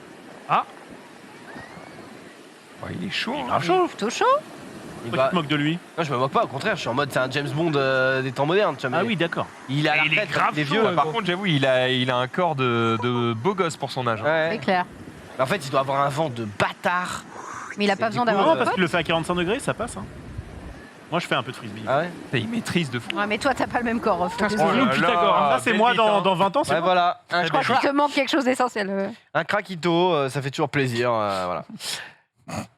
Ouais, il est chaud. hein. Grave chaud. Plutôt chaud. Il Pourquoi va- tu te moques de lui? Non, je me moque pas, au contraire, je suis en mode c'est un James Bond des temps modernes. Tu vois, Ah mais oui, d'accord. il a la Il est retraite, grave il est chaud, vieux. ouais. Par contre, j'avoue, il a un corps de beau gosse pour son âge. hein. Ouais. C'est clair. En fait, il doit avoir un vent de bâtard. Mais il a pas besoin du coup, d'avoir Non, de parce potes. qu'il le fait à 45 degrés, ça passe. Hein. Moi, je fais un peu de frisbee. Ah ouais. Il maîtrise de fou. Ouais, mais toi, t'as pas le même corps. Faut c'est que- nous, Pythagore, hein. Ça, c'est moi dans 20 ans, c'est Ouais, bon. voilà. Un, Je crois qu'il te manque quelque chose d'essentiel. un craquito, ça fait toujours plaisir. Voilà.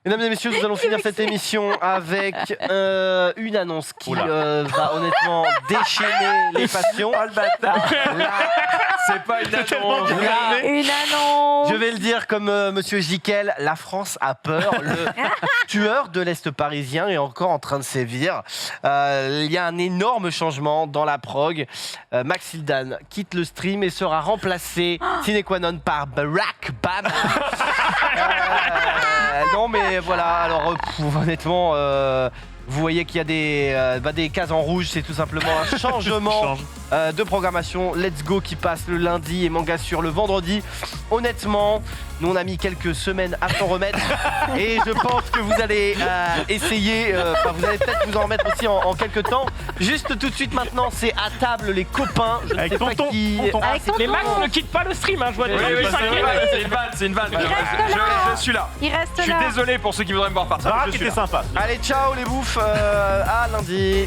Mesdames et messieurs, nous allons finir cette émission avec une annonce qui va honnêtement déchaîner les passions. Oh le bâtard. C'est pas une annonce. Là, Une annonce. je vais le dire comme Monsieur Jiquel, la France a peur. Le tueur de l'Est parisien est encore en train de sévir. Il y a un énorme changement dans la prog. Max Hildan quitte le stream et sera remplacé sine qua non par Barack Obama. Non mais voilà, alors honnêtement, vous voyez qu'il y a des cases en rouge, c'est tout simplement un changement de programmation. Let's Go qui passe le lundi et Manga sur le vendredi. Honnêtement, nous on a mis quelques semaines à s'en remettre et je pense que vous allez essayer, vous allez peut-être vous en remettre aussi en quelques temps. Juste tout de suite maintenant, c'est à table les copains. Je ne Avec sais pas tonton, qui. tonton. Ah, Avec c'est- Mais tonton. Max ne quitte pas le stream, hein, je vois des Oui, gens oui, qui c'est s'inquiètent. une vanne, c'est une vanne. Il reste là. Je suis là. Il reste Je suis là. désolé pour ceux qui voudraient me voir partir. Barack Je suis était là. sympa. Allez, ciao les bouffes, à lundi.